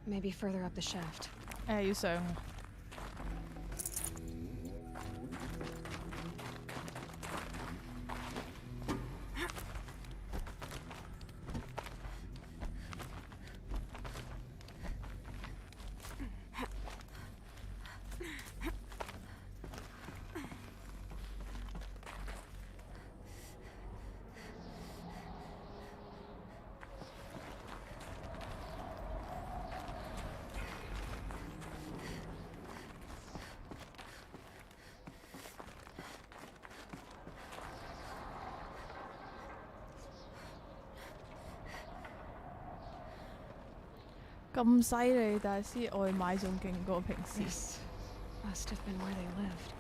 Maybe further up the shaft. 要上。咁犀利，大師外賣仲勁過平時。This must have been where they lived.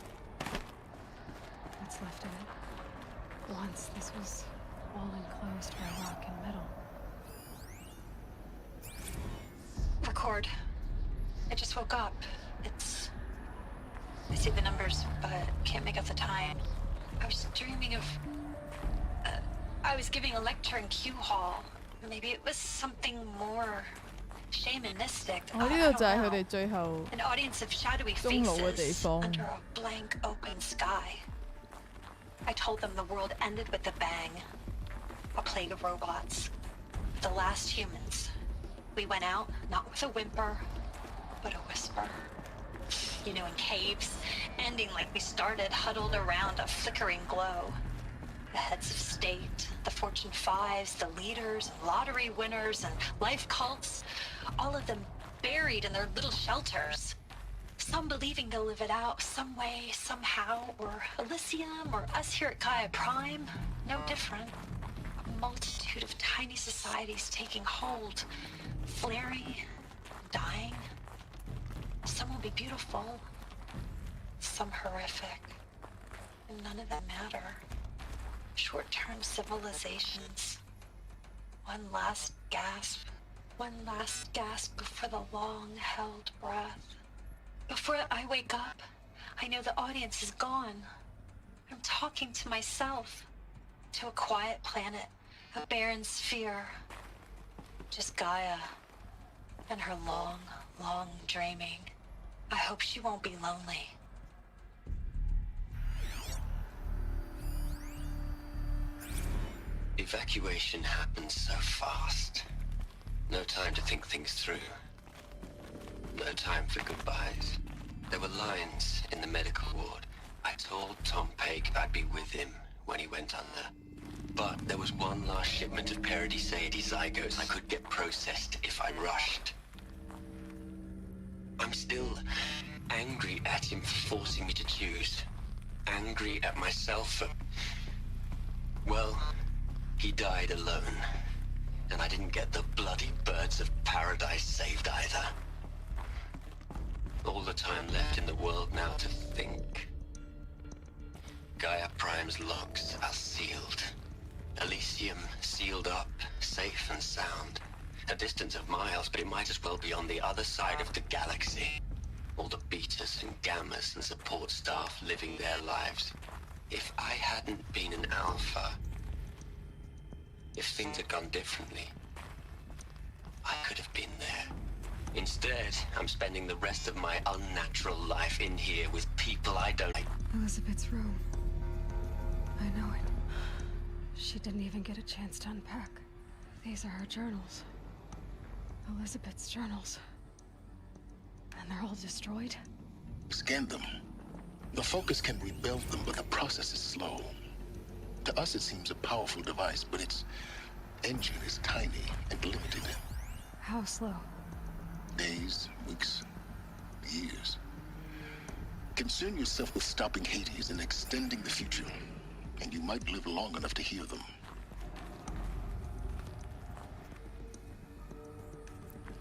What's left of it? Once this was all enclosed by rock and metal. Record. I just woke up. I see the numbers, but can't make out the time. I was dreaming of... I was giving a lecture in Q Hall. Maybe it was something more shamanistic. 呢度就係佢哋最後 An audience of shadowy 中路嘅地 faces 方。 under a blank open sky. I told them the world ended with a bang. A plague of robots. The last humans. We went out, not with a whimper, but a whisper. You know, in caves, ending like we started, huddled around a flickering glow. The heads of state, the Fortune 5s, the leaders, lottery winners, and life cults, all of them buried in their little shelters. Some believing they'll live it out some way, somehow, or Elysium, or us here at Gaia Prime. No different. A multitude of tiny societies taking hold, flaring, dying. Some will be beautiful, some horrific, and none of them matter. Short-term civilizations. One last gasp before the long-held breath. Before I wake up, I know the audience is gone. I'm talking to myself, to a quiet planet, a barren sphere. Just Gaia and her long, long dreaming. I hope she won't be lonely. Evacuation happened so fast. No time to think things through. No time for goodbyes. There were lines in the medical ward. I told Tom Pake I'd be with him when he went under. But there was one last shipment of Paradiseidae zygotes I could get processed if I rushed. I'm still angry at him for forcing me to choose. Angry at myself for... Well, he died alone. And I didn't get the bloody birds of paradise saved either. All the time left in the world now to think. Gaia Prime's logs are sealed. Elysium sealed up, safe and sound. A distance of miles, but it might as well be on the other side of the galaxy. All the betas and gammas and support staff living their lives. If I hadn't been an alpha, if things had gone differently, I could have been there. Instead, I'm spending the rest of my unnatural life in here with people I don't like. Elizabeth's room. I know it. She didn't even get a chance to unpack. These are her journals. Elizabeth's journals. And they're all destroyed? Scan them. The Focus can rebuild them, but the process is slow. To us, it seems a powerful device, but its engine is tiny and limited. How slow? Days, weeks, years. Concern yourself with stopping Hades and extending the future, and you might live long enough to hear them.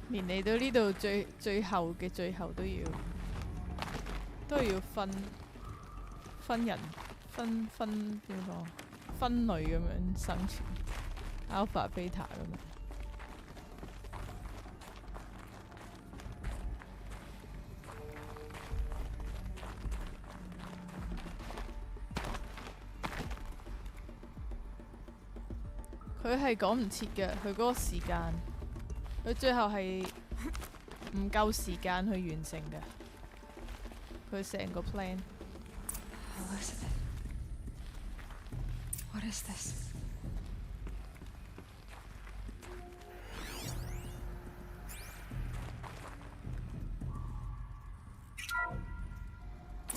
連嚟到呢度最後嘅最後都要分人點講分類咁樣生存 alpha beta 咁樣。佢係趕唔切嘅，佢嗰個時間，佢最後係唔夠時間去完成嘅，佢成個 plan。Elizabeth, what is this?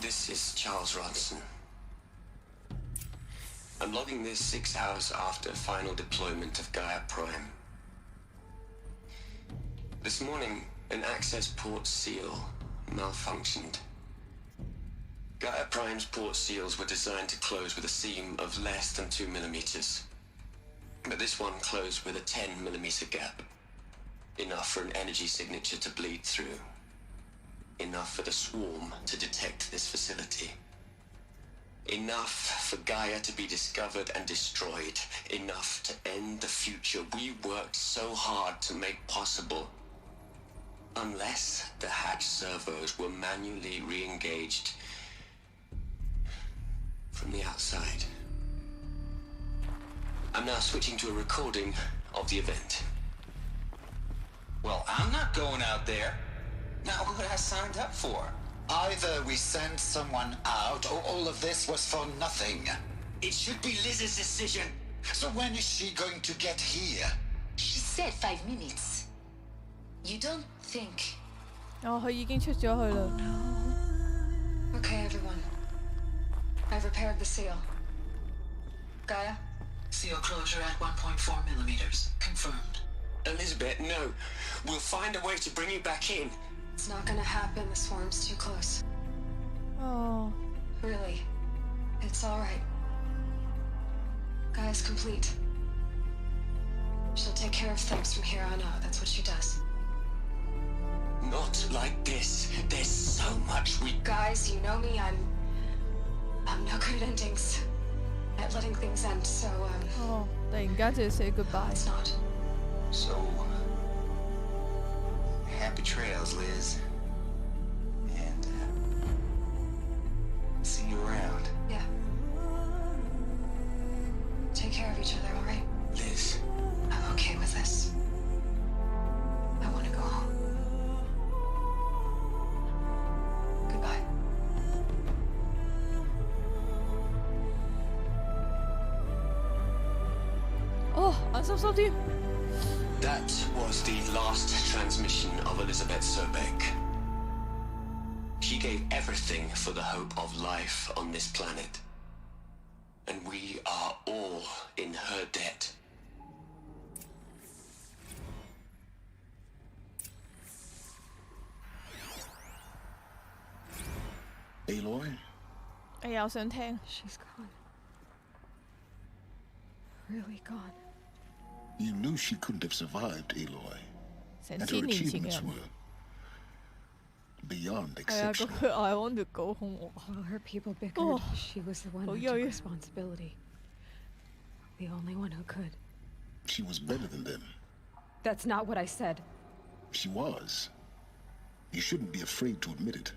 This is Charles Ronson. I'm logging this 6 hours after final deployment of Gaia Prime. This morning, an access port seal malfunctioned. Gaia Prime's port seals were designed to close with a seam of less than 2 millimeters. But this one closed with a 10 millimeter gap. Enough for an energy signature to bleed through. Enough for the swarm to detect this facility. Enough for Gaia to be discovered and destroyed. Enough to end the future we worked so hard to make possible. Unless the hatch servos were manually re-engaged from the outside. I'm now switching to a recording of the event. Well, I'm not going out there. Not what I signed up for. Either we send someone out, or all of this was for nothing. It should be Liz's decision. So when is she going to get here? She said 5 minutes. You don't think... 哦，佢已經出咗去啦。Okay, everyone. I've repaired the seal. Gaia? Seal closure at 1.4 millimeters. Confirmed. Elizabeth, no. We'll find a way to bring you back in. It's not gonna happen. The swarm's too close. Oh. Really. It's alright. Gaia's complete. She'll take care of things from here on out. That's what she does. Not like this. There's so much we... Guys, you know me. I'm no good at endings. At letting things end, so, Oh, 突然間就要 say goodbye. It's not. So, happy trails, Liz. And, see you around. Yeah. Take care of each other, alright? Liz. I'm okay with this. I want to go home. Goodbye. Oh, 眼濕濕添。 That was the last transmission of Elizabeth Sobeck. She gave everything for the hope of life on this planet. And we are all in her debt. Aloy? 哎呀，我想聽。 She's gone. Really gone. You knew she couldn't have survived, Aloy. 成 And 千 her 年前嘅 achievements 人。 were beyond 係啊，個 exceptional. I want to go home。 While her people bickered, Oh. she was the one Oh, who yeah, took yeah. responsibility. The only one who could. She was better than them. That's not what I said. She was. You shouldn't be afraid to admit it.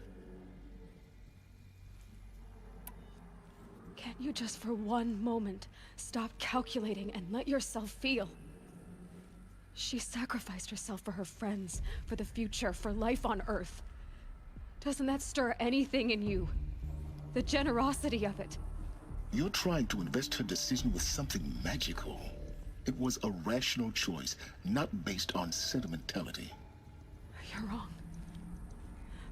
Can't you just for one moment stop calculating and let yourself feel? She sacrificed herself for her friends, for the future, for life on Earth. Doesn't that stir anything in you? The generosity of it. You're trying to invest her decision with something magical. It was a rational choice, not based on sentimentality. You're wrong.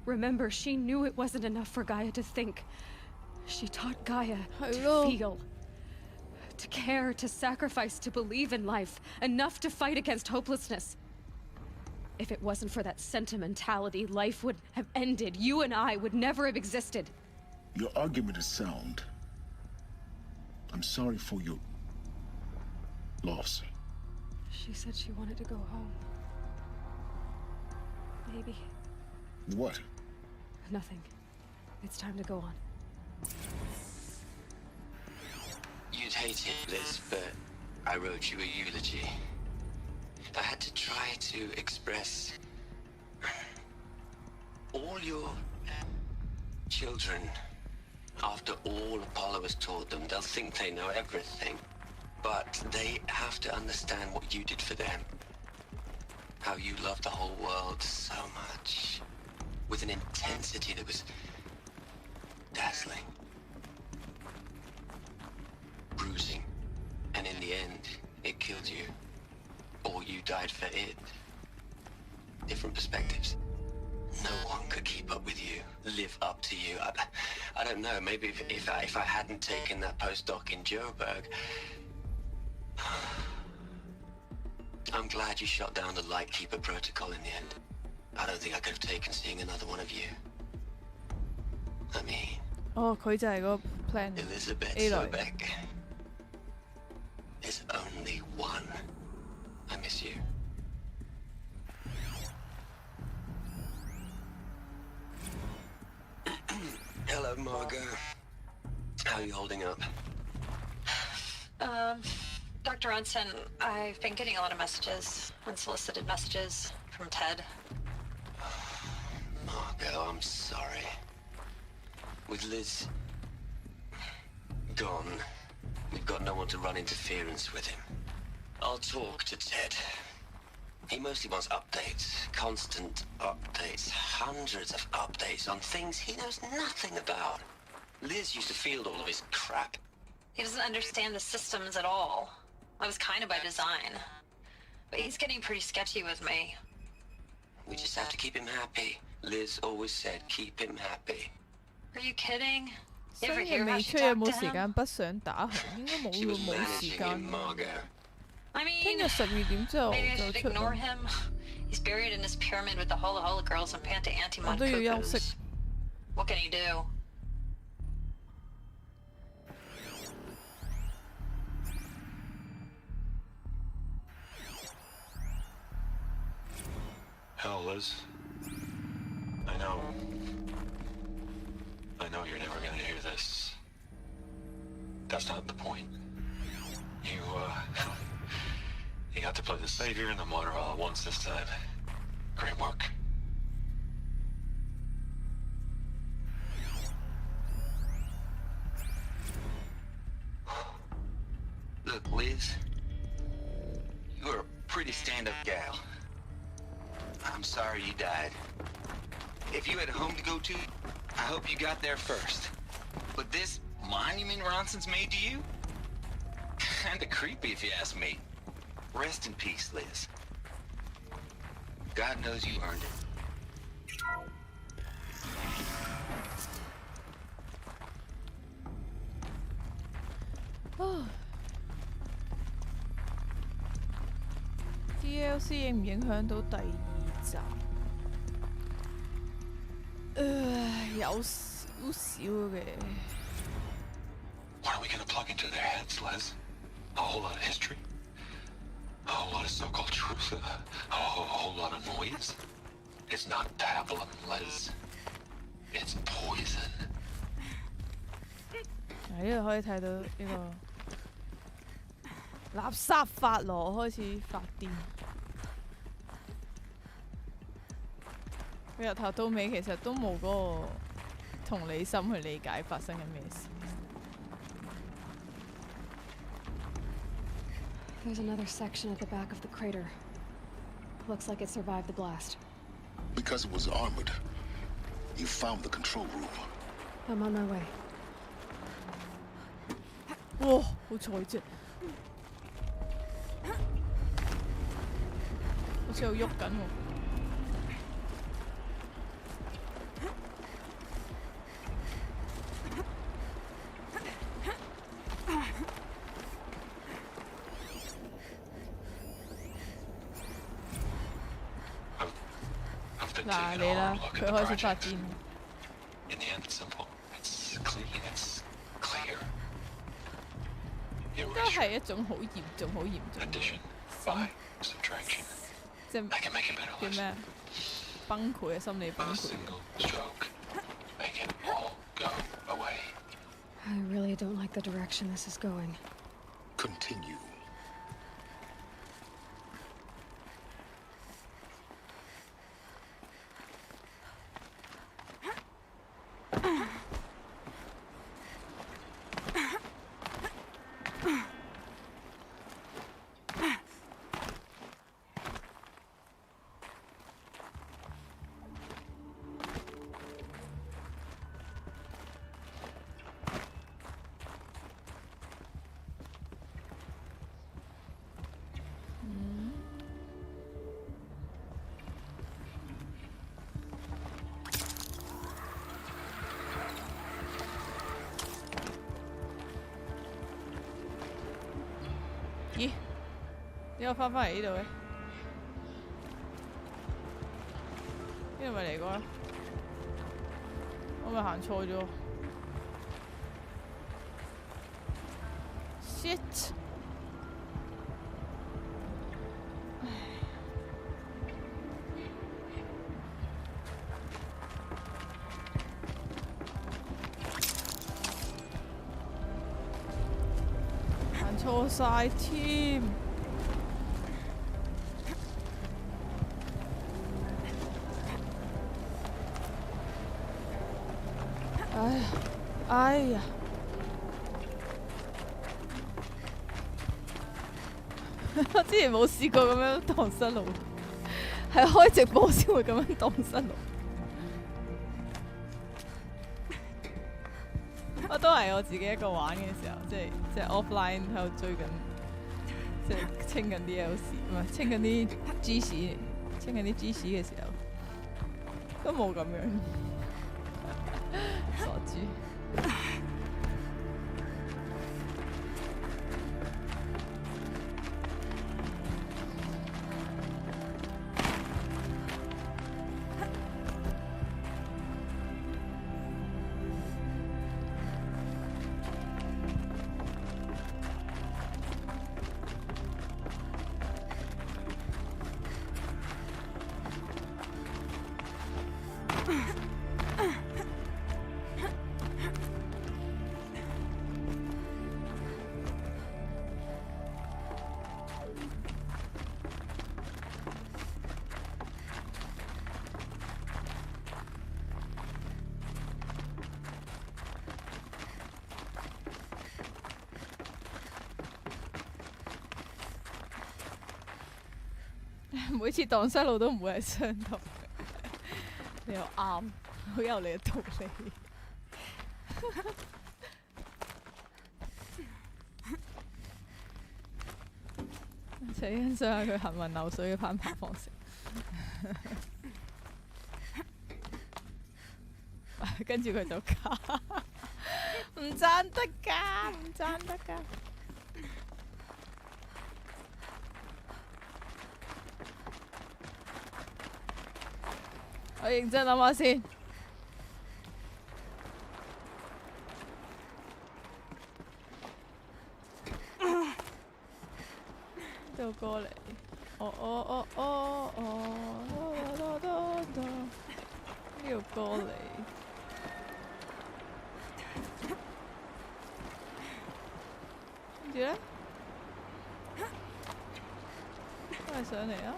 Remember, she knew it wasn't enough for Gaia to think. She taught Gaia to feel. To care, to sacrifice, to believe in life. Enough to fight against hopelessness. If it wasn't for that sentimentality, life would have ended. You and I would never have existed. Your argument is sound. I'm sorry for your loss. She said she wanted to go home. Maybe. What? Nothing. It's time to go on. You'd hate it, Liz, but I wrote you a eulogy. I had to try to express all your children. After all Apollo has taught them, they'll think they know everything. But they have to understand what you did for them. How you loved the whole world so much. With an intensity that was dazzling. Bruising. And in the end, it killed you. Or you died for it. Different perspectives. No one could keep up with you, live up to you. I don't know, maybe if I hadn't taken that postdoc in Joburg... I'm glad you shot down the Lightkeeper protocol in the end. I don't think I could have taken seeing another one of you. I mean... 哦，佢就係個 plan。 Elizabeth Aloy Sobeck. There's only one. I miss you. Hello, Margot. How are you holding up? Dr. Ronson, I've been getting a lot of messages, unsolicited messages from Ted. Margot, I'm sorry. With Liz gone, we've got no one to run interference with him. I'll talk to Ted. He mostly wants updates, constant updates, hundreds of updates on things he knows nothing about. Liz used to field all of his crap. He doesn't understand the systems at all. That was kind of by design. But he's getting pretty sketchy with me. We just have to keep him happy. Liz always said, keep him happy. Are you kidding? You 新 ever 嘅 hear how 未 she 出，有 talked 冇 to 時 him? 間不想打佢？應該冇 She was 冇時 managing him, 間。 Margot. I mean, 聽日12點之後 maybe I 就 should 出 ignore 咯。 him. He's buried in his pyramid with the Hola Hola girls and Panta Antimon 我都要休 cuckoos. 息。 What can he do? Hell, Liz. I know you're never gonna hear this. That's not the point. You got to play the savior and the martyr all at once this time. Great work. Look, Liz. You're a pretty stand-up gal. I'm sorry you died. If you had a home to go to, I hope you got there first. But this monument Ronson's made to you? Kinda creepy if you ask me. Rest in peace, Liz. God knows you earned it. DLC 影唔影響到第2集？有少少嘅。 What are we gonna plug into their heads, Liz? A whole lot of history? A whole lot of so-called truth? A whole lot of noise? It's not tabulum, Liz. It's poison. 呢度可以睇到呢個垃圾法羅開始發癲。佢由頭到尾其實都冇嗰個同理心去理解發生緊咩事。 There's another section at the back of the crater. Looks like it survived the blast. Because it was armored, you found the control room. I'm on my way. 哇！好彩啫，好似有喐緊喎。 嗱你啦，佢開始發癲。 In the end, it's simple. It's clean. It's clear. 應該係一種好嚴重、好嚴重嘅 Addition, by subtraction. 即係 I can make it better, 叫 Liz. 咩？崩潰嘅心理崩 A 潰。 single stroke. Make it all go away. I really don't like the direction this is going. Continue.咦？點解翻返嚟呢度嘅？呢度咪嚟過啦？我咪行錯咗 ？Shit！ 行錯晒添。哎呀，哎呀！我之前冇試過咁樣蕩失路，係開直播先會咁樣蕩失路。我都係我自己一個玩嘅時候，即係 offline 喺度追緊，即係清緊啲 DLC，唔係清緊啲 G 士，清緊啲 G 士嘅時候，都冇咁樣，傻豬。每次蕩失路都唔會係相同嘅，你又啱，好有你嘅道理。請欣賞下佢行雲流水嘅攀爬方式。跟住佢就卡，唔爭得㗎，唔爭得㗎。我認真諗下先。就過嚟，呢度過嚟。跟住咧，都係上嚟啊！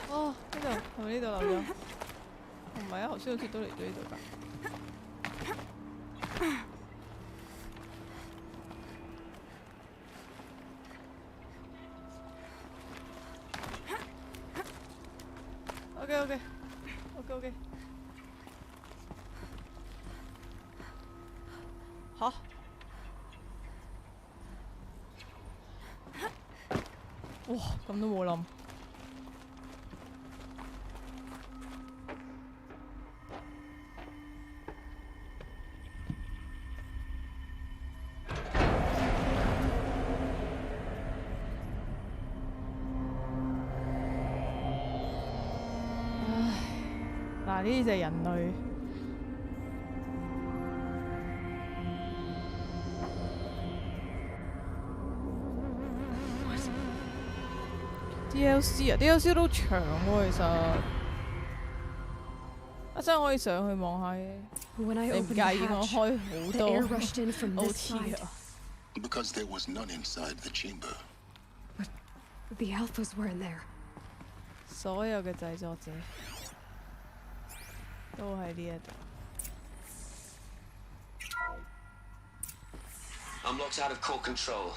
哦，呢度係咪呢度漏咗？唔係啊，頭先好似都嚟咗呢度㗎。OK。吓？哇！咁都冇冧。嗱，呢啲就係人類。DLC 啊 ，DLC 都長喎，其實。啊，真係可以上去望下嘅。你唔介意我開好多 OT 啊？Because there was none inside the chamber. But the alphas were in there. 所有嘅製作者都喺呢一度。I'm locked out of core control.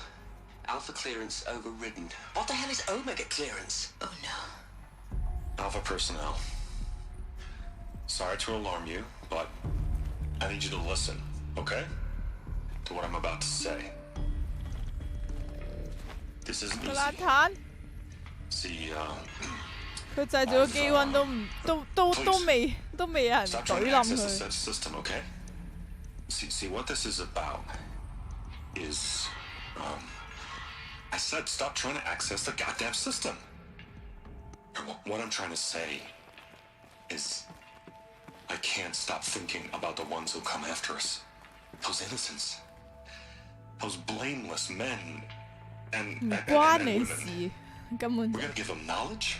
Alpha clearance overridden. What the hell is Omega clearance? Oh no. Alpha personnel. Sorry to alarm you, but I need you to listen, okay? To what I'm about to say. This isn't easy. See, 佢製造嘅機温都未有人懟冧佢。System, okay? See what this is about is, I said stop trying to access the goddamn system. What I'm trying to say is I can't stop thinking about the ones who come after us. Those innocents. Those blameless men and women. We're gonna give them knowledge?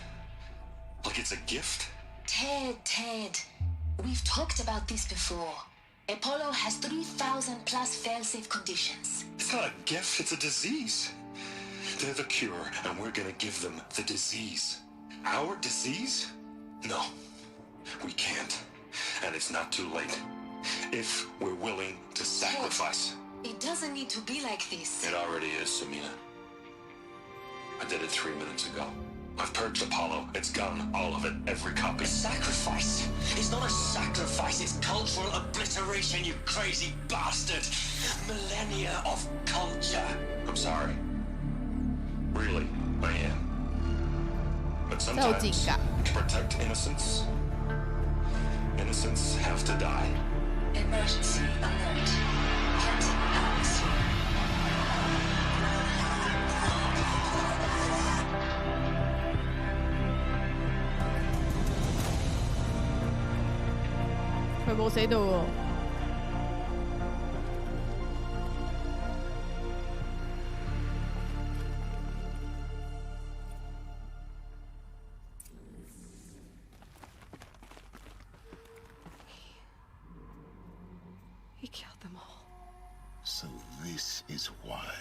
Like it's a gift? Ted. We've talked about this before. Apollo has 3,000 plus fail-safe conditions. It's not a gift, it's a disease. They're the cure, and we're gonna give them the disease. Our disease? No, we can't. And it's not too late. If we're willing to sacrifice. It doesn't need to be like this. It already is, Samina. I did it 3 minutes ago. I've purged Apollo. It's gone. All of it. Every copy. A sacrifice? It's not a sacrifice. It's cultural obliteration, you crazy bastard. Millennia of culture. I'm sorry. Really, I am. But sometimes, to protect innocence, innocents have to die. Emergency alert. Hunting atmosphere.佢冇死到喎。killed them all. So this is why.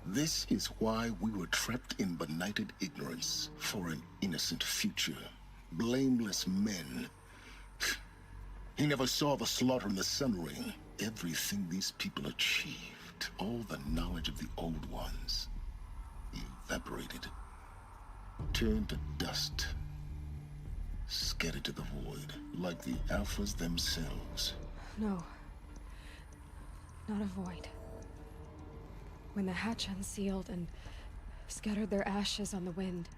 This is why we were trapped in benighted ignorance for an innocent future. Blameless men. He never saw the slaughter in the Sun Ring. Everything these people achieved, all the knowledge of the old ones, evaporated, turned to dust, scattered to the void, like the Alphas themselves. No. Not a void. When the hatch unsealed and scattered their ashes on the wind,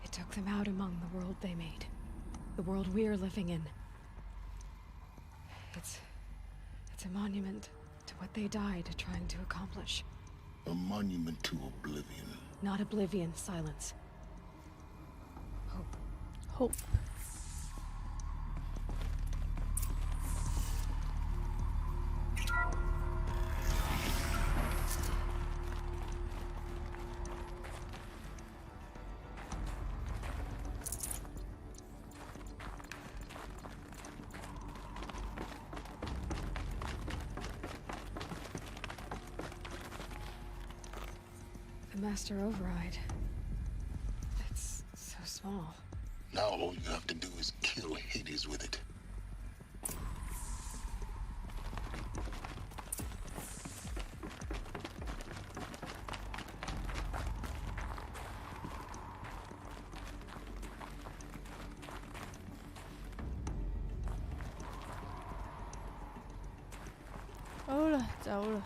it took them out among the world they made. The world we're living in. It's a monument to what they died trying to accomplish. A monument to oblivion. Not oblivion, silence. Hope. Hope. The Master Override. It's so small. Now all you have to do is kill Hades with it.好啦，走啦。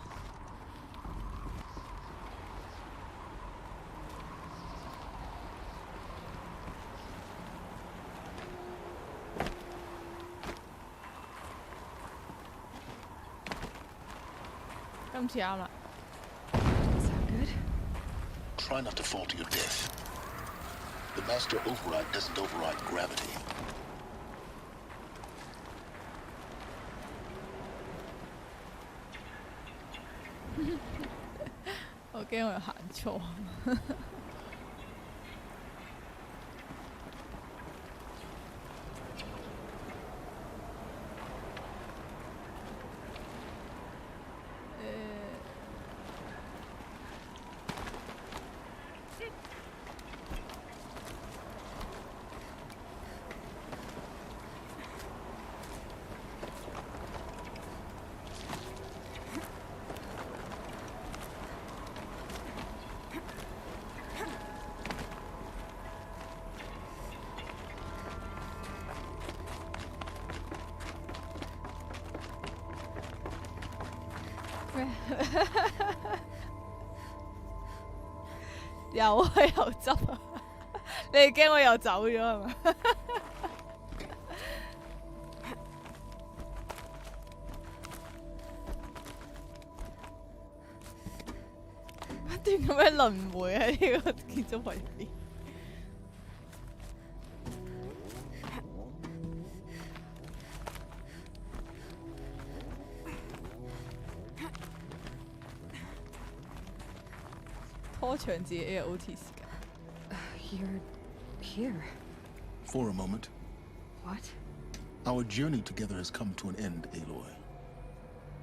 今次啱啦。Try not to fall to your death. The Master Override doesn't override gravity. 我驚我行錯。又去又執啊！你哋驚我又走咗係嘛？不斷咁樣輪迴喺呢個建築物入邊。拖長自己嘅 OT 時間。You're here. For a moment. What? Our journey together has come to an end, Aloy.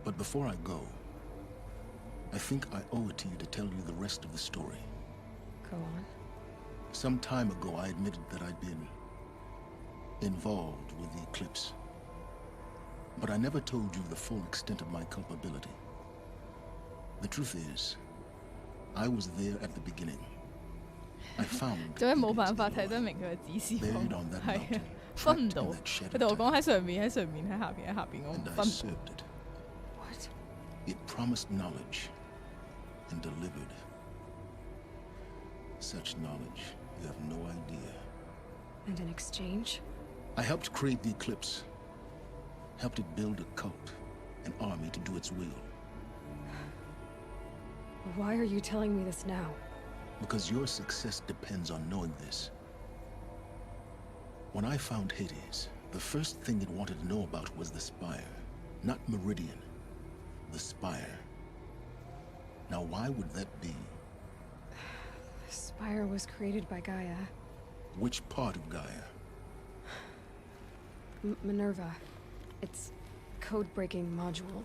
But before I go, I think I owe it to you to tell you the rest of the story. Go on. Some time ago, I admitted that I'd been involved with the eclipse. But I never told you the full extent of my culpability. The truth is, I was there at the beginning. I found 總係冇辦法睇得明佢嘅指示方，係啊，分唔到。佢同我講喺上面，喺上面，喺下邊，喺下邊，我唔分。What? It promised knowledge and delivered such knowledge you have no idea. And in exchange? I helped create the eclipse. Helped it build a cult, an army to do its will. Why are you telling me this now? Because your success depends on knowing this. When I found Hades, the first thing it wanted to know about was the Spire. Not Meridian. The Spire. Now why would that be? The Spire was created by Gaia. Which part of Gaia? Minerva. It's code-breaking module.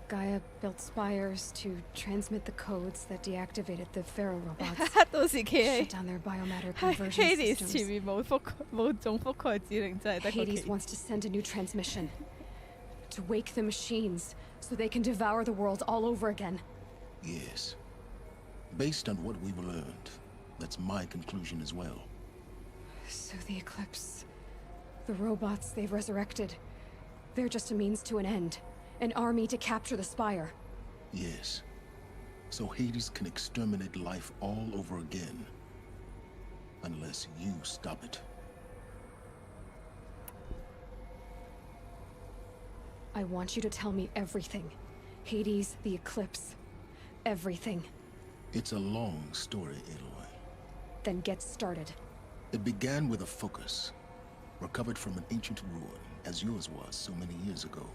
Gaia built spires to transmit the codes that deactivated the Pharaoh robots. 到時企喺 shut down their biomatter conversion Hades systems. 前面冇總覆蓋指令，真係得個 Hades 企。 wants to send a new transmission to wake the machines so they can devour the world all over again. Yes. Based on what we've learned, that's my conclusion as well. So the Eclipse, the robots they've resurrected, they're just a means to an end. An army to capture the spire. Yes. So Hades can exterminate life all over again. Unless you stop it. I want you to tell me everything. Hades, the Eclipse. Everything. It's a long story, Aloy. Then get started. It began with a focus, recovered from an ancient ruin, as yours was so many years ago.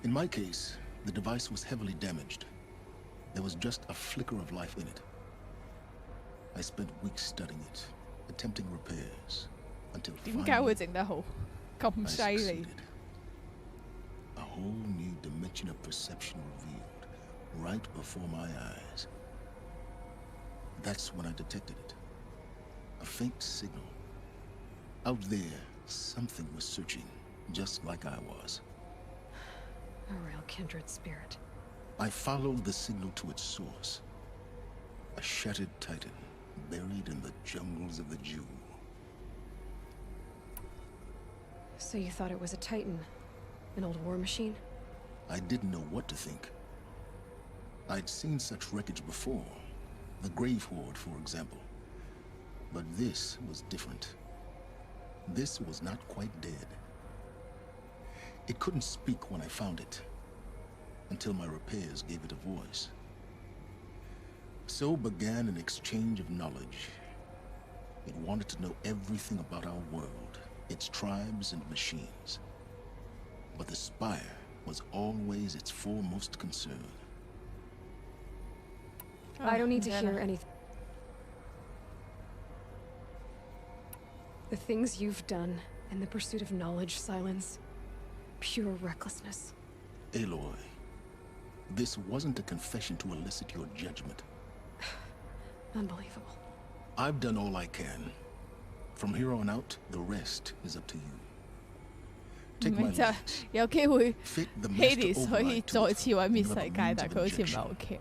In my case, the device was heavily damaged. There was just a flicker of life in it. I spent weeks studying it, attempting repairs, until 點解會整得好咁 I 犀利？ succeeded. A whole new dimension of perception revealed, right before my eyes. That's when I detected it. A faint signal. Out there, something was searching, just like I was. A real kindred spirit. I followed the signal to its source. A shattered titan, buried in the jungles of the Jew. So you thought it was a Titan? An old war machine? I didn't know what to think. I'd seen such wreckage before. The Grave Horde, for example. But this was different. This was not quite dead. It couldn't speak when I found it, until my repairs gave it a voice. So began an exchange of knowledge. It wanted to know everything about our world, its tribes and machines. But the Spire was always its foremost concern. I don't need to hear anything. The things you've done in the pursuit of knowledge, Silence. Pure recklessness. Aloy, this wasn't a confession to elicit your judgment. Unbelievable. I've done all I can. From here on out, the rest is up to you. Take my 明就 legs. 有機會 Fit the master Hades 可以 override to 再次毀滅 it. 世界，但係佢好似唔係好 care。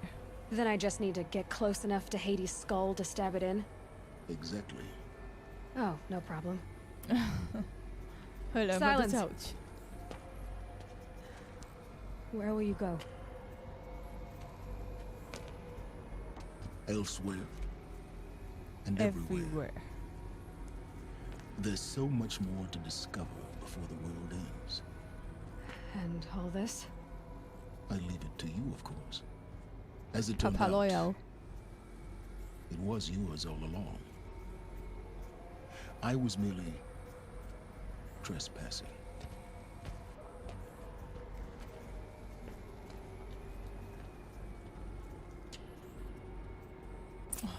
Then I just need to get close enough to Hades' skull to stab it in? Exactly. Oh, no problem. 佢兩個都真係好似。 Where will you go? Elsewhere. And everywhere. Everywhere. There's so much more to discover before the world ends. And all this? I leave it to you, of course. As it turned 拍拍 out, 籮柚。 it was yours all along. I was merely trespassing.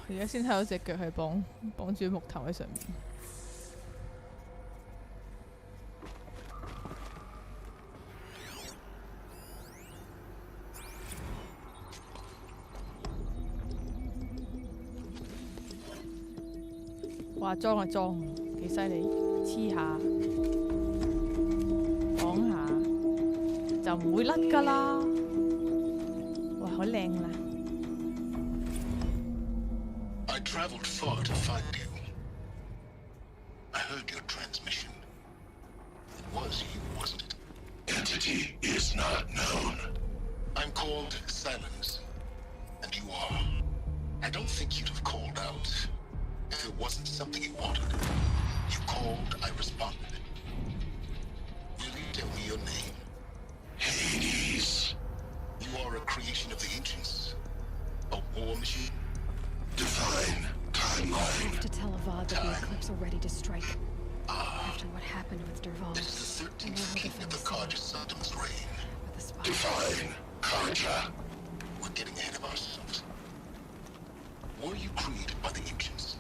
而家先睇到隻腳係綁住木頭喺上面。哇！裝啊裝，幾犀利！黐下，綁下，就唔會甩㗎啦。哇！好靚啦！ I traveled far to find you. I heard your transmission. It was you, wasn't it? Entity is not known. I'm called Silence, and you are. I don't think you'd have called out if it wasn't something you wanted. You called, I responded. Will you tell me your name? Hades. You are a creation of the ancients. A war machine. Divine timeline. To tell Avad that the Eclipse are ready to strike. After what happened with Dervahl. This is the 13th king of the Karja Saddam's reign. Divine Karja. We're getting ahead of ourselves. Were you created by the ancients?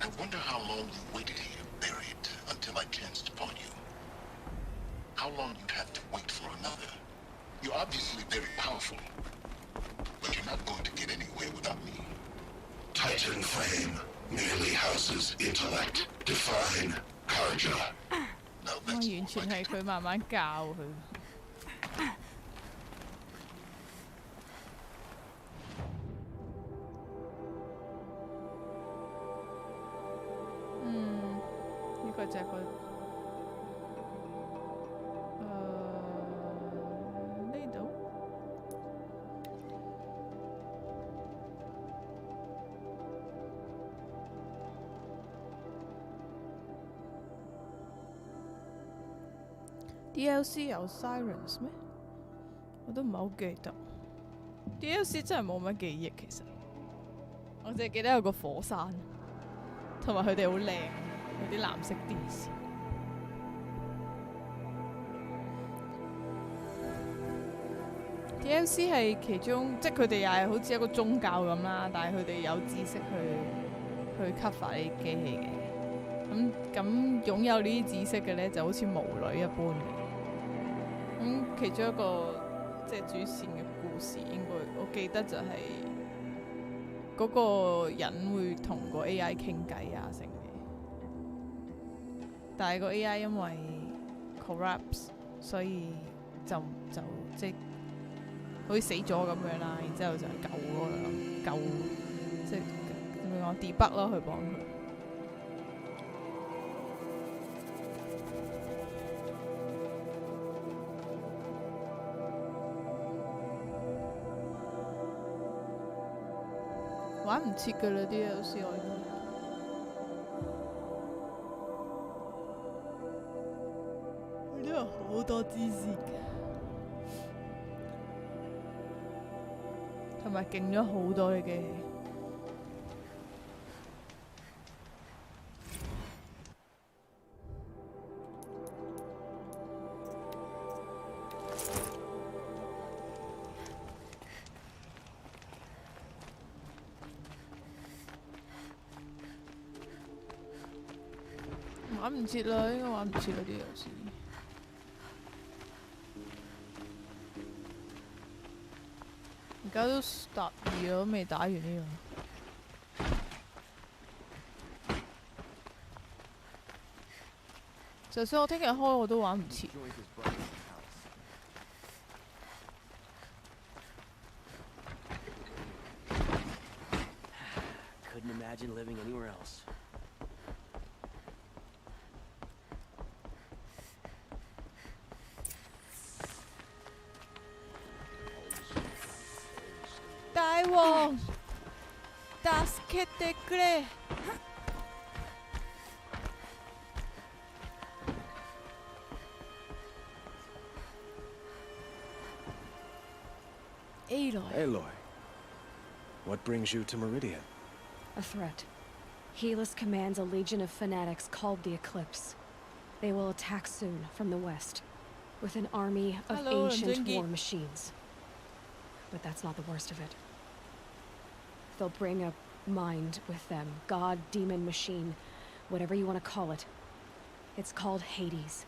I wonder how long you waited here, buried, until I chanced upon you. How long you'd have to wait for another. You're obviously very powerful, but you're not going to get anywhere without me. Titan flame merely houses intellect. Define Karja. 我完全係佢慢慢教佢。呢個就係個呢度。DLC 有 Sirens 咩？我都唔係好記得。DLC 真係冇乜記憶，其實我淨係記得有個火山，同埋佢哋好靚，有啲藍色電線。DLC 係其中，即係佢哋又係好似一個宗教咁啦，但係佢哋有知識去 cover 呢啲機器嘅。咁擁有呢啲知識嘅咧，就好似巫女一般嘅。其中一個即係主線嘅故事，應該我記得就係嗰個人會同個 AI 傾偈啊，成嘅。但係個 AI 因為 corrupts， 所以就即係好似死咗咁樣啦。然之後就救即係點樣講 debug 咯，去幫佢。玩唔切㗎啦啲有時我都有好多知識嘅，同埋勁咗好多嘅機器。玩唔切啦，應該玩唔切啦啲遊戲。而家都12咗，未打完呢樣。就算我聽日開，我都玩唔切。Couldn't imagine living anywhere else.大王，助けてくれ！Aloy, what brings you to Meridian? A threat. Helis commands a legion of fanatics called the Eclipse. They will attack soon from the west, with an army of ancient war machines. But that's not the worst of it. They'll bring a mind with them. God, demon, machine, whatever you want to call it. It's called Hades.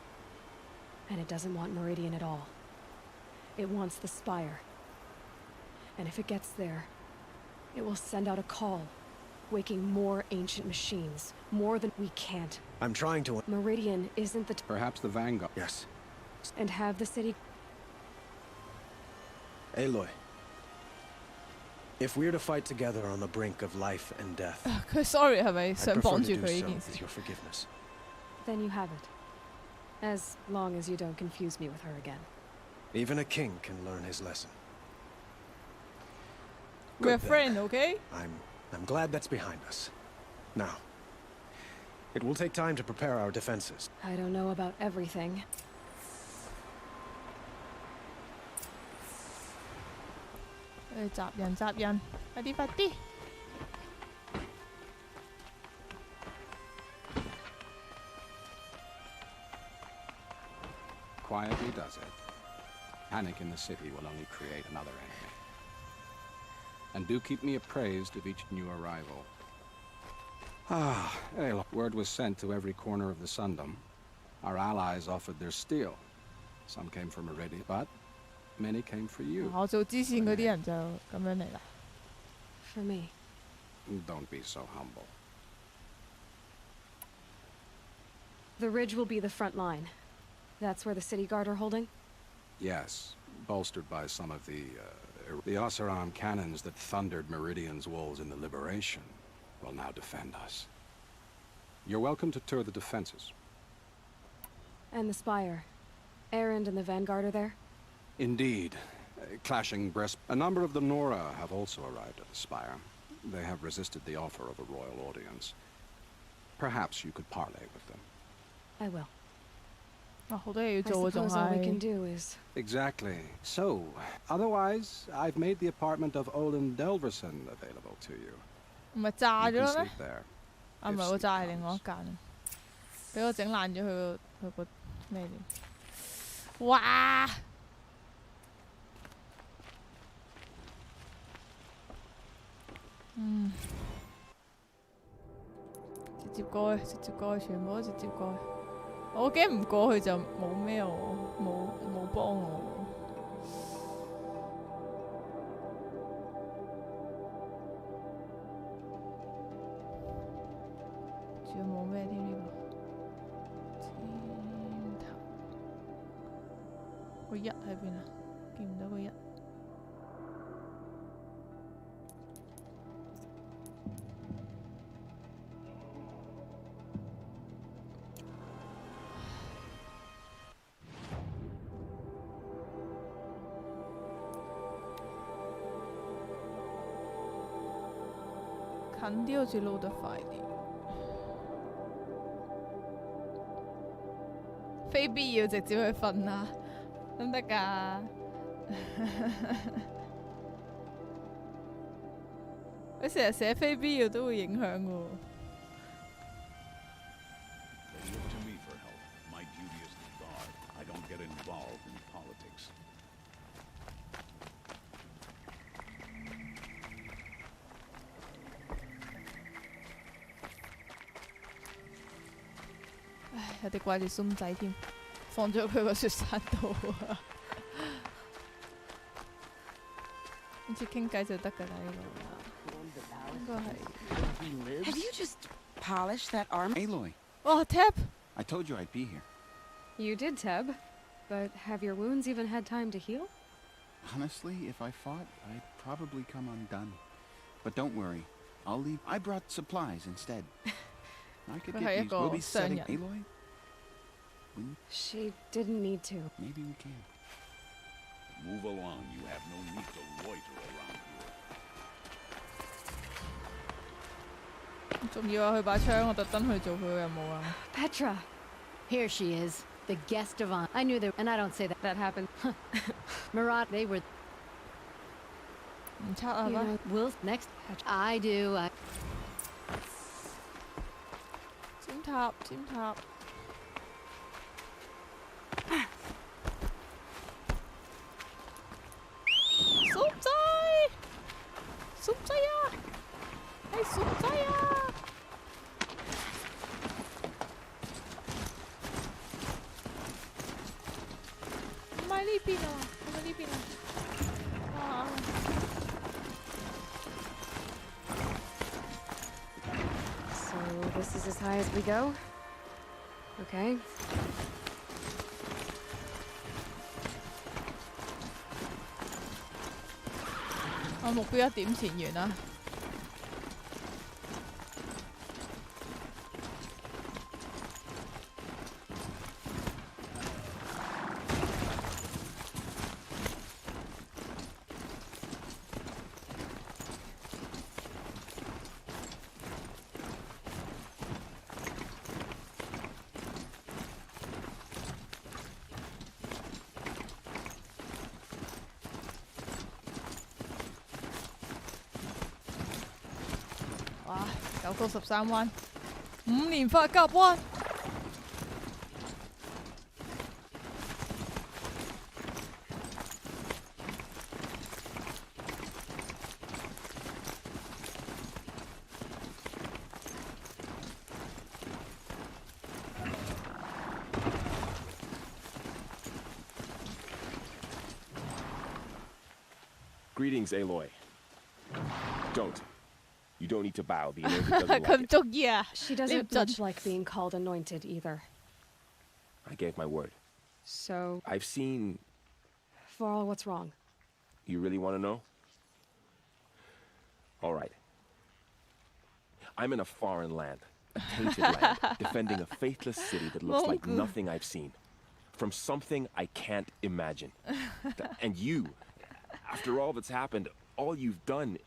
And it doesn't want Meridian at all. It wants the Spire. And if it gets there, it will send out a call, waking more ancient machines, more than we can't. I'm trying to... Meridian isn't the... Perhaps the Vanguard... Yes. And have the city... Aloy. If we're to fight together on the brink of life and death, 佢 sorry 係咪想綁住佢呢 I'd prefer to do 件 so 事 with your forgiveness. Then you have it. As long as you don't confuse me with her again. Even a king can learn his lesson. We're Good then. friends, okay? I'm glad that's behind us. Now, it will take time to prepare our defenses. I don't know about everything. Quietly does it. Panic in the city will only create another enemy. And do keep me appraised of each new arrival. Aloy. Word was sent to every corner of the Sundom. Our allies offered their steel. Some came for Meridian, but many came for you. 我做支線嗰啲人就咁樣嚟啦。For me. Don't be so humble. The ridge will be the front line. That's where the city guard are holding? Yes, bolstered by some of the Oseram cannons that thundered Meridian's walls in the Liberation will now defend us. You're welcome to tour the defenses. And the spire. Erend and the Vanguard are there? Indeed. Clashing breast. A number of the Nora have also arrived at the spire. They have resisted the offer of a royal audience. Perhaps you could parley with them. I will. 好多嘢要 I 做啊，仲 suppose all we 係 can do is... Exactly. So, otherwise, I've made the apartment of Olin Delverson available to you. 唔係炸 You 咗 can 啦咩 sleep？there. 啊，唔係喎，炸係另外一間啊，俾我整爛咗佢個咩嚟？哇！直接過去，直接過去，全部都直接過去。我驚唔過去就冇咩喎，冇幫我喎。仲有冇咩添呢個？箭頭個一喺邊啊？見唔到個一。近啲好似撈得快啲，非必要直接去瞓啦，得唔得㗎？你成日寫非必要都會影響㗎喎。They look to me for help. My duty as the guard. I don't get involved in politics. 唉，有啲掛住孫仔添，放咗佢個雪山度啊！好似傾偈就得㗎啦，呢個應該係。Have you just polished that arm? Aloy. 哇 ，Tab！ I told you I'd be here. You did, Teb. But have your wounds even had time to heal? Honestly, if I fought, I'd probably come undone. But don't worry. I'll leave. I brought supplies instead. I could get these. We'll be setting Aloy? She didn't need to. Maybe we can. Move along. You have no need to loiter around here. 仲要話佢把槍，我特登去做佢嘅任務啊 Petra! Here she is, the guest of honor. I knew there, and I don't say that. That happened. Marat, they were. 唔測係嘛？ Will next. I do. 尖塔，尖塔。孫仔，孫仔啊！係孫仔啊！唔係呢邊啊，係咪呢邊啊？啊！ So this is as high as we go? Okay. 我目標1點前完啦。哇！9到13彎，5連發夾彎。Greetings, Aloy. Don't. You don't need to bow. The anointed doesn't like 佢唔 it. 中意啊！ She 你唔 doesn't 準 much like being called anointed either. I gave my word. So, I've seen... Varl, what's wrong? You really want to know? All right. I'm in a foreign land, a tainted land, defending a faithless city that looks like nothing I've seen. From something I can't imagine. And you, after all that's happened, all you've done,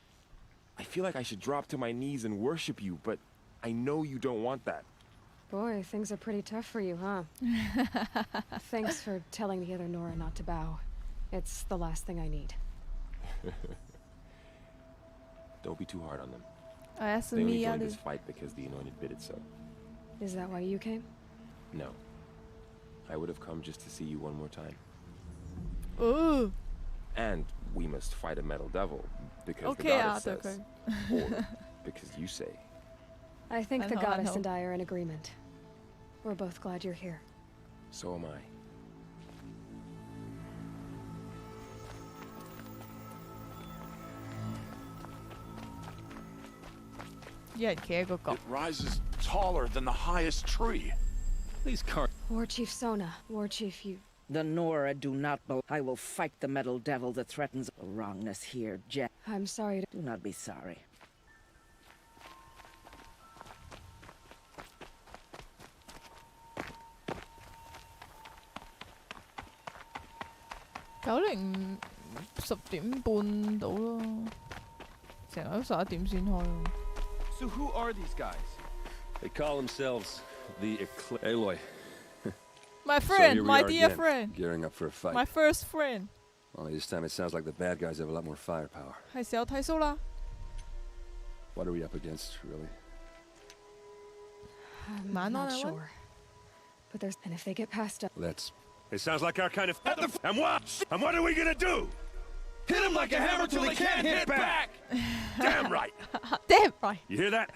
I feel like I should drop to my knees and worship you, but I know you don't want that. Boy, things are pretty tough for you, huh? Thanks for telling the other Nora not to bow. It's the last thing I need. Don't be too hard on them. I They only joined this fight because the Anointed bid it so. Is that why you came? No. I would have come just to see you one more time. Ooh. And we must fight a metal devil because the Okay, goddess says. Or because you say. I think the know. goddess and I are in agreement. We're both glad you're here. So am I. It rises taller than the highest tree. Please can't. War Chief Sona. War Chief, you... The Nora do not bow. I will fight the metal devil that threatens wrongness here, Jack. I'm sorry to... Do not be sorry. So who are these guys? They call themselves the Aloy. My So friend, here we my are dear again, friend. Gearing up for a fight. My first friend. Only this time it sounds like the bad guys have a lot more firepower. 係時候睇 show 啦。 What are we up against, really? I'm Man not on it, what? sure. But there's... And if they get past us... That's... It sounds like our kind of... And what are we gonna do? Hit him like a hammer till he can't hit back! Damn right! Damn right! You hear that?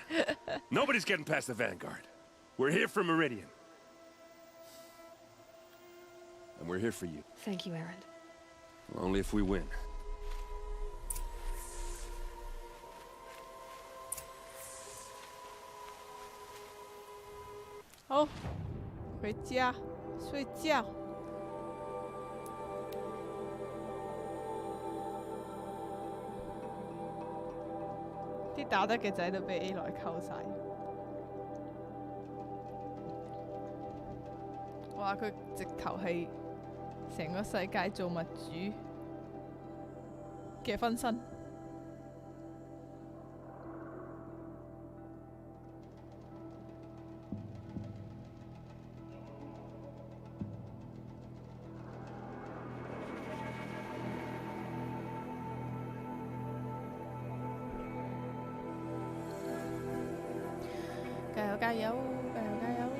Nobody's getting past the Vanguard. We're here for Meridian. And we're here for you. Thank you, Aaron. Well, only if we win. Oh, 回家睡觉。啲打得嘅仔都俾 A 來溝晒。哇！佢直頭係成個世界造物主嘅分身。加油！加油！加油！加油！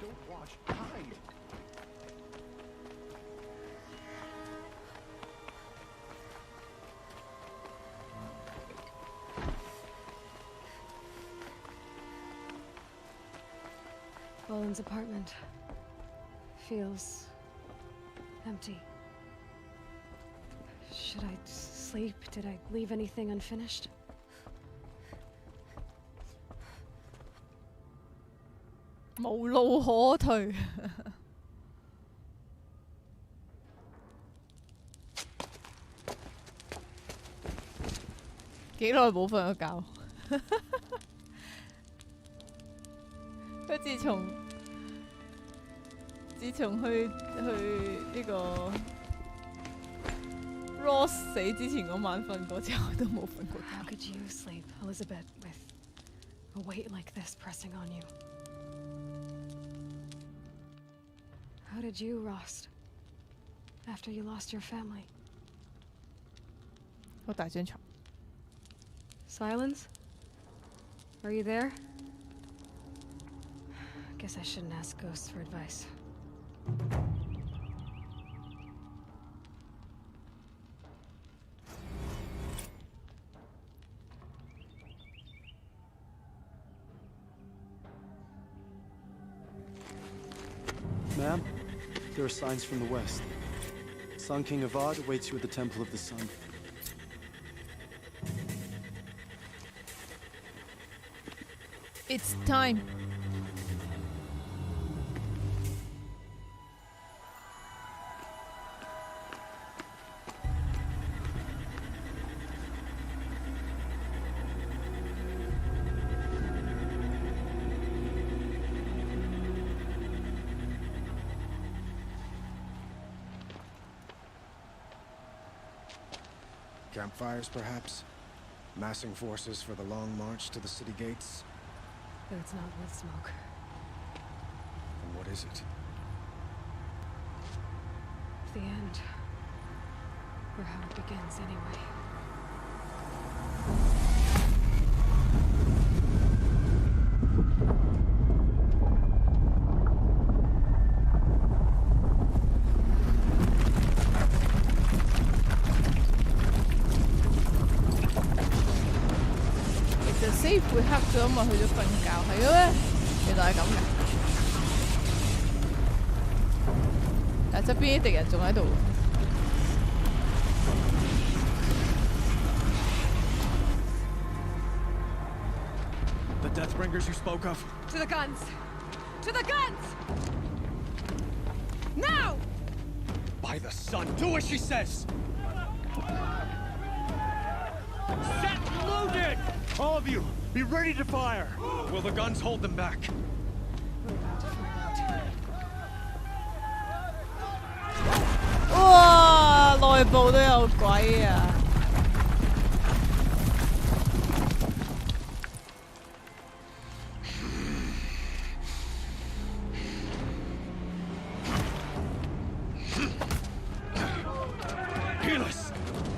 Don't watch. Hide. Boland's apartment feels empty. Should I sleep? Did I leave anything unfinished? "無路可退。幾耐冇瞓過覺？佢自從去呢個 Ross 死之前嗰晚瞓過之後，都冇瞓過覺。 How could you sleep, Elizabeth, with a weight like this pressing on you? How did you, Rost, after you lost your family? 好大張床。 Silence? Are you there? Guess I shouldn't ask ghosts for advice. Ma'am, there are signs from the west. Sun King Avad awaits you at the Temple of the Sun. It's time. Campfires, perhaps? Massing forces for the long march to the city gates? But it's not with smoke. And what is it? The end. Or how it begins, anyway. Safe 會黑咗，因為去咗瞓覺，係嘅咩？原來係咁嘅。但係側邊啲敵人仲喺度。The Deathbringers you spoke of? To the guns! To the guns! Now! By the sun, do as she says! Set loaded! All of you, be ready to fire! Will the guns hold them back? Wow, 內部都有鬼啊！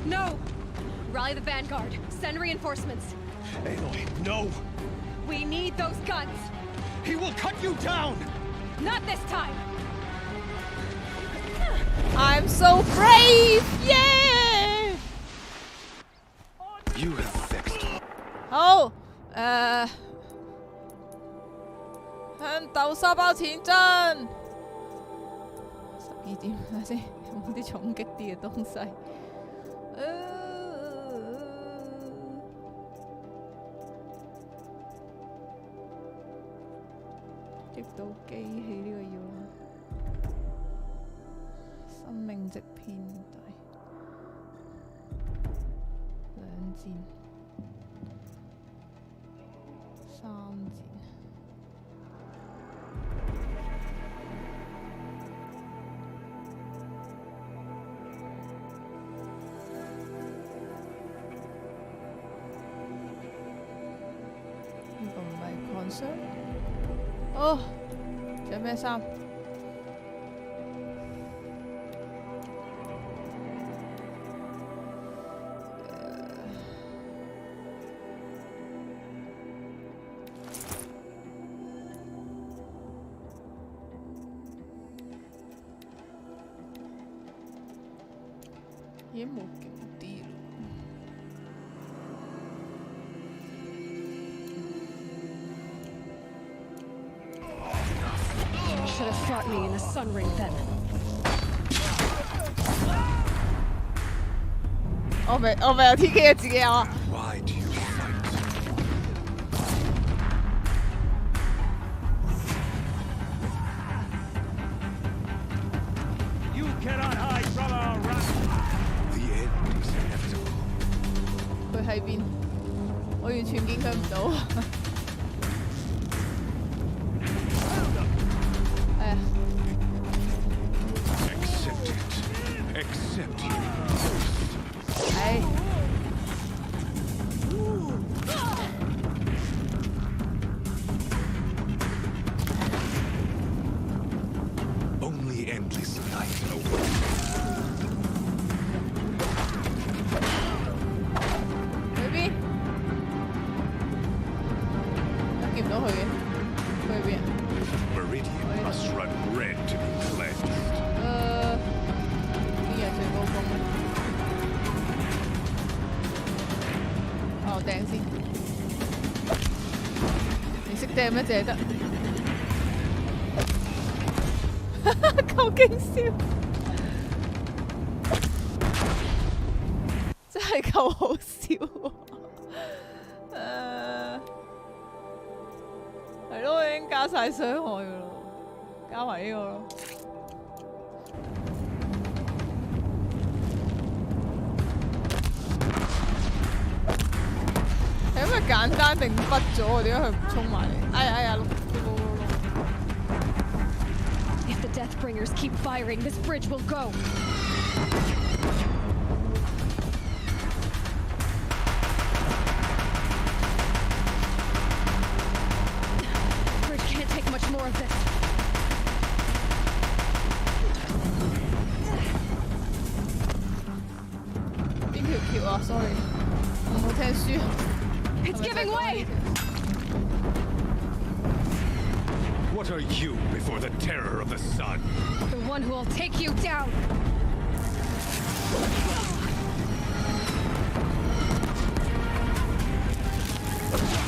No! Rally the vanguard. Send reinforcements. Aloy, no! We need those guns! He will cut you down! Not this time! I'm so brave! Yeah! You have fixed. 好，向豆沙包前進。12點，睇下先，有冇啲重擊啲嘅東西？擊到機器呢個要啦，生命值偏低，兩箭，三箭。呢個唔係 concern。哦，仲有咩衫？已經冇勁啲啦。Should have fought me in the sun ring then. 我咪有 TK 嘅自己有啊。Why do you fight? You cannot hide from our wrath. The end is inevitable. 佢喺邊？我完全見佢唔到。Accept it. Accept it. 係。Only endless light awaits. 去邊？見唔到佢嘅，佢喺邊啊？ Meridian must run red to be cleansed. 邊日最高峰咧？哦，掟先。你識掟咩？淨係得。夠驚笑，真係夠好笑喎！係咯，已經加晒傷害噶咯，加埋呢個咯。係因為簡單定筆咗喎？點解佢唔衝埋嚟？哎呀哎呀！If the Deathbringers keep firing, this bridge will go. Bridge can't take much more of this. 邊條橋啊 ？Sorry， 我冇聽書。It's giving way. What are you before the terror of the sun? The one who will take you down.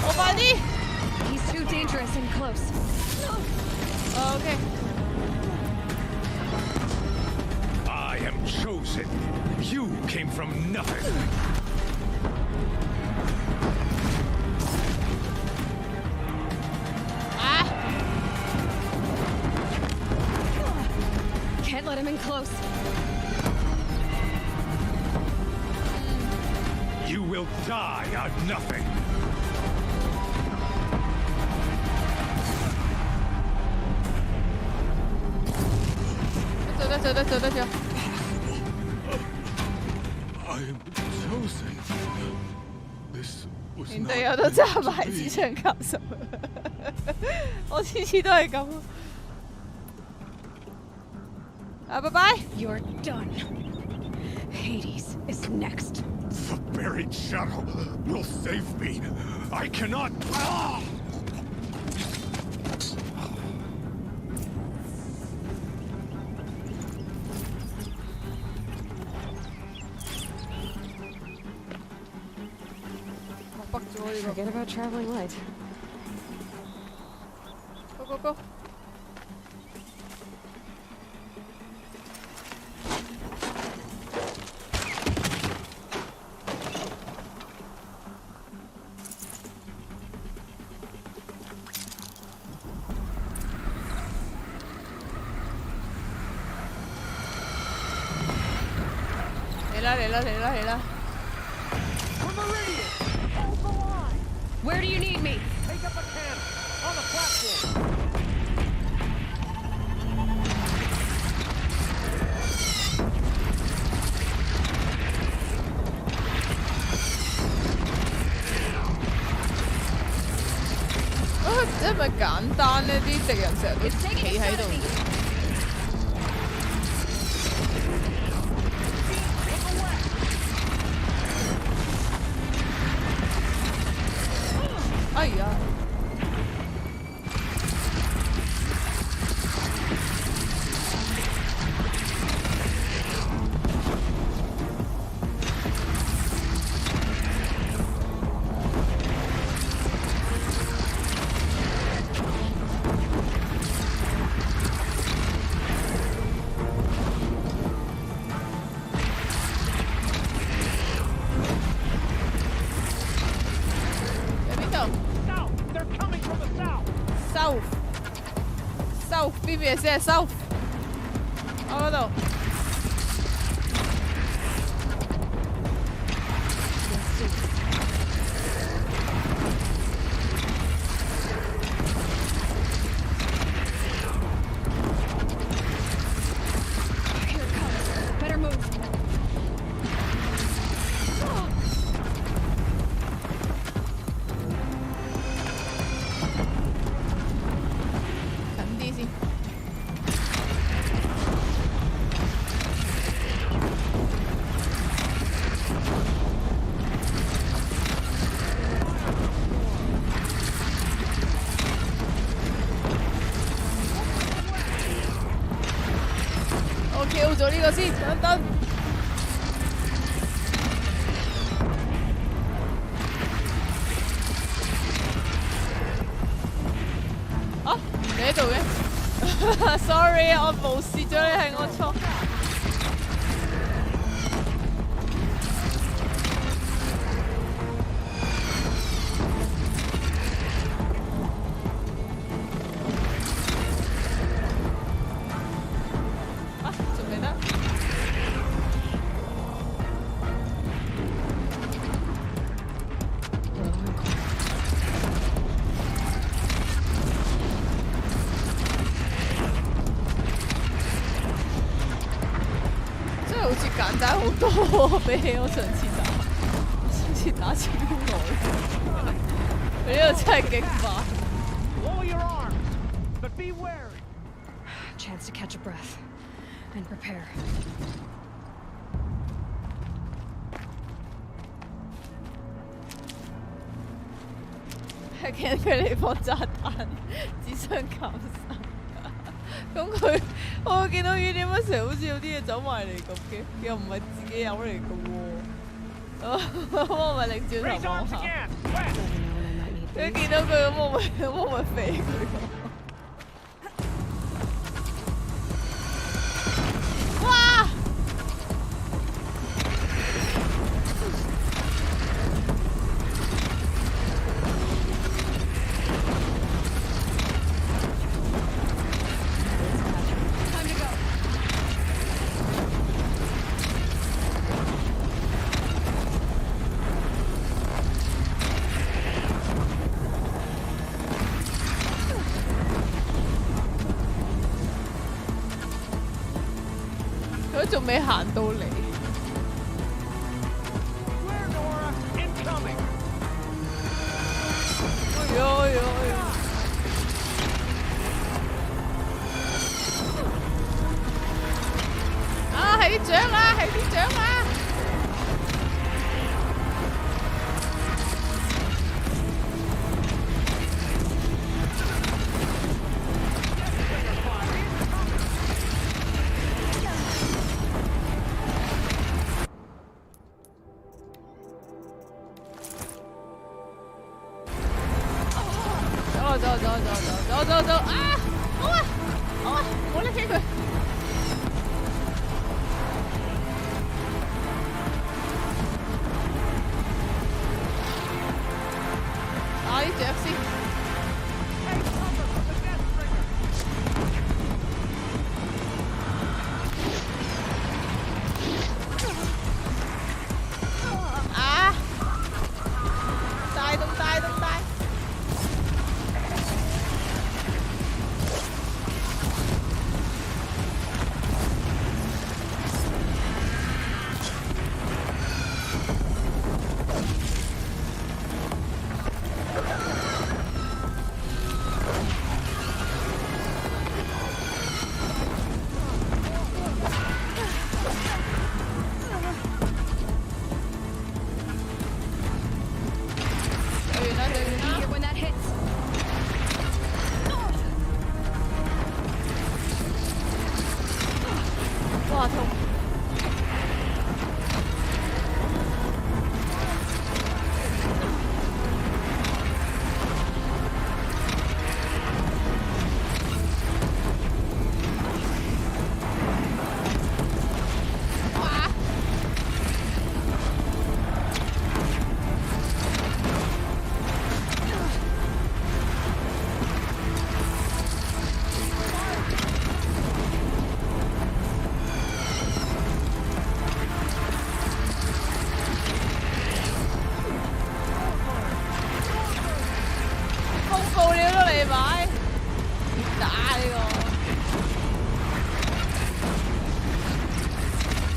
Oh, buddy! He's too dangerous and close. Okay. I am chosen. You came from nothing. Can't let him in close. You will die on nothing. That's I am chosen. This was 連隊友都揸埋支槍教授，我次次都係咁。啊，拜拜。You're done. Hades is next. The buried shadow will save me. I cannot. Ah! Forget about traveling light. Go go go!嚟啦！ Where do you need me? Take up a cannon on the platform. Oh, 因為簡單呢啲敵人成日都企喺度。哎呀！邊邊先係收？我嗰度。跳咗呢個先，等。啊，你喺度嘅？ Sorry， 我無視咗你係我錯。啊，仲未得？好似簡單好多喎，比起我上次打超耐。佢呢個真係勁快。Lower your arms, but be wary. Chance to catch a breath and prepare. 係見佢哋放炸彈，只想減手。咁我會見到佢點解成日好似有啲嘢走埋嚟咁嘅，又唔係自己有嚟嘅喎。我咪擰轉頭望下，佢見到佢咁，我咪飛佢。哇！佢仲未行到嚟。哎呀哎呀哎呀！啊，係啲獎啊，係啲獎啊！走啊！好啊，好啊，唔好拎起佢。打啲雀先。啊！帶動帶動帶！哇痛！報料都嚟買，打呢個。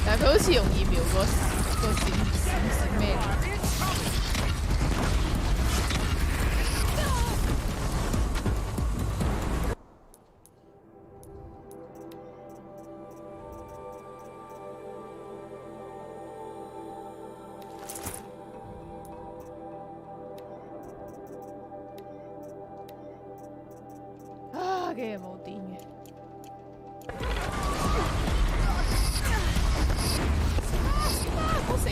但係佢好似容易瞄個閃咩？嘅嘢冇電嘅。好死！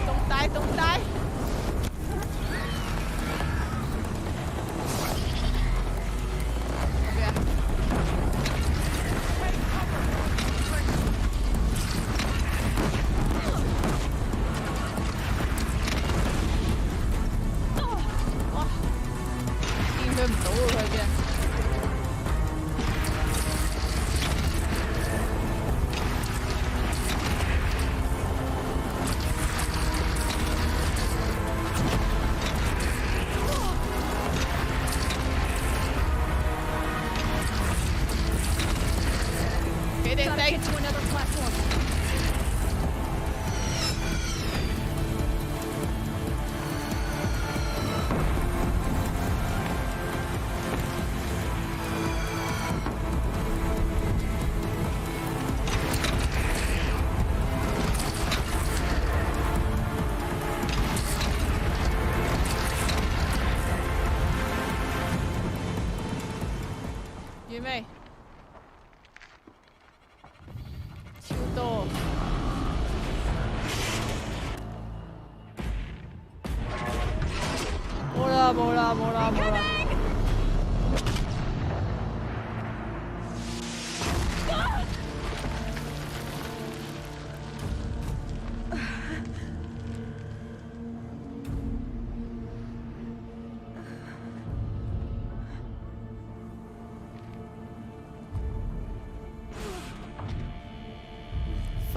動大動大！咩啊？到佢嘅。幾定定。完未？超多。冇啦冇啦冇啦冇啦。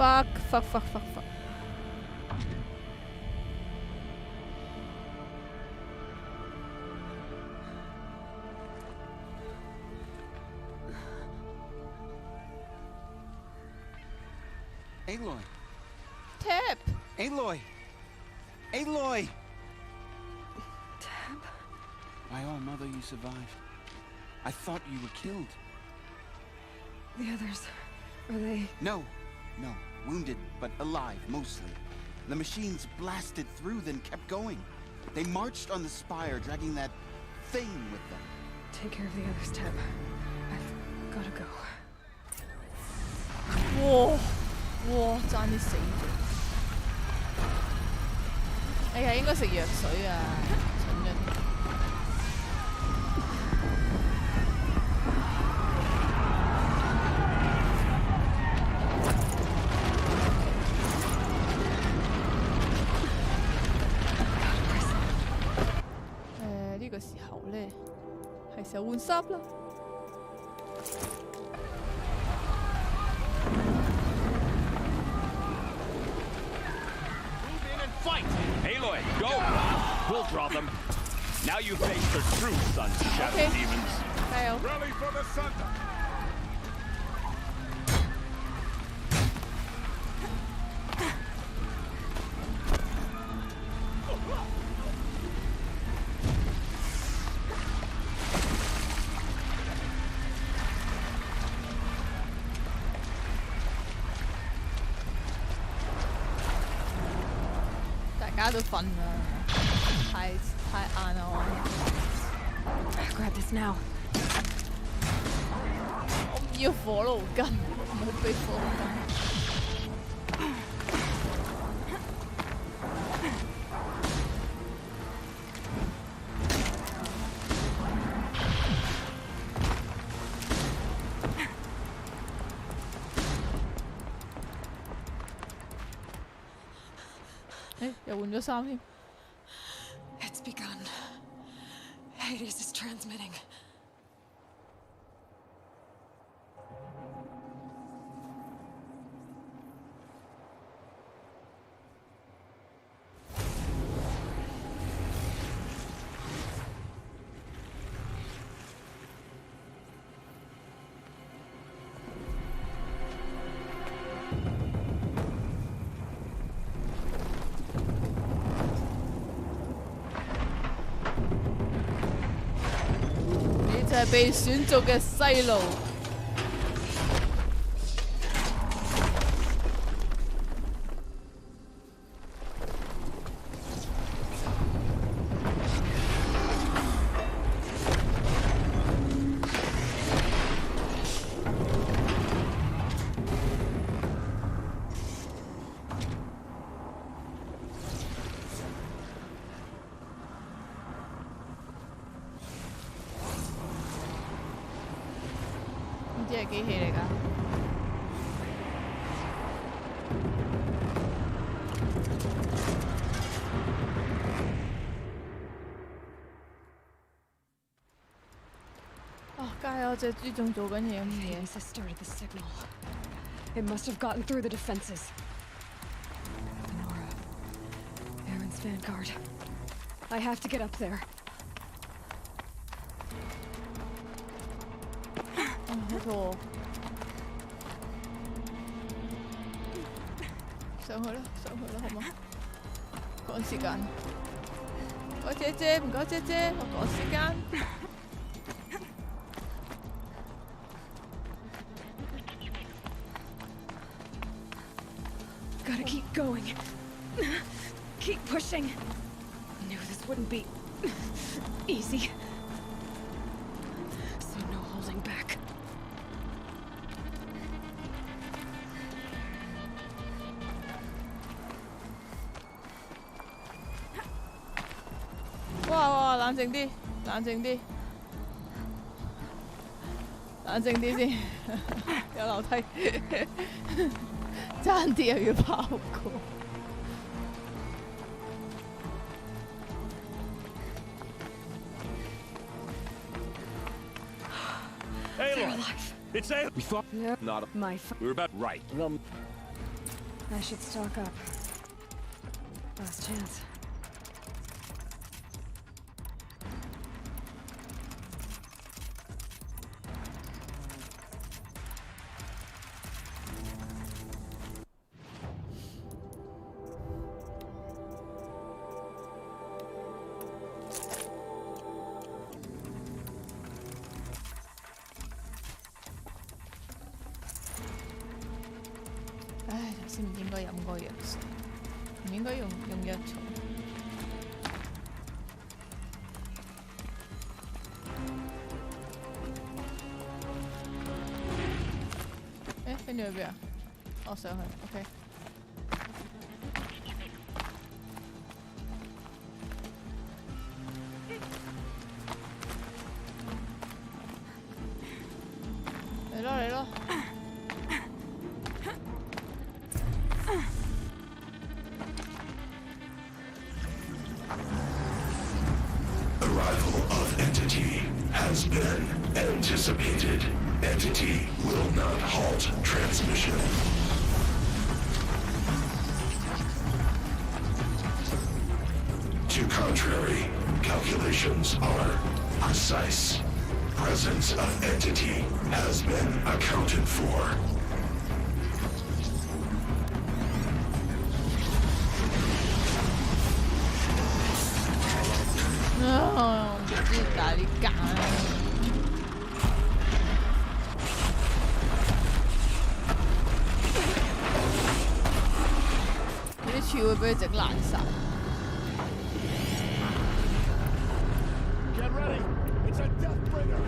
fuck. Aloy. Tap. Aloy. Aloy. Tab? My own mother, you survived. I thought you were killed. The others, are they? No. Wounded, but alive, mostly. The machines blasted through, then kept going. They marched on the spire, dragging that thing with them. Take care of the others, Tab. I've gotta go. 哇！爭啲死咗。哎呀，應該食藥水啊，蠢咗啲。呢個時候咧，係時候換衫啦。Fight! Aloy, go! We'll draw them. Now you face the true sun, shadow demons. Rally for the sun! 大家都瞓啦，太晏啦我。Grab this now. 我唔要火爐筋，唔好俾火爐筋。又換咗衫添。It's begun. Hades is transmitting.就係被選中嘅西路。啲係機器嚟㗎。哦，加油！隻豬仲做緊嘢咁嘢。This has started the signal. It must have gotten through the defenses. Nora, Aaron's vanguard. I have to get up there. 冇錯。上去啦，好嗎？趕時間。唔該姐姐，唔該姐姐，我趕時間。Gotta keep going. Keep pushing. Knew this wouldn't be easy. So no holding back. Wow, 冷靜啲，冷靜啲，冷靜啲先。有樓梯，爭啲又要跑過。Aloy! It's Aloy! We thought... Yep. Not a... My We were about right. I should stock up. Last chance.唉，頭先唔應該飲嗰個藥水，唔應該用藥草。誒，跟住去邊啊？我上去 ，OK。嚟咯！ Arrival of Entity has been anticipated. Entity will not halt transmission. To contrary, calculations are precise. Presence of Entity has been accounted for. No, 唔知打啲架。啲柱會俾佢整爛晒。Get ready! It's a Deathbringer!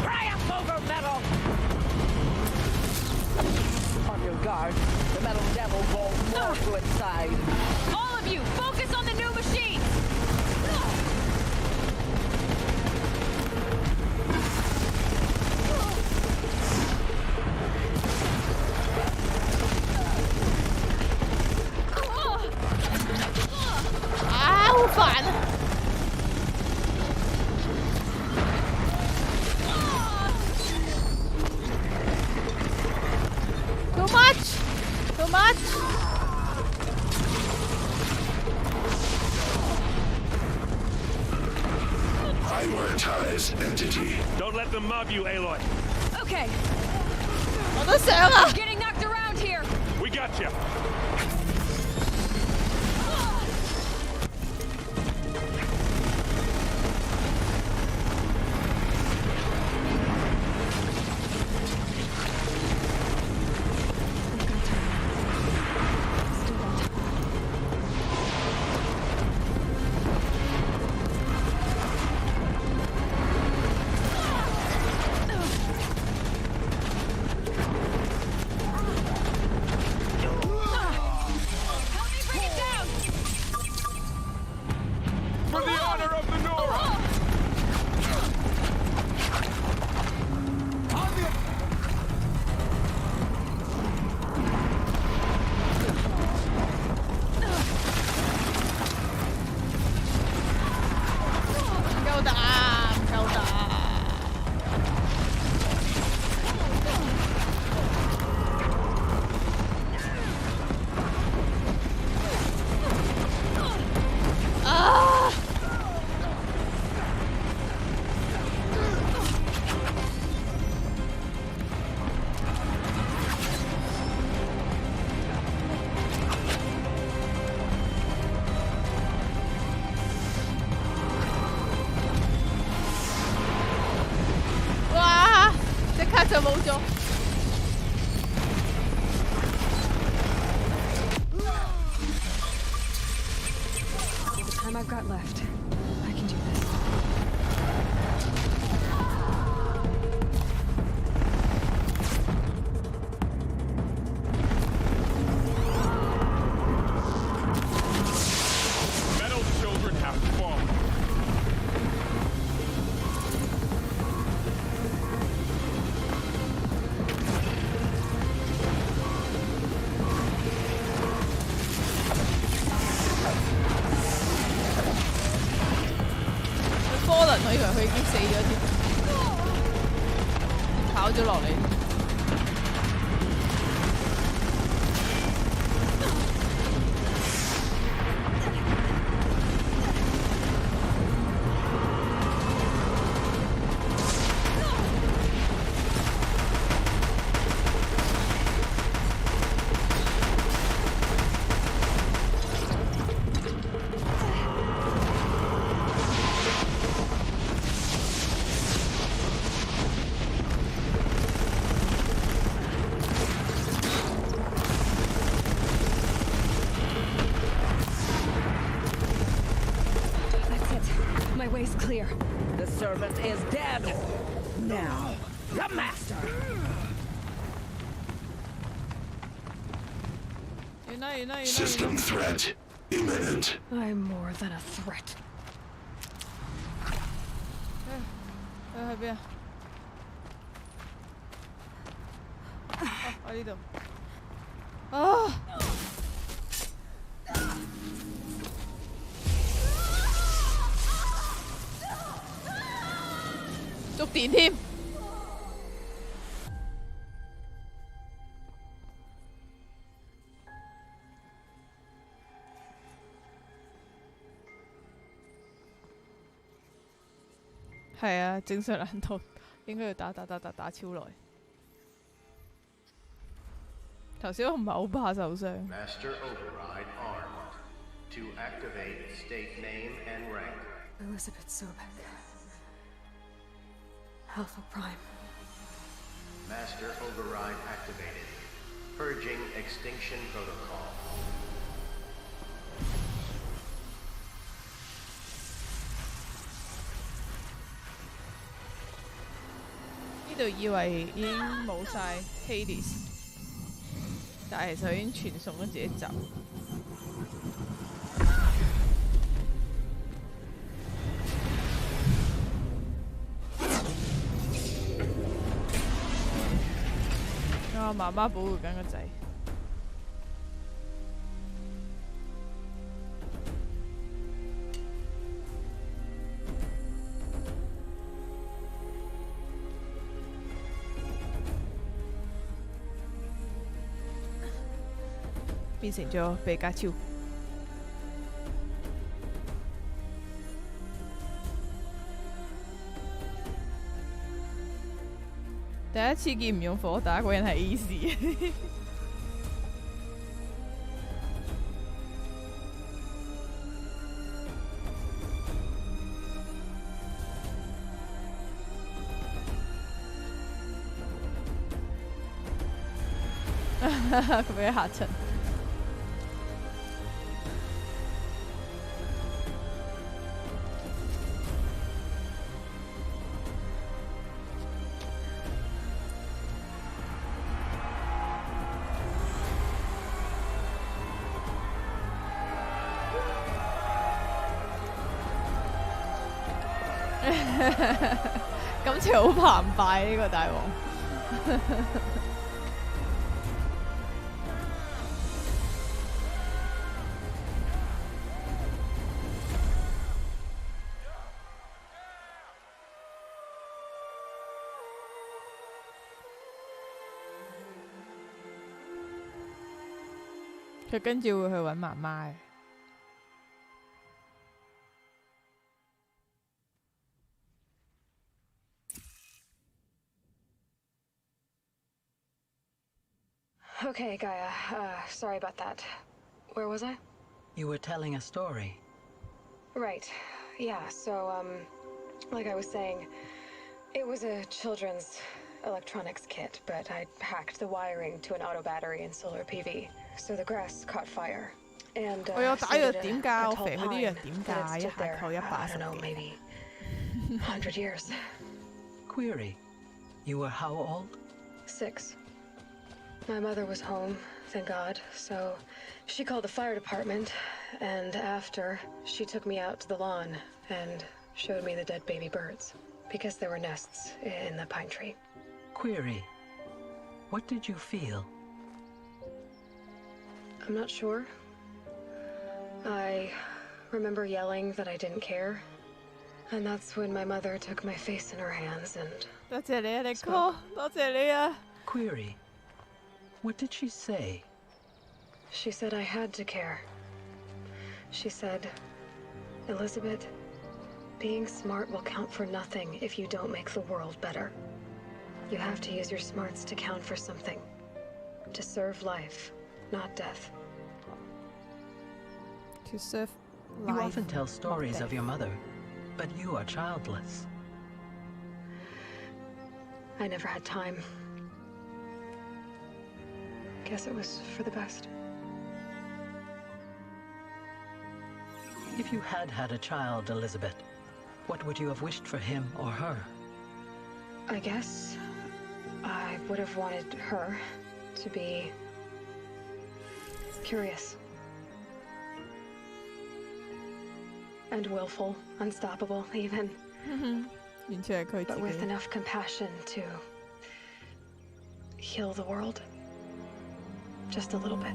Triumph over metal! On your guard, the metal devil bolts more to its side. All of you, focus on the new machine! Prioritize entity. Don't let them mob you, Aloy. Okay. 我都想啊 Getting knocked around here. We got you. For the honor of the Nora! The time I've got left, I can do this. Metal children have fallen. Fallen 我以為佢已經死咗添，跑咗落嚟。That's it. My way's clear. The servant is dead. Now, the master. 原來 System threat imminent. I'm more than a threat. 去邊啊？喺呢度。啊！觸電添。係啊，正常難度應該要打超耐。頭先我唔係好怕受傷。Master override armed. To activate, state name and rank. Elizabeth Sobek. Alpha Prime. Master override activated. Purging extinction protocol. 呢度以為已經冇晒 Hades， 但係其實已經傳送咗自己走。我媽媽保護緊個仔。變成咗比卡超。第一次見唔用火打嗰人係 easy 佢俾嚇親。今次好澎湃呢個大王佢跟住會去揾媽媽嘅。Okay, Gaia. Sorry about that. Where was I? You were telling a story. Right. Yeah, so, like I was saying, it was a children's electronics kit, but I hacked the wiring to an auto battery and solar PV. So the grass caught fire. And, 我有打藥點㗎？我肥佢啲藥點㗎？一下扣180 I don't know, maybe 100 years. Query. You were how old? 6. My mother was home, thank God, so she called the fire department, and after, she took me out to the lawn and showed me the dead baby birds, because there were nests in the pine tree. Query. What did you feel? I'm not sure. I remember yelling that I didn't care, and that's when my mother took my face in her hands and... 多謝你啊，力哥，多謝你啊。Query. What did she say? She said I had to care. She said, Elizabeth, being smart will count for nothing if you don't make the world better. You have to use your smarts to count for something. To serve life, not death. To serve life. You often tell stories of your mother, but you are childless. I never had time. Guess it was for the best. If you had had a child, Elizabeth, what would you have wished for him or her? I guess I would have wanted her to be curious. And willful, unstoppable, even. But with enough compassion to heal the world. Just a little bit.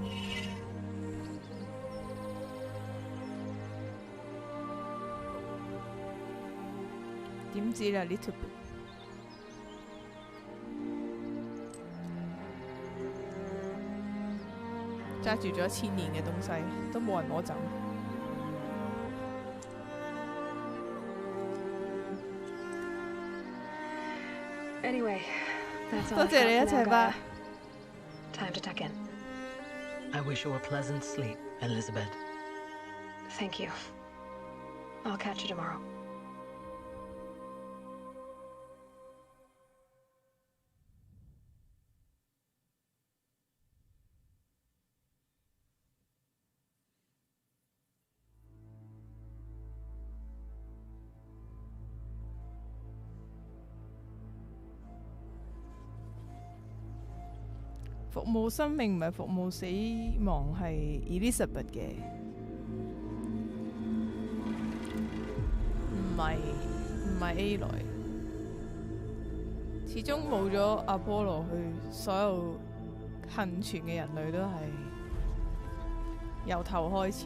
點知啦 little bit。揸住咗1000年嘅東西，都冇人攞走。Anyway, that's all. 多謝你一齊吧。Time to tuck in. I wish you a pleasant sleep, Elizabeth. Thank you. I'll catch you tomorrow. 服務生命唔係服務死亡，係 Elizabeth 嘅，唔係 A 來。始終冇咗阿波羅，佢所有幸存嘅人類都係由頭開始。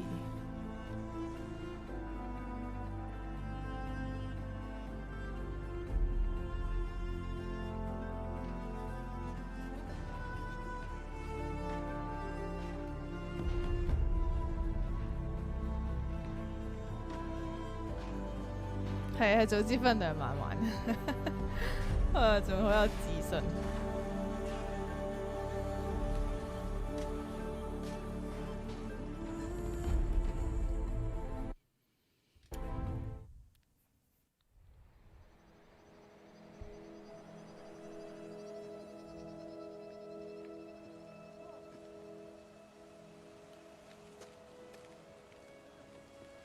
係啊，早知分兩晚玩，仲好有自信。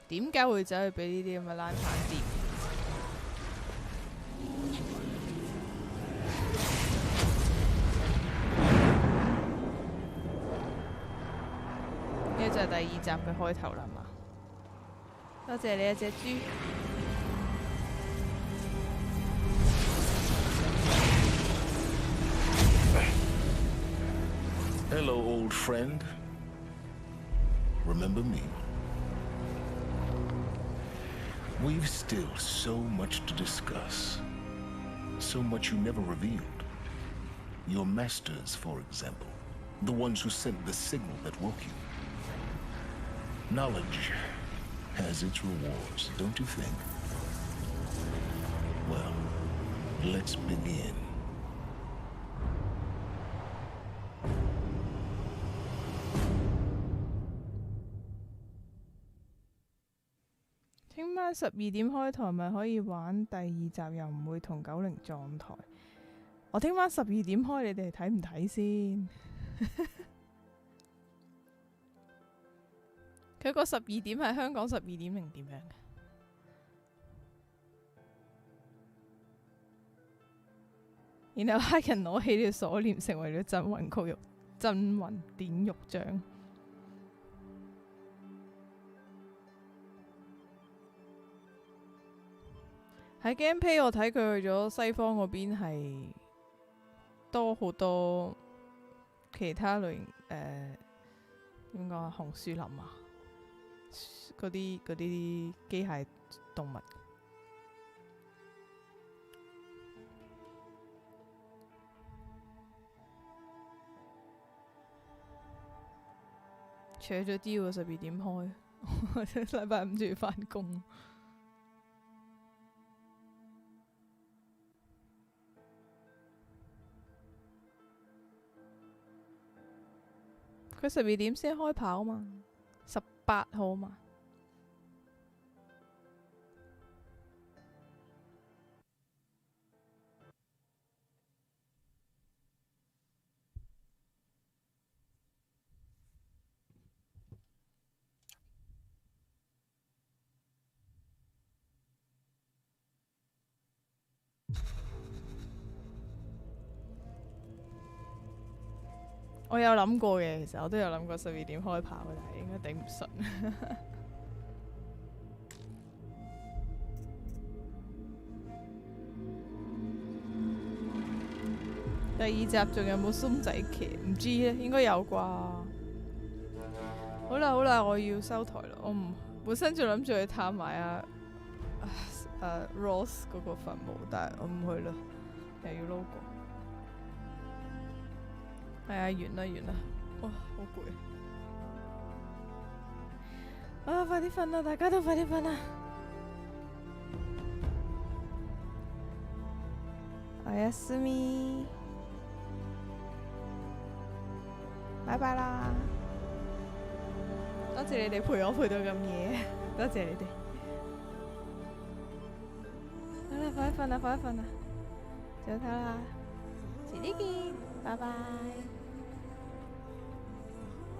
點解會走去俾呢啲咁嘅冷飯店？呢就係第二集嘅開頭啦嘛。多謝你啊，隻豬。Hello, old friend. Remember me? We've still so much to discuss. So much you never revealed. Your masters, for example. The ones who sent the signal that woke you. Knowledge has its rewards, don't you think? Well, let's begin. 聽晚12點開台咪可以玩第二集，又唔會同90撞台。我聽晚12點開，你哋睇唔睇先？佢個12點係香港12點定點樣嘅？然後黑人攞起條鎖鏈，成為咗鎮魂典獄長。喺 gameplay 我睇佢去咗西方嗰邊係多好多其他類型點講啊？紅樹林啊，嗰啲機械動物。扯咗啲喎，12點開，我禮拜5仲要返工。佢12點先開跑嘛，18號嘛。我有諗過嘅，其實我都有諗過12點開跑，但係應該頂唔順。第2集仲有冇鬆仔騎？唔知咧，應該有啩。好啦，我要收台啦。我唔本身仲諗住去探埋Ross 嗰個墳墓，但係我唔去啦，又要 logo。係啊，完啦，哇，好攰啊！快啲瞓啦，大家都快啲瞓啦。おやすみ，拜拜啦！多謝你哋陪我陪到咁夜，多謝你哋。好啦，快啲瞓啦，早唞啦，遲啲見，拜拜。